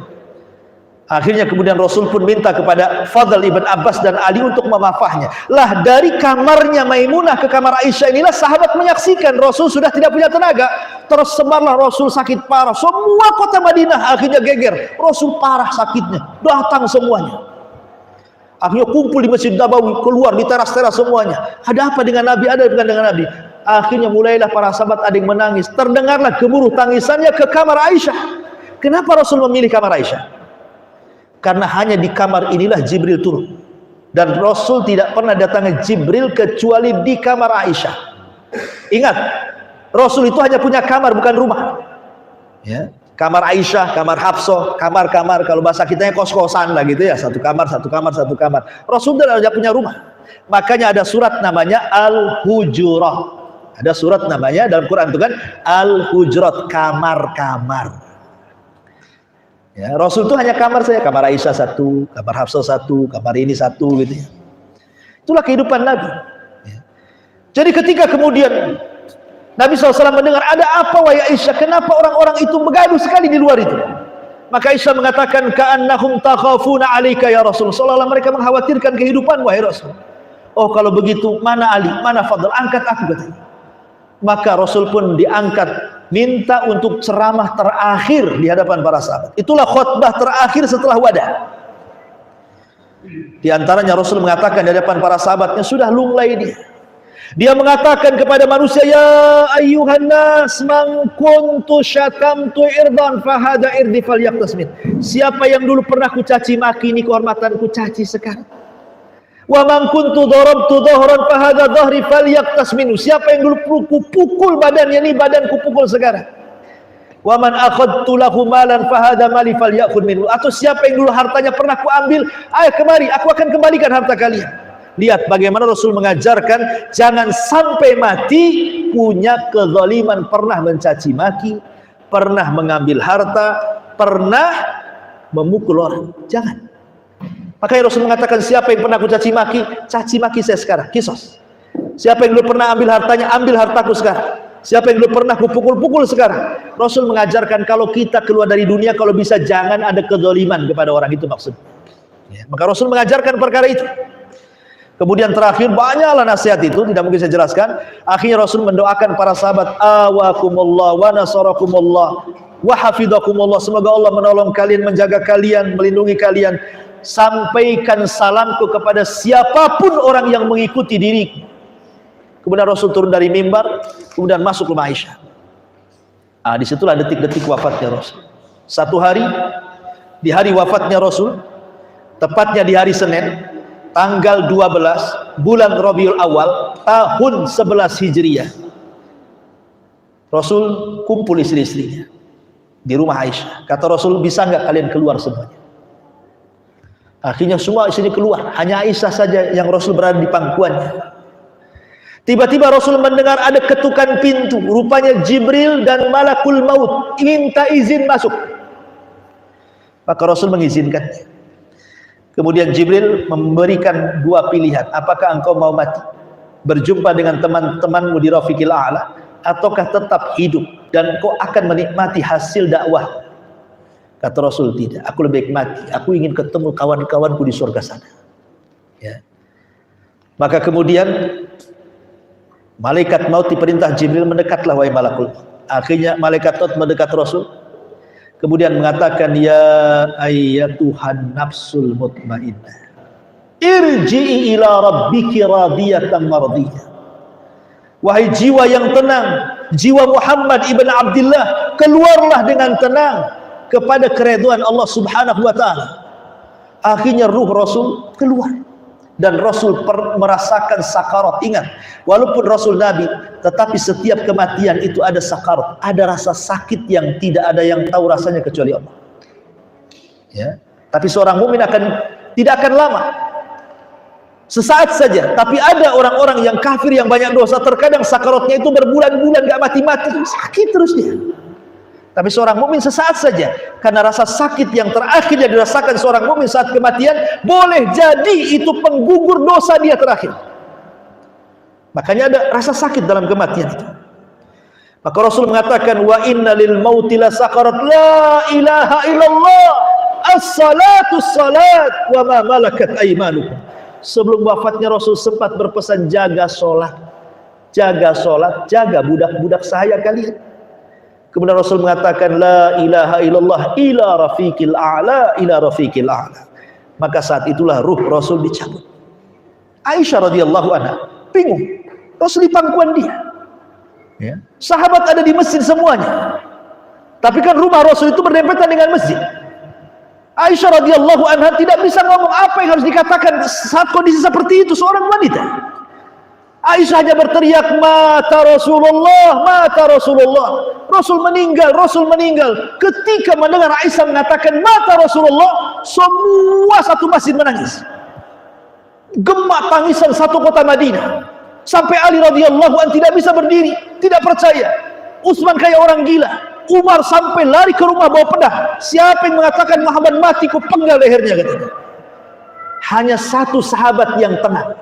A: Akhirnya kemudian Rasul pun minta kepada Fadl ibn Abbas dan Ali untuk memafahnya. Lah dari kamarnya Maimunah ke kamar Aisyah inilah sahabat menyaksikan Rasul sudah tidak punya tenaga. Tersebarlah Rasul sakit parah. Semua kota Madinah akhirnya geger. Rasul parah sakitnya. Datang semuanya. Akhirnya kumpul di Masjid Nabawi, keluar di teras-teras semuanya. Ada apa dengan Nabi? Ada bukan dengan Nabi? Akhirnya mulailah para sahabat ada yang menangis. Terdengarlah gemuruh tangisannya ke kamar Aisyah. Kenapa Rasul memilih kamar Aisyah? Karena hanya di kamar inilah Jibril turun, dan Rasul tidak pernah datangi Jibril kecuali di kamar Aisyah. Ingat, Rasul itu hanya punya kamar, bukan rumah ya. Kamar Aisyah, kamar Hafsah, kamar-kamar, kalau bahasa kitanya kos-kosan lah gitu ya, satu kamar. Rasul tidak punya rumah. Makanya ada surat namanya Al-Hujurat. Ada surat namanya dalam Quran itu kan Al-Hujurat, kamar-kamar. Ya, Rasul itu hanya kamar saya, kamar Aisyah satu, kamar Hafsah satu, kamar ini satu gitu ya. Itulah kehidupan Nabi ya. Jadi ketika kemudian Nabi SAW mendengar ada apa wahai Aisyah, kenapa orang-orang itu begaduh sekali di luar itu? Maka Aisyah mengatakan, ka'annahum takhafuna 'alaika ya Rasul. Seolah-olah mereka mengkhawatirkan kehidupan wahai Rasul. Oh, kalau begitu, mana Ali, mana Fadl? Angkat aku, katanya. Maka Rasul pun diangkat, minta untuk ceramah terakhir di hadapan para sahabat. Itulah khutbah terakhir setelah wada. Di antaranya Rasul mengatakan di hadapan para sahabatnya, sudah lunglai dia. Dia mengatakan kepada manusia, ya ayyuhan nas, man kuntu syatamtu irdan fahada irdi falyaqtasmin. Siapa yang dulu pernah ku caci maki, ini kehormatanku caci sekarang. Wa man kuntu darabtu dhahran fahada dhahri falyaqtasmin. Siapa yang dulu ku pukul badannya, ini badanku pukul sekarang. Wa man akhadtu lahu malan fahada mali falyakhud minhu. Atau siapa yang dulu hartanya pernah ku ambil, ayo kemari, aku akan kembalikan harta kalian. Lihat bagaimana Rasul mengajarkan jangan sampai mati punya kezaliman, pernah mencaci maki, pernah mengambil harta, pernah memukul orang. Jangan. Makanya Rasul mengatakan, siapa yang pernah aku caci maki saya sekarang, kisos. Siapa yang dulu pernah ambil hartanya, ambil hartaku sekarang. Siapa yang dulu pernah kupukul-pukul sekarang. Rasul mengajarkan kalau kita keluar dari dunia, kalau bisa jangan ada kezaliman kepada orang, itu maksudnya. Ya, maka Rasul mengajarkan perkara itu. Kemudian terakhir, banyaklah nasihat itu, tidak mungkin saya jelaskan. Akhirnya Rasul mendoakan para sahabat, awakumullah wa nasarakumullah wa hafidhakumullah. Semoga Allah menolong kalian, menjaga kalian, melindungi kalian. Sampaikan salamku kepada siapapun orang yang mengikuti diriku. Kemudian Rasul turun dari mimbar, kemudian masuk rumah Aisyah. Disitulah detik-detik wafatnya Rasul. Satu hari, di hari wafatnya Rasul, tepatnya di hari Senin, tanggal 12 bulan Rabiul Awal tahun 11 Hijriah, Rasul kumpul istri-istrinya di rumah Aisyah. Kata Rasul, bisa nggak kalian keluar semuanya? Akhirnya semua istrinya keluar, hanya Aisyah saja yang Rasul berada di pangkuannya. Tiba-tiba Rasul mendengar ada ketukan pintu, rupanya Jibril dan Malakul Maut minta izin masuk. Maka Rasul mengizinkannya. Kemudian Jibril memberikan dua pilihan, apakah engkau mau mati, berjumpa dengan teman-temanmu di Rafiqil A'la, ataukah tetap hidup dan engkau akan menikmati hasil dakwah? Kata Rasul, tidak, aku lebih baik mati, aku ingin ketemu kawan-kawanku di surga sana. Ya. Maka kemudian malaikat maut diperintah Jibril, mendekatlah wahai malakul. Akhirnya malaikat maut mendekat Rasul, kemudian mengatakan, ya ayyatuhan nafsul mutmainnah, irji'i ila rabbiki radiyatan mardiyah. Wahai jiwa yang tenang, jiwa Muhammad ibn Abdullah, keluarlah dengan tenang kepada keridhaan Allah Subhanahu wa taala. Akhirnya ruh Rasul keluar dan Rasul merasakan sakarat. Ingat, walaupun Rasul Nabi, tetapi setiap kematian itu ada sakarat, ada rasa sakit yang tidak ada yang tahu rasanya kecuali Allah. Ya, tapi seorang mukmin tidak akan lama, sesaat saja. Tapi ada orang-orang yang kafir yang banyak dosa, terkadang sakaratnya itu berbulan-bulan gak mati-mati, sakit terus dia. Tapi seorang mukmin sesaat saja, karena rasa sakit yang terakhir yang dirasakan seorang mukmin saat kematian boleh jadi itu penggugur dosa dia terakhir. Makanya ada rasa sakit dalam kematian itu. Maka Rasul mengatakan, wa inna lil mauti la sakarat, la ilaha illallah, as-salatu salat wa ma malakat aymanukum. Sebelum wafatnya Rasul sempat berpesan, jaga sholat, jaga budak-budak saya kalian. Kemudian Rasul mengatakan, la ilaha illallah ila rafiqil a'la, ila rafiqil a'la. Maka saat itulah ruh Rasul dicabut. Aisyah radhiyallahu anha bingung, Rasul di pangkuan dia, ya. Sahabat ada di masjid semuanya, tapi kan rumah Rasul itu berdempetan dengan masjid. Aisyah radhiyallahu anha tidak bisa ngomong apa yang harus dikatakan saat kondisi seperti itu seorang wanita. Aisyah hanya berteriak, mata Rasulullah, mata Rasulullah. Rasul meninggal, Rasul meninggal. Ketika mendengar Aisyah mengatakan mata Rasulullah, semua satu masjid menangis. Gemak tangisan satu kota Madinah. Sampai Ali radhiyallahu anhu tidak bisa berdiri, tidak percaya. Utsman kayak orang gila. Umar sampai lari ke rumah bawa pedang. Siapa yang mengatakan Muhammad mati, ku penggal lehernya, katanya. Hanya satu sahabat yang tenang,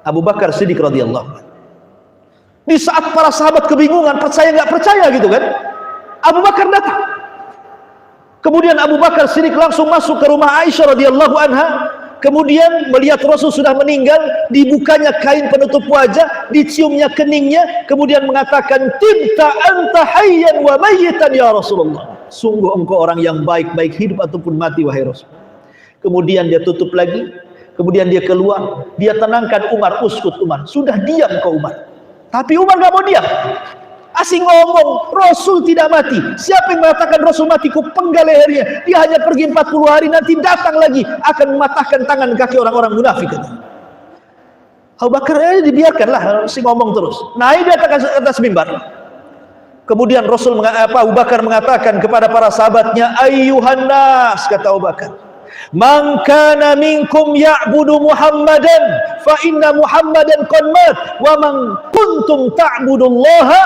A: Abu Bakar Siddiq radhiyallahu anhu. Di saat para sahabat kebingungan, percaya nggak percaya gitu kan, Abu Bakar datang. Kemudian Abu Bakar Siddiq langsung masuk ke rumah Aisyah radhiyallahu anha. Kemudian melihat Rasul sudah meninggal, dibukanya kain penutup wajah, diciumnya keningnya, kemudian mengatakan, "Tibta anta hayyan wa mayyitan ya Rasulullah." Sungguh engkau orang yang baik-baik hidup ataupun mati wahai Rasul. Kemudian dia tutup lagi, kemudian dia keluar, dia tenangkan Umar, uskut Umar, sudah diam kau Umar. Tapi Umar gak mau diam. Asing ngomong, Rasul tidak mati. Siapa yang mengatakan Rasul mati? Ku penggal lehernya. Dia hanya pergi 40 hari, nanti datang lagi akan mematahkan tangan kaki orang-orang munafik. Abu Bakar dibiarkanlah, asing ngomong terus. Naik di atas mimbar. Kemudian Abu Bakar mengatakan kepada para sahabatnya, "Ayyuhan nas," kata Abu Bakar, "Man kana minkum ya'budu Muhammadan fa inna Muhammadan qad mat wa man kuntum ta'budullaha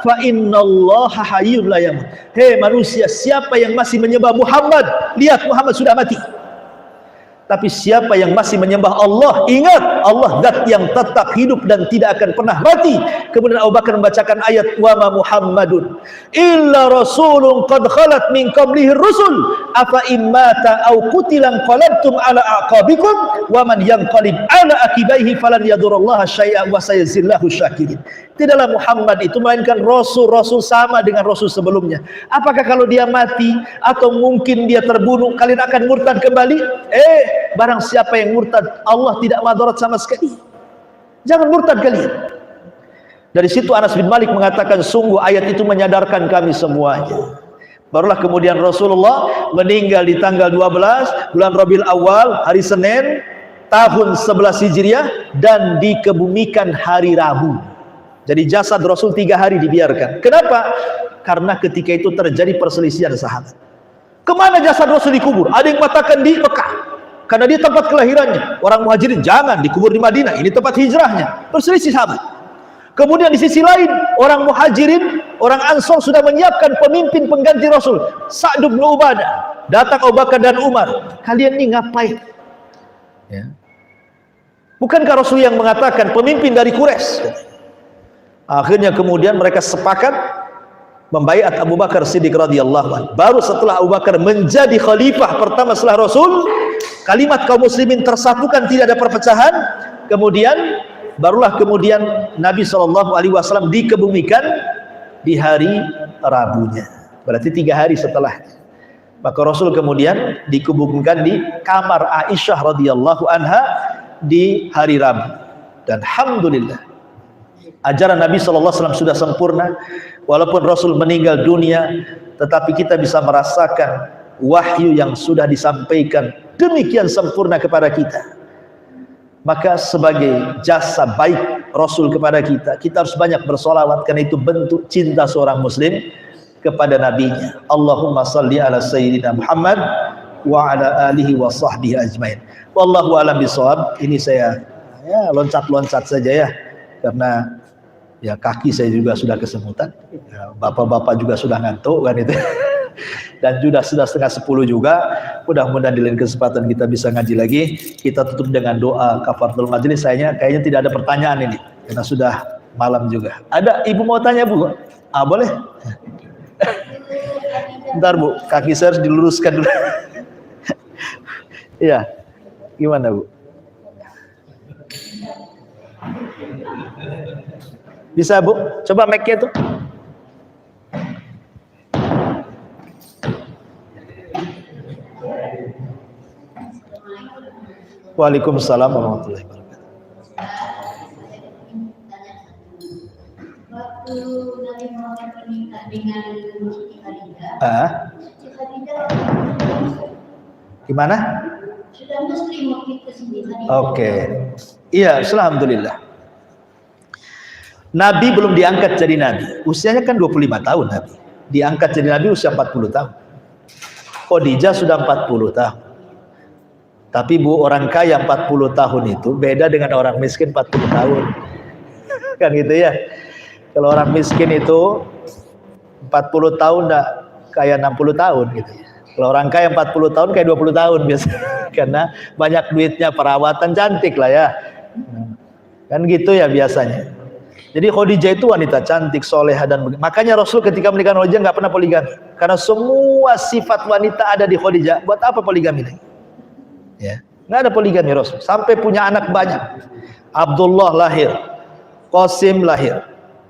A: fa innallaha hayyun la yamut." Hei manusia, siapa yang masih menyembah Muhammad, lihat Muhammad sudah mati. Tapi siapa yang masih menyembah Allah, ingat Allah zat yang tetap hidup dan tidak akan pernah mati. Kemudian Abu Bakar membacakan ayat, "Wa ma Muhammadun illa rasulun qad khalat min qablihi rusul afa immata aw qutilan qalabtum ala aqabikum wa man yanqalib ala akibaihi falan yadurrallaha syai'a wa sayazillahu syakirin." Tidaklah Muhammad itu melainkan Rasul sama dengan Rasul sebelumnya. Apakah kalau dia mati atau mungkin dia terbunuh, kalian akan murtad kembali? Barang siapa yang murtad, Allah tidak madarat sama sekali. Jangan murtad kalian. Dari situ Anas bin Malik mengatakan, sungguh ayat itu menyadarkan kami semuanya. Barulah kemudian Rasulullah meninggal di tanggal 12 bulan Rabiul Awal, hari Senin, tahun 11 Hijriah, dan dikebumikan hari Rabu. Jadi jasad Rasul 3 hari dibiarkan. Kenapa? Karena ketika itu terjadi perselisihan sahabat. Kemana jasad Rasul dikubur? Ada yang mengatakan di Mekah, karena dia tempat kelahirannya. Orang Muhajirin, jangan dikubur di Madinah, ini tempat hijrahnya. Perselisih sahabat. Kemudian di sisi lain, orang Muhajirin, orang Ansor sudah menyiapkan pemimpin pengganti Rasul, Sa'd bin Ubadah. Datang Abu Bakar dan Umar, kalian ini ngapain? Ya. Bukankah Rasul yang mengatakan pemimpin dari Quraisy? Akhirnya kemudian mereka sepakat membaiat Abu Bakar Siddiq radhiyallahu anhu. Baru setelah Abu Bakar menjadi khalifah pertama setelah Rasul, kalimat kaum muslimin tersatukan, tidak ada perpecahan. Kemudian barulah kemudian Nabi SAW dikebumikan di hari Rabunya. Berarti 3 hari setelahnya. Maka Rasul kemudian dikebumikan di kamar Aisyah radhiyallahu anha di hari Rabu. Dan alhamdulillah, ajaran Nabi SAW sudah sempurna. Walaupun Rasul meninggal dunia, tetapi kita bisa merasakan wahyu yang sudah disampaikan demikian sempurna kepada kita. Maka sebagai jasa baik Rasul kepada kita, kita harus banyak bersolawat, karena itu bentuk cinta seorang muslim kepada nabinya. Allahumma salli ala sayyidina Muhammad wa ala alihi wa sahbihi ajmain. Wallahu a'lam bishawab. Ini saya loncat-loncat saja ya, karena ya kaki saya juga sudah kesemutan, ya, bapak-bapak juga sudah ngantuk kan itu. Dan sudah 9:30 juga. Mudah-mudahan di lain kesempatan kita bisa ngaji lagi. Kita tutup dengan doa kafaratul majelis. Kayaknya tidak ada pertanyaan ini, karena sudah malam juga. Ada ibu mau tanya Bu? Boleh? Bentar Bu, kaki saya harus diluruskan dulu. Iya, gimana Bu? Bisa Bu? Coba mic-nya tuh. Waalaikumsalam warahmatullahi wabarakatuh.
B: Waktu Nabi Muhammad menikah dengan Siti Khadijah,
A: gimana?
B: Sudah muslim waktu itu sendiri.
A: Oke. Iya, alhamdulillah. Nabi belum diangkat jadi nabi. Usianya kan 25 tahun Nabi. Diangkat jadi nabi usia 40 tahun. Khadijah sudah 40 tahun. Tapi Bu, orang kaya 40 tahun itu beda dengan orang miskin 40 tahun. Kan gitu ya. Kalau orang miskin itu 40 tahun enggak kayak 60 tahun gitu ya. Kalau orang kaya 40 tahun kayak 20 tahun biasanya. Karena banyak duitnya, perawatan, cantik lah ya. Kan gitu ya biasanya. Jadi Khadijah itu wanita cantik, soleha, dan makanya Rasul ketika menikah Khadijah nggak pernah poligami. Karena semua sifat wanita ada di Khadijah. Buat apa poligami lagi? Ya, nggak ada poligami Rasul. Sampai punya anak banyak. Abdullah lahir, Qasim lahir,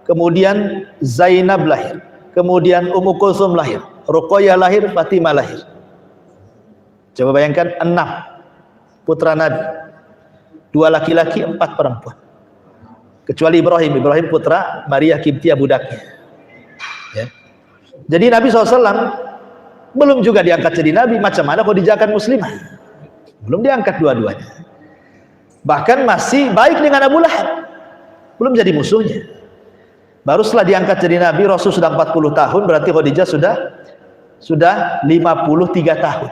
A: kemudian Zainab lahir, kemudian Ummu Kulsum lahir, Ruqayyah lahir, Fatimah lahir. Coba bayangkan 6 putra Nabi, 2 laki-laki, 4 perempuan. Kecuali Ibrahim putra Maria Kiptiah budaknya. Ya. Jadi Nabi SAW belum juga diangkat jadi Nabi. Macam mana Khadijah akan muslimah? Belum diangkat dua-duanya. Bahkan masih baik dengan Abu Lahab, belum jadi musuhnya. Baru setelah diangkat jadi Nabi, Rasul sudah 40 tahun, berarti Khadijah sudah 53 tahun.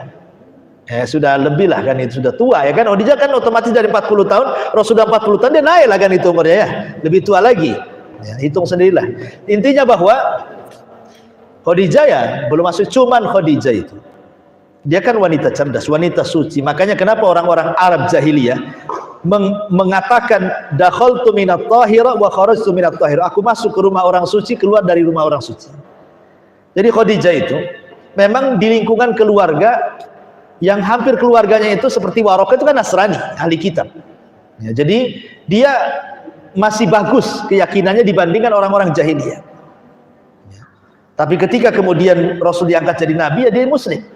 A: Sudah lebih lah kan, itu sudah tua ya kan. Khadijah kan otomatis dari 40 tahun, Rasul sudah 40 tahun, dia naik lah kan itu umurnya ya, lebih tua lagi ya, hitung sendirilah. Intinya bahwa Khadijah ya belum masuk. Cuman Khadijah itu dia kan wanita cerdas, wanita suci. Makanya kenapa orang-orang Arab jahiliyah mengatakan dakhaltu minat tahira wa kharajtu minat tahira, aku masuk ke rumah orang suci, keluar dari rumah orang suci. Jadi Khadijah itu memang di lingkungan keluarga yang hampir keluarganya itu seperti Waraqah itu kan Nasrani, ahli kitab ya, jadi dia masih bagus keyakinannya dibandingkan orang-orang jahiliyah ya. Tapi ketika kemudian Rasul diangkat jadi Nabi, ya dia muslim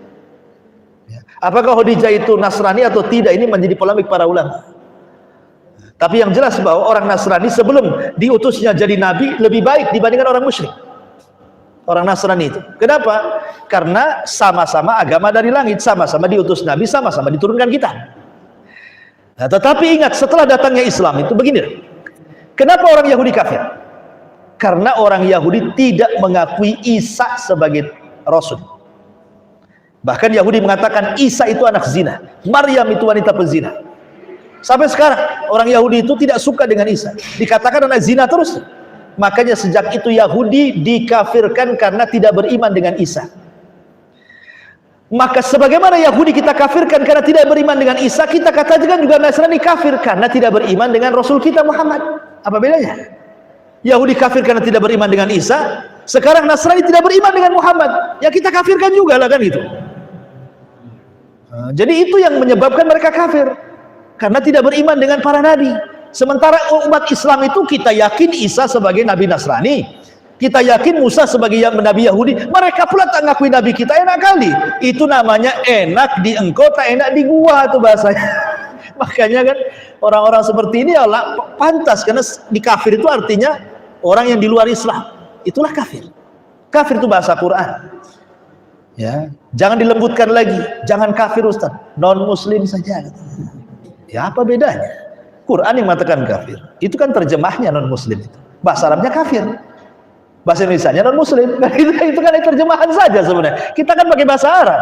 A: ya. Apakah Khadijah itu Nasrani atau tidak, ini menjadi polemik para ulama. Tapi yang jelas bahwa orang Nasrani sebelum diutusnya jadi Nabi lebih baik dibandingkan orang musyrik. Orang Nasrani itu. Kenapa? Karena sama-sama agama dari langit, sama-sama diutus Nabi, sama-sama diturunkan kitab. Nah, tetapi ingat, setelah datangnya Islam itu begini. Kenapa orang Yahudi kafir? Karena orang Yahudi tidak mengakui Isa sebagai Rasul. Bahkan Yahudi mengatakan Isa itu anak zina, Maryam itu wanita pezina. Sampai sekarang orang Yahudi itu tidak suka dengan Isa, dikatakan anak zina terus. Makanya sejak itu Yahudi dikafirkan karena tidak beriman dengan Isa. Maka sebagaimana Yahudi kita kafirkan karena tidak beriman dengan Isa, kita katakan juga Nasrani kafir karena tidak beriman dengan Rasul kita Muhammad. Apa bedanya? Yahudi kafir karena tidak beriman dengan Isa, sekarang Nasrani tidak beriman dengan Muhammad, ya kita kafirkan juga lah kan itu. Jadi itu yang menyebabkan mereka kafir, karena tidak beriman dengan para nabi. Sementara umat Islam itu kita yakin Isa sebagai nabi Nasrani, kita yakin Musa sebagai nabi Yahudi, mereka pula tak ngakui nabi kita. Enak kali, itu namanya enak di engkau tak enak di gua tuh bahasanya. Makanya kan orang-orang seperti ini Allah pantas, karena di kafir itu artinya orang yang di luar Islam, itulah kafir. Kafir itu bahasa Quran ya, jangan dilembutkan lagi, jangan kafir Ustaz, non muslim saja. Ya apa bedanya? Quran yang mengatakan kafir, itu kan terjemahnya non muslim, itu bahasa Arabnya kafir, bahasa Indonesianya non muslim. Itu kan terjemahan saja sebenarnya. Kita kan pakai bahasa Arab,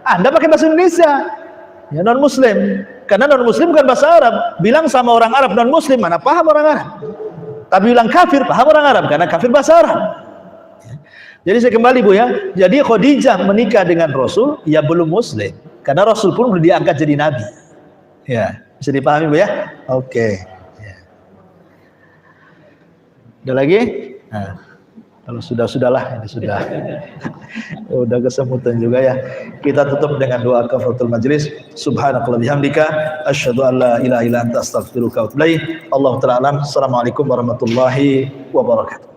A: Anda pakai bahasa Indonesia ya, non muslim, karena non muslim bukan bahasa Arab. Bilang sama orang Arab non muslim, mana paham orang Arab. Tapi bilang kafir, paham orang Arab, karena kafir bahasa Arab ya. Jadi saya kembali Bu ya, jadi Khadijah menikah dengan Rasul ya belum muslim, karena Rasul pun belum diangkat jadi nabi ya. Bisa dipahami Bu ya? Oke. Ya. Ada lagi? Nah, kalau sudahlah, ini sudah udah kesemutan juga ya. Kita tutup dengan doa kafaratul majelis. Subhanakallahumma bihamdika asyhadu an la ilaha illa anta astaghfiruka wa atubu ilaik. Allahu ta'ala alam. Assalamualaikum warahmatullahi wabarakatuh.